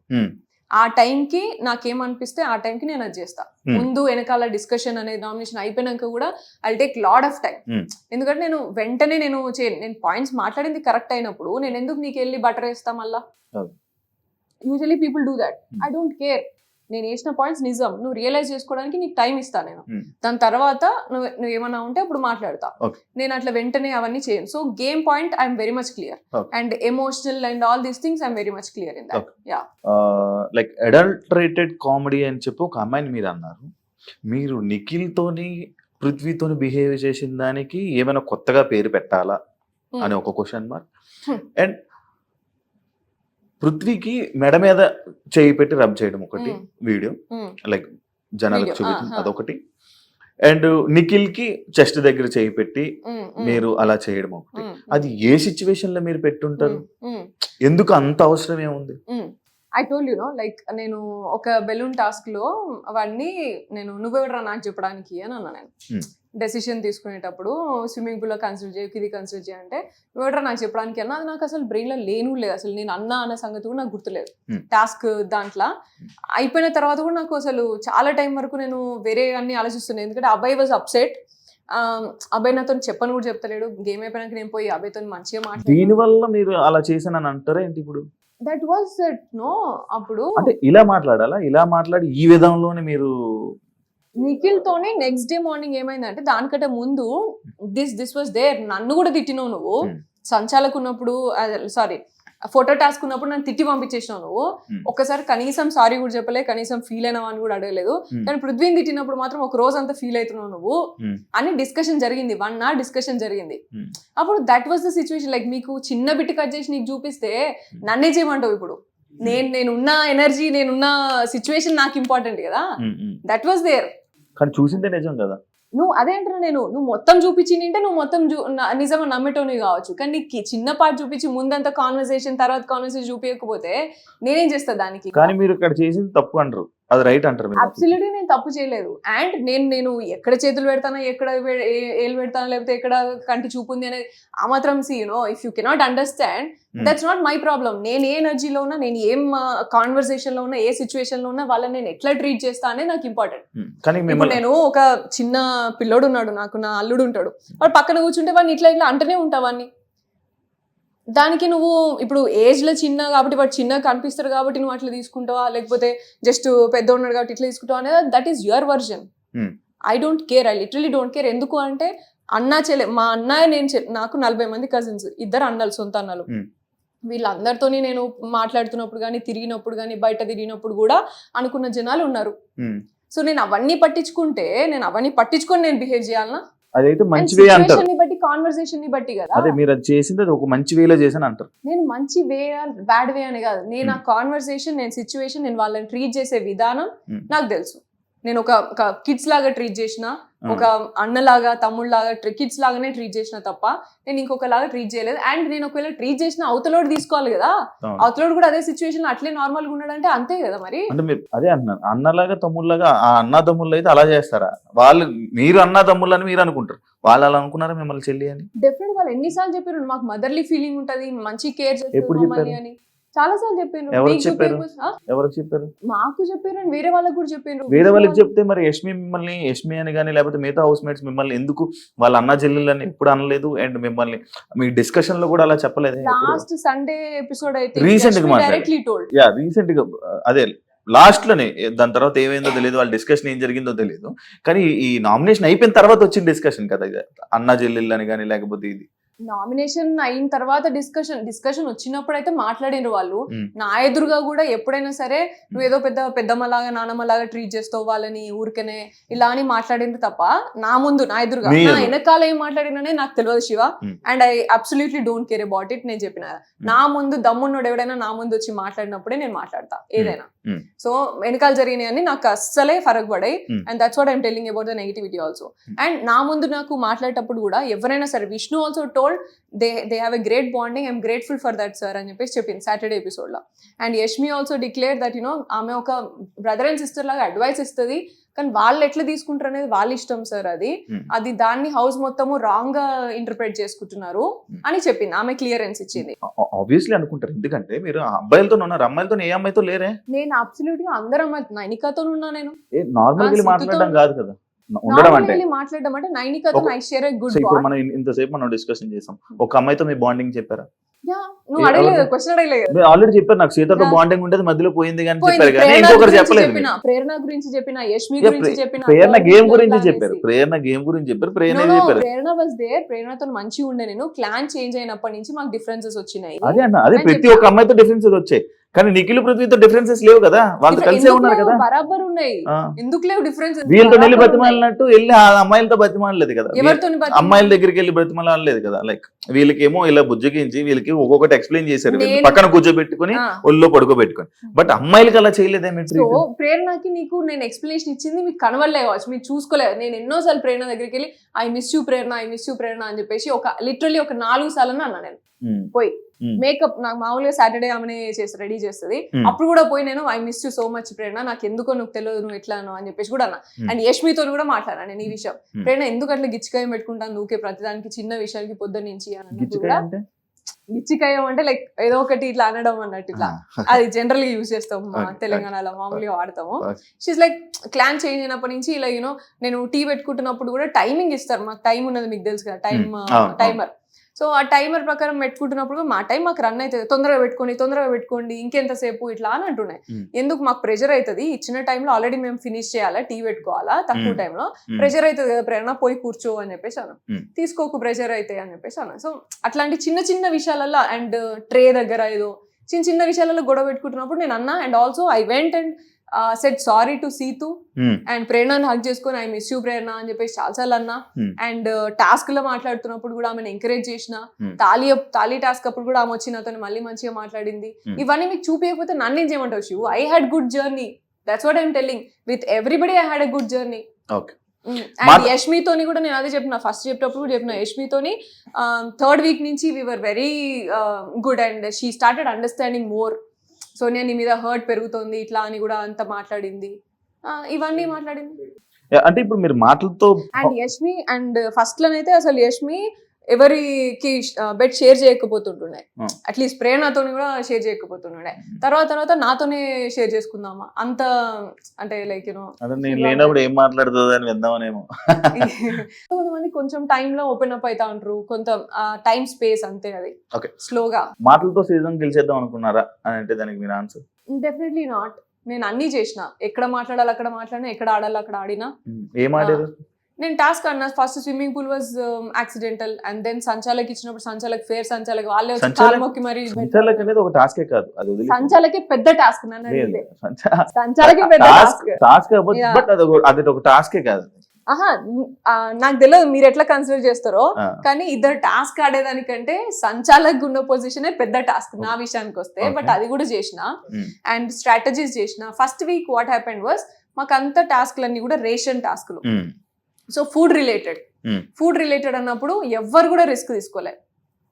B: ఆ టైంకి నాకేమనిపిస్తే ఆ టైంకి నేను అది చేస్తా. ముందు వెనకాల డిస్కషన్ అనేది నామినేషన్ అయిపోయినాక కూడా I take lot of time. ఎందుకంటే నేను వెంటనే నేను పాయింట్స్ మాట్లాడింది కరెక్ట్ అయినప్పుడు నేను ఎందుకు నీకు వెళ్ళి బటర్ వేస్తా మళ్ళా? Usually people do that. I don't care. నేను వేసిన పాయింట్స్ నిజం, నువ్వు రియలైజ్ చేసుకోవడానికి నీకు టైం ఇస్తా నేను. దాని తర్వాత నువ్వు ఏమన్నా ఉంటే అప్పుడు మాట్లాడతా. నేను అట్లా వెంటనే అవన్నీ చేయను. So game point I'm very much clear and emotional and all these things I'm very much clear in that. Yeah,
A: like adulterated comedy అని చెప్పి ఒక అమ్మాయిని మీరు అన్నారు. మీరు నిఖిల్ తోని పృథ్వీతోని బిహేవ్ చేసిన దానికి ఏమైనా కొత్తగా పేరు పెట్టాలా అని ఒక క్వశ్చన్ మార్క్. అండ్ పృథ్వీకి మెడ మీద చేయి పెట్టి రబ్ చేయడం ఒకటి వీడియో, లైక్ జనాలకు చూపించింది అదొకటి. అండ్ నిఖిల్ కి చెస్ట్ దగ్గర చేయి పెట్టి మీరు అలా చేయడం ఒకటి. అది ఏ సిచ్యువేషన్ లో మీరు పెట్టుంటారు? ఎందుకు అంత అవసరం ఏముంది?
B: ఐ టోల్డ్ లైక్ నేను ఒక బెలూన్ టాస్క్ లో వాడిని నువ్వెవడరా నాకు చెప్పడానికి అని అన్నా. నేను డెసిషన్ తీసుకునేటప్పుడు స్విమ్మింగ్ పూల్ లో కన్సిడర్ చేయ, ఇది కన్సిడర్ చేయంటే నువ్వెవడరా నాకు చెప్పడానికి అన్నా. అది నాకు అసలు బ్రెయిన్ లో లేను లేదు, అసలు నేను అన్న సంగతి కూడా నాకు గుర్తులేదు. టాస్క్ దాంట్లో అయిపోయిన తర్వాత కూడా నాకు అసలు చాలా టైం వరకు నేను వేరే అన్ని ఆలోచిస్తున్నాను. ఎందుకంటే అబ్బాయి వాజ్ అప్సెట్. అబ్బాయి నాతో చెప్పని కూడా చెప్తలేడు. గేమ్ అయిపోయినాక నేను పోయి అబ్బాయితో మంచిగా మాట్లాడు.
A: దీని వల్ల మీరు అలా చేశానని అంటారా ఏంటి? ఇప్పుడు
B: దట్ వాజ్ ఇట్ నో. అప్పుడు
A: అంటే ఇలా మాట్లాడాలా? ఇలా మాట్లాడి ఈ విధంలోనే మీరు
B: నిఖిల్ తోనే నెక్స్ట్ డే మార్నింగ్ ఏమైందంటే, దానికంటే ముందు దిస్ వాజ్ దేర్. నన్ను కూడా తిట్టినావు నువ్వు. సంచాలకు ఉన్నప్పుడు, సారీ ఫోటో టాస్క్ ఉన్నప్పుడు నన్ను తిట్టి పంపించేసినావు నువ్వు. ఒక్కసారి కనీసం సారీ కూడా చెప్పలే, కనీసం ఫీల్ అయినావు అని కూడా అడగలేదు. కానీ పృథ్వీని తిట్టినప్పుడు మాత్రం ఒక రోజు అంతా ఫీల్ అవుతున్నావు నువ్వు అని డిస్కషన్ జరిగింది. 1 hour డిస్కషన్ జరిగింది. అప్పుడు that was the situation. Like మీకు చిన్న బిట్ కట్ చేసి నీకు చూపిస్తే నన్నే చేయమంటావు. ఇప్పుడు నేనున్న ఎనర్జీ, నేనున్న సిచ్యువేషన్ నాకు ఇంపార్టెంట్ కదా. That was there.
A: కానీ చూసిందే నిజం కదా.
B: నువ్వు అదే అంటున్నా, నువ్వు మొత్తం చూపించింటే నువ్వు మొత్తం నిజంగా నమ్మేటోని కావచ్చు. కానీ నీకు చిన్న పార్ట్ చూపించి ముందంతా కాన్వర్సేషన్, తర్వాత కాన్వర్సేషన్ చూపించకపోతే నేనేం చేస్తా దానికి?
A: కానీ మీరు ఇక్కడ చేసింది తప్పు అంటారు, అది రైట్ అంటారు.
B: అబ్సల్యూట్లీ నేను తప్పు చేయలేదు. అండ్ నేను ఎక్కడ చేతులు పెడతానా, ఎక్కడ ఏలు పెడతానా, లేకపోతే ఎక్కడ కంటి చూపు ఉంది అనేది ఆ మాత్రం if you cannot understand, that's not my problem. నేను ఏ ఎనర్జీలో ఉన్నా, నేను ఏం కాన్వర్సేషన్ లో ఉన్నా, ఏ సిచ్యువేషన్ లో ఉన్నా వాళ్ళని నేను ఎట్లా ట్రీట్ చేస్తా అనేది నాకు ఇంపార్టెంట్. నేను ఒక చిన్న పిల్లోడు ఉన్నాడు, నాకు నా అల్లుడు ఉంటాడు, వాడు పక్కన కూర్చుంటే వాడిని ఇట్లా అంటనే ఉంటావాన్ని. దానికి నువ్వు ఇప్పుడు ఏజ్ లో చిన్న కాబట్టి వాడు చిన్నగా కనిపిస్తాడు కాబట్టి నువ్వు అట్లా తీసుకుంటావా, లేకపోతే జస్ట్ పెద్ద ఉన్నాడు కాబట్టి ఇట్లా తీసుకుంటావా అనేది that is your version. I don't care. I literally don't care. ఎందుకు అంటే అన్నా చెల్లె, మా అన్నయ్య నాకు 40 మంది కజిన్స్, 2 అన్నలు, సొంత అన్నలు. వీళ్ళందరితోని నేను మాట్లాడుతున్నప్పుడు కానీ, తిరిగినప్పుడు కానీ, బయట తిరిగినప్పుడు కూడా అనుకున్న జనాలు ఉన్నారు. సో నేను అవన్నీ పట్టించుకొని నేను బిహేవ్ చేయాలనా?
A: అదైతే మంచి వే అంటారు.
B: సిచువేషన్ ని బట్టి కాన్వర్సేషన్ ని బట్టి కదా.
A: అదే మీరు అది చేసింది అది ఒక మంచి వేలో చేసాను అంటారు.
B: నేను మంచి వే బ్యాడ్ వే అని కాదు, నేను ఆ కాన్వర్సేషన్, నేను సిచ్యువేషన్, నేను వాళ్ళని ట్రీట్ చేసే విధానం నాకు తెలుసు. నేను ఒక కిడ్స్ లాగా ట్రీట్ చేసిన, ఒక అన్నలాగా తమ్ముళ్ళలాగా కిడ్స్ లాగానే ట్రీట్ చేసిన తప్ప నేను ఇంకొకలాగా ట్రీట్ చేయలేదు. అండ్ నేను ఒకవేళ ట్రీట్ చేసిన అవతలోడు తీసుకోవాలి కదా, అవతలోడు కూడా అదే సిచ్యువేషన్ అట్లే నార్మల్ గా ఉన్నాడంటే అంతే కదా మరి.
A: అంటే మీరు అదే అంటున్నారు, అన్నలాగా తమ్ముళ్ళలాగా. ఆ అన్న తమ్ముళ్ళు అయితే అలా చేస్తారా? వాళ్ళు మీరు అన్న తమ్ముళ్ళు అని మీరు అనుకుంటారు, వాళ్ళు అలా అనుకున్నారా మిమ్మల్ని చెల్లి అని?
B: డెఫినెట్ వాళ్ళు ఎన్నిసార్లు చెప్పారు మాకు మదర్లీ ఫీలింగ్ ఉంటది, మంచి కేర్
A: ఎప్పుడు
B: చేస్తారు
A: చెప్పారు?
B: అని చాలా సార్లు చెప్పారు.
A: ఎవరికి చెప్పారు? ఎవరికి చెప్పారు?
B: మాకు చెప్పారు అండ్ వేరే వాళ్ళకి కూడా చెప్పారు.
A: వేరే వాళ్ళకి చెప్తే మరి యష్మి అని కానీ లేకపోతే మిగతా హౌస్ మేట్స్ మిమ్మల్ని ఎందుకు వాళ్ళ అన్న చెల్లెళ్ళని ఎప్పుడు అనలేదు? అండ్ మిమ్మల్ని మీ డిస్కషన్ లో కూడా అలా చెప్పలేదు?
B: లాస్ట్ సండే ఎపిసోడ్ అయితే
A: రీసెంట్ గా
B: డైరెక్ట్లీ టోల్డ్.
A: యా రీసెంట్ గా అదే లాస్ట్ లోనే, దాని తర్వాత ఏమైందో తెలియదు, వాళ్ళ డిస్కషన్ ఏం జరిగిందో తెలియదు, కానీ ఈ నామినేషన్ అయిపోయిన తర్వాత వచ్చిన డిస్కషన్ కదా ఇది, అన్న చెల్లెళ్ళు అని కానీ లేకపోతే ఇది
B: నామినేషన్ అయిన తర్వాత డిస్కషన్ వచ్చినప్పుడు అయితే మాట్లాడినారు వాళ్ళు. నా ఎదురుగా కూడా ఎప్పుడైనా సరే నువ్వు ఏదో పెద్దమ్మలాగా నానమ్మలాగా ట్రీట్ చేస్తావు వాళ్ళని ఊరికనే ఇలా అని మాట్లాడిండ్రు తప్ప నా ఎదురుగా నా వెనకాల ఏం మాట్లాడిననే నాకు తెలియదు Shiva. And I absolutely don't care about it. నేను చెప్పిన నా ముందు దమ్మున్నోడు ఎవడైనా నా ముందు వచ్చి మాట్లాడినప్పుడే నేను మాట్లాడతా ఏదైనా. సో వెనకాల జరిగినాయని నాకు అస్సలే ఫరక్ పడాయి. And that's what I'm telling about the negativity also. And నా ముందు నాకు మాట్లాడేటప్పుడు కూడా ఎవరైనా సరే, Vishnu also told they have a great bonding, I'm grateful for that sir అని చెప్పేసి చెప్పింది సాటర్డే ఎపిసోడ్ లో. And Yashmi also declare that ఆమె ఒక బ్రదర్ అండ్ సిస్టర్ లాగా అడ్వైస్ ఇస్తుంది, కానీ వాళ్ళు ఎట్లా తీసుకుంటారు అనేది వాళ్ళ ఇష్టం సార్. అది దాన్ని హౌస్ మొత్తము రాంగ్ గా ఇంటర్ప్రెట్ చేసుకుంటున్నారు అని చెప్పింది. ఆమె క్లియరెన్స్ ఇచ్చింది.
A: ఆబ్వియస్లీ అనుకుంటారు, ఎందుకంటే మీరు అబ్బాయిలతో ఉన్నారు, అమ్మాయిలతో ఏ అమ్మాయితో లేరే?
B: నేను అబ్సల్యూట్ గా అందరు అమ్మాయి నైనికాతో ఉన్నా. నేను
A: నార్మల్ గా మాట్లాడడం కాదు కదా, ఉండడం అంటే
B: మాట్లాడడం అంటే నైనికాతో I share a good bond.
A: ఇప్పుడు మనం ఇంతసేపు మనం డిస్కషన్ చేసాం, ఒక అమ్మాయితో మీ బాండింగ్ చెప్పారా?
B: నువ్వు అడగలేదు, క్వశ్చన్ అడగలేదు.
A: మీరు ఆల్రెడీ చెప్పారు నాకు సీతతో బాండింగ్ ఉండేది, మధ్యలో పోయింది కానీ చెప్పారు, కానీ ఇంకొకరు చెప్పలేదు.
B: ప్రేరణ గురించి చెప్పిన, యష్మి గురించి చెప్పిన,
A: ప్రేరణ గేమ్ గురించి చెప్పారు, ప్రేరణ వాజ్ దేర్.
B: ప్రేరణతో మంచిగా ఉండే. నేను క్లాన్ చేంజ్ అయినప్పటి నుంచి మాకు డిఫరెన్సెస్ వచ్చినాయి.
A: అదే అన్న, అదే ప్రతి ఒక్క అమ్మాయితో డిఫరెన్సెస్ వచ్చాయి, కానీ నిఖిల్ పృథ్వీతో డిఫరెన్సెస్ లేవు కదా, వాళ్ళు కలిసే ఉన్నారు కదా.
B: బరాబర్ ఉన్నాయి, ఎందుకు లేవు డిఫరెన్స్?
A: వీళ్ళతో వెళ్ళి బతిమాలినట్టు వెళ్ళి ఆ అమ్మాయిలతో బతిమాలలేదు కదా, అమ్మాయిల దగ్గరికి వెళ్ళి బతిమాలలేదు కదా. లైక్ వీళ్ళకేమో ఇలా బుజ్జగించి వీళ్ళకి ఒక్కొక్కటి ఎక్స్ప్లెయిన్ చేశారు, పక్కన కూర్చోబెట్టుకుని ఒళ్ళో పడుకోబెట్టుకుని. బట్ అమ్మాయిలకి అలా చేయలేదేమి?
B: ప్రేరణకి నీకు నేను ఎక్స్ప్లెనేషన్ ఇచ్చింది మీకు కనవలే కావచ్చు, మీరు చూసుకోలేదు. నేను ఎన్నోసార్లు ప్రేరణ దగ్గరికి వెళ్ళి ఐ మిస్ యూ ప్రేరణ అని చెప్పేసి లిటరల్లీ ఒక 4 సార్లు అన్నా నేను పోయి. మేకప్ నాకు మామూలుగా సాటర్డే ఆమెనే రెడీ చేస్తుంది, అప్పుడు కూడా పోయి నేను I miss you so much Prerana, నాకు ఎందుకో నువ్వు తెలియదు నువ్వు ఎట్లానో అని చెప్పేసి కూడా అన్నా. అండ్ యష్మితో కూడా మాట్లాడా నేను ఈ విషయం. ప్రేరణ ఎందుకు అట్లా గిచ్చికాయ పెట్టుకుంటాను నువ్వుకే ప్రతిదానికి, చిన్న విషయానికి పొద్దున్న నుంచి అని. గిచ్చికాయం అంటే లైక్ ఏదో ఒకటి ఇట్లా అనడం అన్నట్టు, ఇట్లా అది జనరల్ గా యూజ్ చేస్తాం తెలంగాణలో, మామూలుగా వాడతాము. షీస్ లైక్ క్లాన్ చేంజ్ అయినప్పటి నుంచి ఇలా నేను టీ పెట్టుకుంటున్నప్పుడు కూడా టైమింగ్ ఇస్తారు, మాకు టైం ఉన్నది మీకు తెలుసు కదా, టైమర్. సో ఆ టైమర్ ప్రకారం పెట్టుకుంటున్నప్పుడు మా టైం మాకు రన్ అవుతుంది, తొందరగా పెట్టుకోండి ఇంకెంతసేపు ఇట్లా అని అంటున్నాయి. ఎందుకు మాకు ప్రెషర్ అవుతుంది, ఇచ్చిన టైంలో ఆల్రెడీ మేము ఫినిష్ చేయాలా, టీ పెట్టుకోవాలా, తక్కువ టైంలో ప్రెషర్ అవుతుంది కదా ప్రేరణ, పోయి కూర్చో అని చెప్పేసి అను, తీసుకోకు ప్రెషర్ అయితే అని చెప్పేసి అను. సో అట్లాంటి చిన్న విషయాలలో అండ్ ట్రే దగ్గర ఏదో చిన్న విషయాలలో గొడవ పెట్టుకుంటున్నప్పుడు నేను అన్నా. And also I went and said sorry to Seethu and ప్రేరణను హక్ చేసుకొని ఐ మిస్ యూ ప్రేరణ అని చెప్పేసి చాలాసార్లు అన్నా. అండ్ టాస్క్ లో మాట్లాడుతున్నప్పుడు కూడా ఆమెను ఎంకరేజ్ చేసిన, తాళీ టాస్క్ అప్పుడు కూడా ఆమె వచ్చి నాతో మళ్ళీ మంచిగా మాట్లాడింది. ఇవన్నీ మీకు చూపించకపోతే నన్ను ఏం చేయమంటావు Shivu? I had good journey, that's what I'm telling. With everybody I had a good journey. And యష్మితోని కూడా నేను అదే చెప్పిన, ఫస్ట్ చెప్పేటప్పుడు కూడా చెప్పిన, యష్మితోని 3rd వీక్ నుంచి we were very good and she started understanding more. Sonia నీ మీద హర్ట్ పెరుగుతుంది ఇట్లా అని కూడా అంత మాట్లాడింది, ఇవన్నీ మాట్లాడింది.
A: అంటే ఇప్పుడు మీరు మాటలతో
B: అండ్ యష్మి అండ్ ఫస్ట్ లోనైతే అసలు యష్మి ఎవరికి బెడ్ షేర్ చేయకపోతుంటుండే, అట్లీస్ట్ ప్రేరణతో కూడా షేర్ చేయకపోతుండే. తర్వాత నాతోనే షేర్ చేసుకుందామా అంత, అంటే లైక్
A: నేను లేనప్పుడు ఏం మాట్లాడుతుంది అని విందామనేమో.
B: కొంతమంది కొంచెం టైమ్ లో ఓపెన్ అప్ అవుతా ఉంటారు, కొంత టైం స్పేస్ అంతే, అది స్లోగా.
A: మాటలతో సీజన్ గెలిచేద్దాం అనుకున్నారా అని అంటే దానికి మీరు ఆన్సర్?
B: Definitely not. నేను అన్ని చేసిన, ఎక్కడ మాట్లాడాలి అక్కడ మాట్లాడినా, ఎక్కడ ఆడాలి అక్కడ ఆడినా.
A: ఏం ఆడారు?
B: నేను టాస్క్ అన్నా, first swimming pool was accidental and then సంచాలకి ఇచ్చినప్పుడు సంచాలకి వాళ్ళే వచ్చి కాలు మొక్కి మరి.
A: సంచాలక్ అనేది ఒక టాస్కే కాదు, అది
B: సంచాలకి పెద్ద టాస్క్, సంచాలకి పెద్ద టాస్క్,
A: బట్ అది ఒక టాస్కే కాదు.
B: ఆహా నాకు తెలియదు మీరు ఎట్లా కన్సిడర్ చేస్తారో,
A: ఆ,
B: కానీ ఇద్దరు టాస్క్ ఆడేదానికంటే సంచాలక్ ఉన్న పొజిషనే పెద్ద టాస్క్ నా విషయానికి వస్తే.
A: Okay.
B: బట్ అది కూడా చేసిన
A: ఉమ్,
B: అండ్ స్ట్రాటజీస్ చేసిన. First week what happened was మాకు అంత టాస్క్లన్నీ కూడా రేషన్ టాస్క్లు.
A: ఉమ్,
B: సో ఫుడ్ రిలేటెడ్ అన్నప్పుడు ఎవ్వరు కూడా రిస్క్ తీసుకోలే,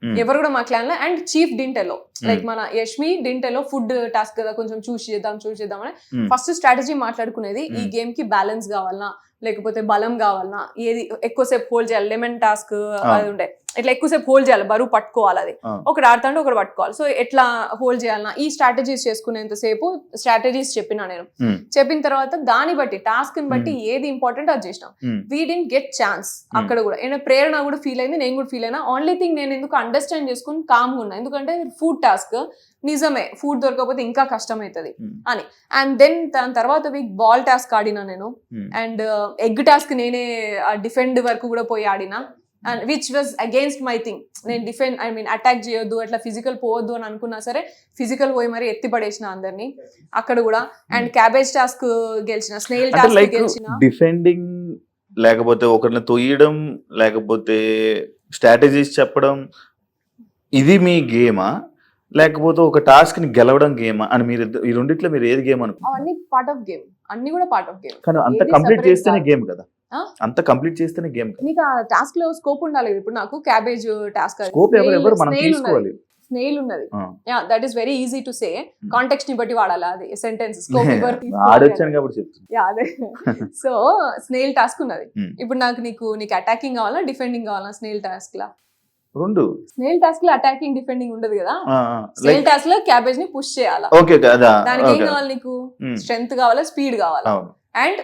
A: ఉమ్,
B: ఎవరు కూడా మా క్లాన్ లో. అండ్ చీఫ్ డింటెలో లైక్
A: Hmm.
B: మన యష్మి డింటెలో ఫుడ్ టాస్క్ కదా కొంచెం చూస్ చేద్దాం అని
A: Hmm.
B: ఫస్ట్ స్ట్రాటజీ మాట్లాడుకునేది. ఈ
A: Hmm.
B: గేమ్ కి బ్యాలెన్స్ కావాలన్నా లేకపోతే బలం కావాలన్నా, ఏది ఎక్కువసేపు హోల్డ్ చేయాలి, లెమన్ టాస్క్ అది ఉండే, ఇట్లా ఎక్కువసేపు హోల్డ్ చేయాలి, బరువు పట్టుకోవాలి, అది
A: ఆ,
B: ఒకటి ఆడుతుంటే ఒకటి పట్టుకోవాలి. సో ఎట్లా హోల్డ్ చేయాలన్నా ఈ స్ట్రాటజీస్ చేసుకునేంతసేపు స్ట్రాటజీస్ చెప్పిన నేను.
A: ఉమ్,
B: చెప్పిన తర్వాత దాన్ని బట్టి టాస్క్ ని బట్టి ఏది ఇంపార్టెంట్ అది చేసినాం.
A: ఉమ్,
B: వీ డింట్ గెట్ ఛాన్స్ అక్కడ కూడా. ఏమైనా ప్రేరణ కూడా ఫీల్ అయింది, నేను కూడా ఫీల్ అయినా. ఓన్లీ థింగ్ నేను ఎందుకు అండర్స్టాండ్ చేసుకుని కామ్గా ఉన్నా, ఎందుకంటే ఫుడ్ టాస్క్ నిజమే, ఫుడ్ దొరకకపోతే ఇంకా కష్టం అవుతుంది
A: ఉమ్,
B: అని. అండ్ దెన్ దాని తర్వాత వీక్ బాల్ టాస్క్ ఆడినా నేను.
A: ఉమ్,
B: అండ్ ఎగ్ టాస్క్ నేనే డిఫెండ్ వరకు కూడా పోయి ఆడినా. And which was against my thing. నేను డిఫెండ్ అటాక్ చేయొద్దు, అట్లా ఫిజికల్ పోవద్దు అని అనుకున్నా సరే ఫిజికల్ పోయి మరి ఎత్తి పడేసిన అందరినీ అక్కడ కూడా. అండ్ క్యాబేజ్ టాస్క్ గెలిచిన, స్నేల్
A: అంటే
B: టాస్క్
A: లైక్
B: గెలిచిన.
A: డిఫెండింగ్ లేకపోతే ఒకరిని తొయ్యడం లేకపోతే స్ట్రాటజీస్ చెప్పడం, ఇది మీ గేమా లేకపోతే ఒక టాస్క్ ని గెలవడం గేమా అని మీరు ఈ రెండిట్లో మీరు ఏది గేమ్ అనుకుంటున్నారు?
B: అవన్నీ పార్ట్ ఆఫ్ గేమ్, అన్ని కూడా పార్ట్ ఆఫ్ గేమ్.
A: కానీ అంత
B: ఏది
A: కంప్లీట్
B: separate
A: చేస్తేనే
B: కాదు.
A: గేమ్ కదా,
B: ఆ?
A: అంత కంప్లీట్ చేస్తేనే గేమ్ కదా.
B: నీకు ఆ టాస్క్ లో స్కోప్ ఉండాలి. ఇప్పుడు నాకు క్యాబేజ్ టాస్క్,
A: స్కోప్ ఎవరు మనం తీసుకోవాలి.
B: స్నేల్ ఉన్నది.
A: ఆ.
B: Yeah, that is very easy to say. Context ని బట్టి వాడాలి అది సెంటెన్స్. స్కోప్
A: ఆడొచ్చాను కాబట్టి చెప్తాను.
B: యా అదే. సో స్నేల్ టాస్క్ ఉన్నది.
A: Hmm.
B: ఇప్పుడు నీకు అటాకింగ్ కావాలా డిఫెండింగ్ కావాలా? స్నేల్ టాస్క్ లా
A: రెండు
B: స్నేల్ టాస్క్ లో అటాకింగ్ డిఫెండింగ్ ఉండదు కదా.
A: లైక్
B: స్నేల్ టాస్క్ లో క్యాబేజ్ ని పుష్ చేయాలా.
A: ఓకే కదా.
B: దానికి ఏం కావాలి నీకు? స్ట్రెంగ్త్ కావాలా, స్పీడ్ కావాలా,
A: అవును
B: అండ్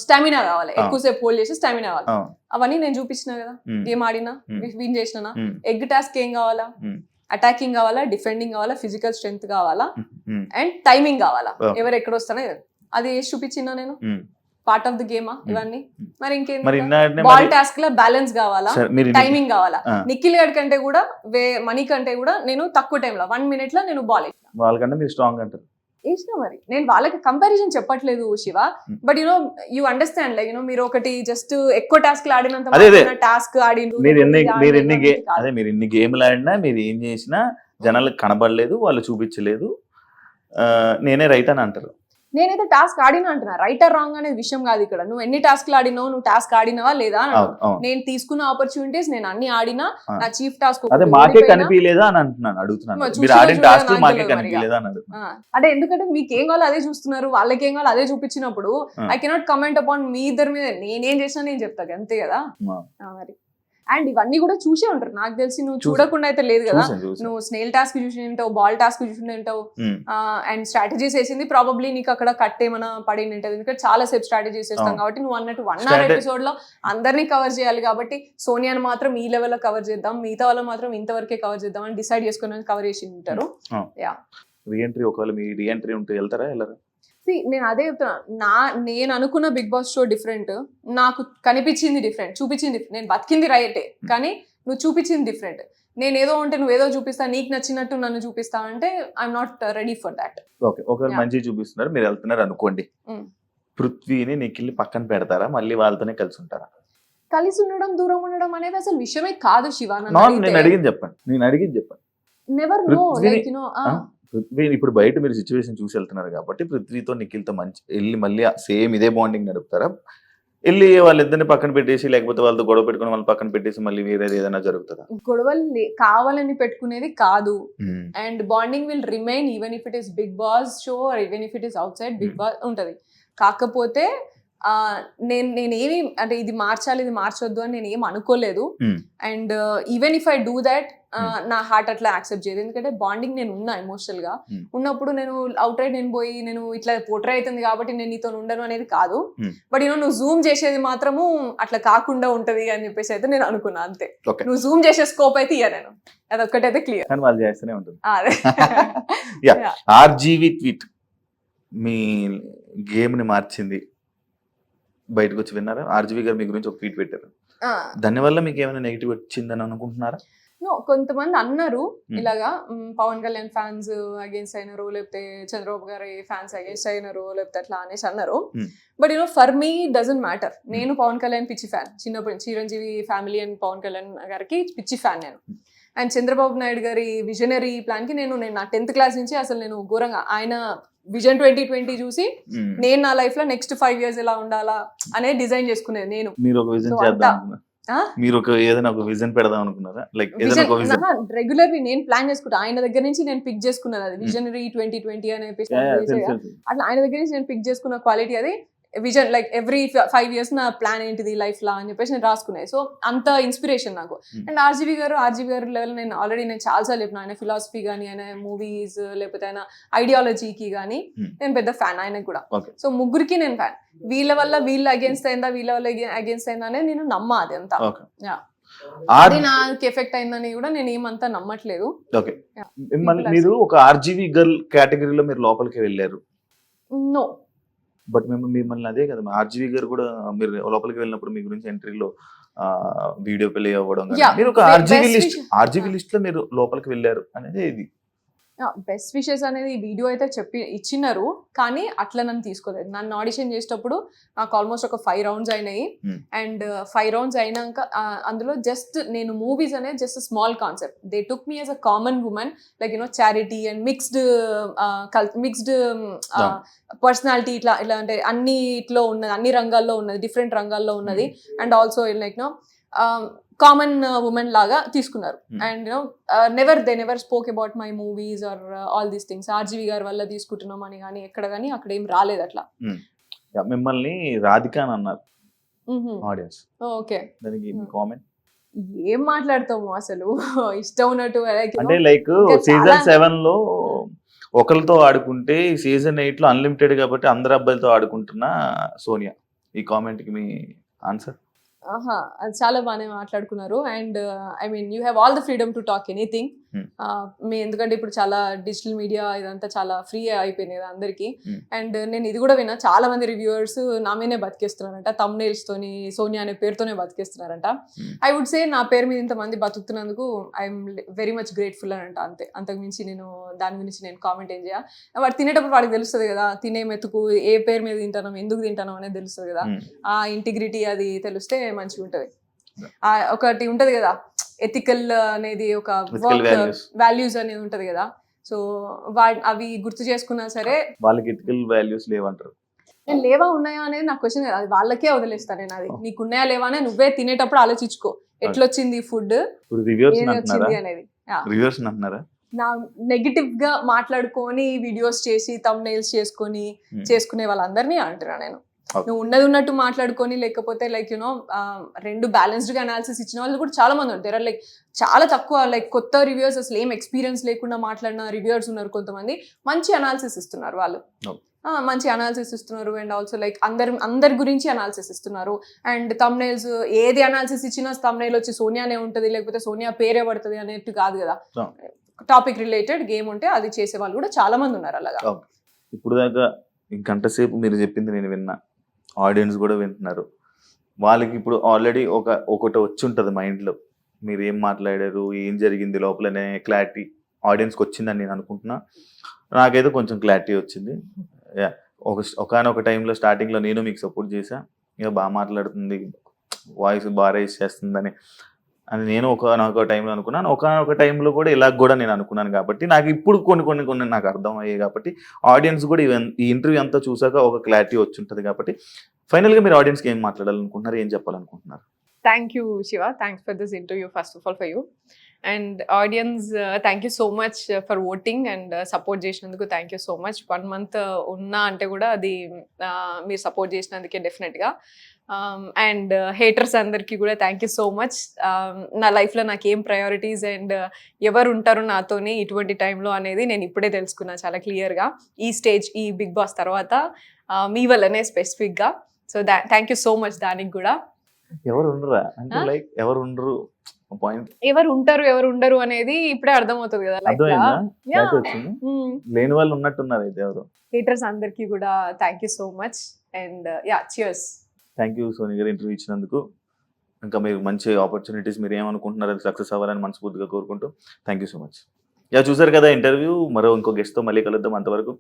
B: స్టామినా కావాలి.
A: ఆ.
B: ఎక్కువసేపు హోల్డ్ చేసి స్టామినా కావాలి.
A: అవును.
B: అవన్నీ నేను చూపించిన కదా,
A: Hmm.
B: గేమ్ ఆడినా,
A: Hmm.
B: విన్ చేసిన.
A: Hmm.
B: ఎగ్ టాస్క్ ఏం కావాలా?
A: Hmm.
B: అటాకింగ్ కావాలా, డిఫెండింగ్ కావాలా, ఫిజికల్ స్ట్రెంగ్త్ కావాలా,
A: Hmm.
B: అండ్ టైమింగ్ కావాలా.
A: Okay.
B: ఎవరు ఎక్కడ వస్తానో అది వేసి చూపించినా నేను.
A: Hmm.
B: పార్ట్ ఆఫ్ ద గేమా ఇవన్నీ. మరి
A: మరి
B: ఇంకేం
A: ఇన్నాడనే
B: బాల్
A: మరి
B: టాస్క్ లో బ్యాలెన్స్ కావాలా,
A: సరే, మీరు
B: టైమింగ్ కావాలా.
A: ఆ.
B: నిఖిల్ గడ్ కంటే కూడా మనీ కంటే కూడా నేను తక్కువ టైంలో 1 minute లో నేను బాల్
A: వాళ్ళకన్నా మీరు స్ట్రాంగ్ అంటారు.
B: వేసిన. మరి నేను వాళ్ళకి కంపారిజన్ చెప్పట్లేదు Shiva,
A: Hmm.
B: But you understand like మీరు ఒకటి జస్ట్ ఎక్కువ టాస్క్ ఆడినంత
A: అదే, అదే.
B: టాస్క్ ఆడిండు,
A: మీరు ఎన్ని
B: ఇది
A: మీరు
B: ఆడిండు
A: ఎన్ని
B: అనేది కాదు.
A: అదే మీరు ఎన్ని గేమ్లు ఆడినా మీరు ఏం చేసినా జనాలకు కనబడలేదు, వాళ్ళు చూపించలేదు, నేనే రైట్ అని అంటారు.
B: నేనైతే టాస్క్ ఆడినా అంటున్నా. రైట్ ఆర్ రాంగ్ అనేది విషయం కాదు ఇక్కడ. నువ్వు ఎన్ని టాస్క్లు ఆడినావు, నువ్వు టాస్క్ ఆడినావా లేదా అని
A: అవును, అవును.
B: నేను తీసుకున్న ఆపర్చునిటీస్ నేను అన్ని ఆడినా.
A: ఆ.
B: నా చీఫ్ టాస్క్
A: అదే మాకే కనిపించలేదా అని అంటున్నాను, అడుగుతున్నాను.
B: మరి
A: మీరు
B: చూసినా
A: ఆడిన
B: చూడలేదా
A: టాస్క్
B: నాకు
A: మాకే
B: తెలియదు
A: కనిపించలేదా అని అడుగుతున్నాను.
B: అదే, ఎందుకంటే మీకు ఏం కావాలో అదే చూస్తున్నారు, వాళ్ళకి ఏం కావాలో అదే చూపించినప్పుడు
A: ఆ.
B: I cannot comment upon me ఇద్దరి మీద. నేనేం చేసినా నేను చెప్తా అంతే కదా. మరి అండ్ ఇవన్నీ కూడా చూసే ఉంటారు నాకు తెలిసి. నువ్వు
A: చూసా.
B: చూడకుండా అయితే లేదు కదా.
A: చూసాను.
B: నువ్వు స్నేల్ టాస్క్ చూసి ఉంటావు, బాల్ టాస్క్ చూసి ఉంటావు,
A: ఉమ్,
B: అండ్ స్ట్రాటజీస్ వేసింది ప్రాబబ్లీ నీకు అక్కడ కట్ ఏమైనా పడి ఉంటుంది. ఎందుకంటే చాలా సేపు స్ట్రాటజీస్ వేస్తాం
A: అవును.
B: కాబట్టి నువ్వు అన్నట్టు 1 hour ఎపిసోడ్ లో అందరినీ కవర్ చేయాలి కాబట్టి సోనియాని మాత్రం ఈ లెవెల్ లో కవర్ చేద్దాం, మిగతా వాళ్ళు మాత్రం ఇంతవరకే కవర్ చేద్దాం అని డిసైడ్ చేసుకుని కవర్ చేసి ఉంటారు. యా,
A: రీఎంట్రీ ఒకవేళ మీ రీఎంట్రీ ఉంటే వెళ్తారా వెళ్ళరా?
B: నేను అదే చెప్తున్నా. నేను అనుకున్న బిగ్ బాస్ షో డిఫరెంట్, నాకు కనిపించింది డిఫరెంట్, చూపించింది. నేను బతికింది రైటే, కానీ నువ్వు చూపించింది డిఫరెంట్. నేను ఏదో ఉంటే నువ్వు ఏదో చూపిస్తా, నీకు నచ్చినట్టు నన్ను చూపిస్తా అంటే I'm not ready for that.
A: Okay, ఒకవేళ
B: Yeah.
A: మంచిగా చూపిస్తున్నారు, మీరు వెళ్తున్నారు అనుకోండి,
B: Mm.
A: పృథ్వీని నిఖిల్ని పక్కన పెడతారా, మళ్ళీ వాళ్ళతోనే కలిసి ఉంటారా?
B: కలిసి ఉండడం దూరం ఉండడం అనేది అసలు విషయమే కాదు శివ.
A: నేను అడిగింది చెప్పండి.
B: నెవర్ నో
A: పృథ్వీని-
B: లైక్
A: పృథ్వీ ఇప్పుడు బయట మీరు సిచ్యువేషన్ చూసి వెళ్తున్నారు కాబట్టి పృథ్వీతో నిఖిల్తో మంచి వెళ్ళి మళ్ళీ సేమ్ ఇదే బాండింగ్ నడుపుతారా? వెళ్ళి వాళ్ళిద్దరిని పక్కన పెట్టేసి లేకపోతే వాళ్ళతో గొడవ పెట్టుకుని వాళ్ళని పక్కన పెట్టేసి మళ్ళీ వేరేది ఏదైనా జరుగుతుందా?
B: గొడవలు కావాలని పెట్టుకునేది కాదు. And bonding will remain even if it is Bigg Boss show or even if it is outside Bigg Boss ఉంటది. కాకపోతే నేనేమి అంటే ఇది మార్చాలి ఇది మార్చొద్దు అని నేను ఏం అనుకోలేదు. And even if I do that నా హార్ట్ అట్లా యాక్సెప్ట్ చేయదు. ఎందుకంటే బాండింగ్ నేను ఉన్నా ఎమోషనల్ గా ఉన్నప్పుడు నేను అవుట్ రైట్ నేను పోయి నేను ఇట్లా పోట్రే అవుతుంది కాబట్టి నేను నీతో ఉండను అనేది కాదు. బట్ నువ్వు జూమ్ చేసేది మాత్రము అట్లా కాకుండా ఉంటది అని చెప్పేసి అయితే నేను అనుకున్నా అంతే. నువ్వు జూమ్ చేసే స్కోప్ అయితే ఇయ్య నేను, అదొక్కటైతే క్లియర్.
A: కానీ వాళ్ళు చేస్తూనే ఉంటుంది.
B: అదే
A: ఆర్జీవి ట్వీట్ మీ గేమ్ ని మార్చింది, బయటకు వచ్చి విన్నారా? ఆర్జీవి గారు మీ గురించి ఒక ట్వీట్ పెట్టారు, దానివల్ల మీకు ఏమైనా నెగిటివ్ వచ్చిందని అనుకుంటున్నారా?
B: కొంతమంది అన్నారు ఇలాగా పవన్ కళ్యాణ్ ఫ్యాన్స్ అగేన్స్ట్ అయినారు, లేకపోతే చంద్రబాబు గారి ఫ్యాన్స్ అగేన్స్ట్ అయినారు, లేకపోతే అట్లా అనేసి అన్నారు. But for me doesn't matter. నేను పవన్ కళ్యాణ్ పిచ్చి ఫ్యాన్, చిన్నప్పుడు చిరంజీవి ఫ్యామిలీ అండ్ పవన్ కళ్యాణ్ గారికి పిచ్చి ఫ్యాన్ నేను. అండ్ చంద్రబాబు నాయుడు గారి విజనరీ ప్లాన్ కి నేను నా 10th క్లాస్ నుంచి అసలు నేను ఘోరంగా ఆయన విజన్ 2020 చూసి నేను నా లైఫ్ లో నెక్స్ట్ 5 years ఎలా ఉండాలా అనేది డిజైన్ చేసుకునేది నేను.
A: మీరు ఒక విజన్ చేద్దాం, మీరు ఒక ఏదైనా ఒక విజన్ పెడదాం అనుకున్నారా? లైక్ ఏదైనా ఒక విజన్
B: రెగ్యులర్లీ నేను ప్లాన్ చేసుకుంటా. ఆయన దగ్గర నుంచి నేను పిక్ చేసుకున్నాను అది విజనరీ 2020 అనే అట్లా ఆయన దగ్గర నుంచి నేను పిక్ చేసుకున్న క్వాలిటీ అది విజన్. లైక్ ఎవ్రీ 5 years నా ప్లాన్ ఏంటిది లైఫ్ లా అని చెప్పేసి నేను రాసుకున్నాను. సో అంత ఇన్స్పిరేషన్ నాకు. అండ్ ఆర్జీవి గారు లెవెల్ నేను ఆల్రెడీ చాలాసార్లు చెప్పిన, ఆయన ఫిలాసఫీ కానీ, ఆయన మూవీస్, లేకపోతే ఆయన ఐడియాలజీకి కానీ నేను పెద్ద ఫ్యాన్ ఆయనకు కూడా. సో ముగ్గురికి నేను ఫ్యాన్. వీళ్ళ వల్ల వీళ్ళు అగేన్స్ట్ అయిందా, వీళ్ళ వల్ల అగేన్స్ట్ అయిందా అనేది నేను నమ్మా. అది అంతా అది నాకు ఎఫెక్ట్ అయిందని కూడా నేను ఏమంతా నమ్మట్లేదు.
A: ఓకే, మీరు ఒక ఆర్జీవి గర్ల్ కేటగిరీలో మీరు లోపలికి వెళ్ళారు.
B: నో,
A: బట్ మిమ్మల్ని అదే కదా ఆర్జీవి గారు కూడా మీరు లోపలికి వెళ్ళినప్పుడు మీ గురించి ఎంట్రీలో వీడియో ప్లే అవ్వడం, మీరు ఒక ఆర్జీవి లిస్ట్ లో మీరు లోపలికి వెళ్ళారు అనేది ఇది.
B: బెస్ట్ విషెస్ అనేది వీడియో అయితే ఇచ్చినారు, కానీ అట్లా నన్ను తీసుకోలేదు. నన్ను ఆడిషన్ చేసేటప్పుడు నాకు ఆల్మోస్ట్ ఒక 5 rounds అయినాయి. అండ్ 5 rounds అయినాక అందులో జస్ట్ నేను మూవీస్ అనేది just small concept. They took me as a common women, like charity and mixed personality, ఇట్లా అంటే అన్నిట్లో ఉన్నది, అన్ని రంగాల్లో ఉన్నది, డిఫరెంట్ రంగాల్లో ఉన్నది. And also like common women లాగా తీసుకున్నారు. And they never spoke about my movies or all these things. RGV గారి వల్ల తీసుకుంటున్నాం అని కానీ ఎక్కడ కానీ అక్కడ ఏం రాలేదు అట్లా.
A: మిమ్మల్ని రాధిక అని అన్నారు ఆడియన్స్.
B: ఓకే,
A: దానికి కామెంట్
B: ఏం మాట్లాడతాము అసలు ఇష్టం ఉన్నట్టు.
A: అంటే లైక్ సీజన్ 7 లో ఒకరితో ఆడుకుంటే సీజన్ 8 లో అన్లిమిటెడ్ కాబట్టి అందరు అబ్బాయిలతో ఆడుకుంటున్న సోనియా, ఈ కామెంట్ కి మీ ఆన్సర్?
B: అది చాలా బాగానే మాట్లాడుకున్నారు. And I mean you have all the freedom to talk anything. ఎందుకంటే ఇప్పుడు చాలా డిజిటల్ మీడియా ఇదంతా చాలా ఫ్రీ అయిపోయింది కదా అందరికి. అండ్ నేను ఇది కూడా విన్నా, చాలా మంది రివ్యూవర్స్ నా మీదే బతికేస్తున్నారంట, తమ్నెయిల్స్ తోని సోనియా అనే పేరుతోనే బతికేస్తున్నారంట. ఐ వుడ్ సే నా పేరు మీద ఇంతమంది బతుకుతున్నందుకు ఐఎమ్ వెరీ మచ్ గ్రేట్ఫుల్ అని అంట, అంతే. అంతకుమించి నేను దాని గురించి నేను కామెంట్ ఏం చేయాలి. వాడు తినేటప్పుడు వాడికి తెలుస్తుంది కదా, తినే మెతుకు ఏ పేరు మీద తింటాను, ఎందుకు తింటాను అనేది తెలుస్తుంది కదా. ఆ ఇంటిగ్రిటీ అది తెలిస్తే మంచిగా ఉంటది. ఒకటి ఉంటది కదా ఎథికల్ అనేది, ఒక వర్క్ వాల్యూస్ అనేది ఉంటది కదా. సో అవి గుర్తు చేసుకున్నా సరే
A: వాళ్ళకి ఎథికల్ వాల్యూస్ లేవంటారు.
B: నేను లేవా ఉన్నాయా అనేది నా క్వశ్చన్ కదా, అది వాళ్ళకే వదిలేస్తాను నేను. అది నీకు ఉన్నాయా లేవా అనేది నువ్వే తినేటప్పుడు ఆలోచించుకో, ఎట్లొచ్చింది ఫుడ్ అనేది. నా నెగిటివ్ గా మాట్లాడుకొని వీడియోస్ చేసి తమ్నెయిల్స్ చేసుకునే వాళ్ళందరినీ అంటున్నా నేను. నువ్వు ఉన్నది ఉన్నట్టు మాట్లాడుకొని, లేకపోతే లైక్ రెండు బ్యాలెన్స్డ్ గా అనాలిసిస్ ఇచ్చిన వాళ్ళు కూడా చాలా మంది ఉంటారు. లైక్ చాలా తక్కువ లైక్ కొత్త రివ్యూవర్స్, అసలు ఏం ఎక్స్పీరియన్స్ లేకుండా మాట్లాడిన రివ్యూవర్స్ ఉన్నారు. కొంతమంది మంచి అనాలిసిస్ ఇస్తున్నారు, వాళ్ళు మంచి అనాలిసిస్ ఇస్తున్నారు. అండ్ ఆల్సో లైక్ అందరి గురించి అనాలిసిస్ ఇస్తున్నారు. అండ్ తమ్నెయిల్స్ ఏది అనాలిసిస్ ఇచ్చినా తమ్నెయిల్ వచ్చి సోనియానే ఉంటుంది, లేకపోతే సోనియా పేరే పడుతుంది అనేట్టు కాదు కదా. టాపిక్ రిలేటెడ్ గేమ్ ఉంటే అది చేసే వాళ్ళు కూడా చాలా మంది ఉన్నారు అలాగా.
A: ఇప్పుడు దాకా గంట సేపు మీరు చెప్పింది నేను విన్నా, ఆడియన్స్ కూడా వింటున్నారు. వాళ్ళకి ఇప్పుడు ఆల్రెడీ ఒకటి వచ్చి ఉంటుంది మైండ్లో, మీరు ఏం మాట్లాడారు, ఏం జరిగింది లోపలనే క్లారిటీ ఆడియన్స్కి వచ్చిందని నేను అనుకుంటున్నా. నాకైతే కొంచెం క్లారిటీ వచ్చింది. ఒకనొక టైంలో స్టార్టింగ్లో నేను మీకు సపోర్ట్ చేశా, ఇక బాగా మాట్లాడుతుంది, వాయిస్ బాగా రైజ్ చేస్తుందని అని నేను ఒకనొక టైంలో అనుకున్నాను. ఒకనొక టైంలో కూడా ఇలా కూడా నేను అనుకున్నాను. కాబట్టి నాకు ఇప్పుడు కొన్ని నాకు అర్థం అయ్యాయి. కాబట్టి ఆడియన్స్ కూడా ఈ ఇంటర్వ్యూ అంతా చూసాక ఒక క్లారిటీ వచ్చి ఉంటుంది. కాబట్టి ఫైనల్గా మీరు ఆడియన్స్కి ఏం మాట్లాడాలనుకుంటున్నారు, ఏం చెప్పాలనుకుంటున్నారు?
B: Thank you Shiva, thanks for this interview first of all for you. And audience thank you so much for voting and support చేసినందుకు thank you so much. 1 month ఉన్నా అంటే కూడా అది మీరు సపోర్ట్ చేసినందుకే డెఫినెట్గా. అండ్ హేటర్స్ అందరికీ కూడా థ్యాంక్ యూ సో మచ్. నా లైఫ్లో నాకు ఏం ప్రయారిటీస్ అండ్ ఎవరు ఉంటారు నాతోని ఇటువంటి టైంలో అనేది నేను ఇప్పుడే తెలుసుకున్నా చాలా క్లియర్గా. ఈ బిగ్ బాస్ తర్వాత మీ వల్లనే స్పెసిఫిక్గా. So thank you so much. దానికి కూడా
A: ఎవరు
B: ఉంటారు ఎవరు ఉండరు అనేది ఇప్పుడే అర్థమవుతుంది కదా.
A: లేని వాళ్ళు ఉన్నట్టున్నారు అయితే ఎవరు.
B: హేటర్స్ అందరికీ కూడా thank you so much. And yeah, cheers.
A: Thank you Soni గారు ఇంటర్వ్యూ ఇచ్చినందుకు. ఇంకా మీరు మంచి ఆపర్చునిటీస్ మీరు ఏమనుకుంటున్నారు అది సక్సెస్ అవ్వాలని మనస్ఫూర్తిగా కోరుకుంటూ thank you so much. Yeah చూసారు కదా ఇంటర్వ్యూ. మరో ఇంకో గెస్ట్తో మళ్ళీ కలుద్దాం. అంతవరకు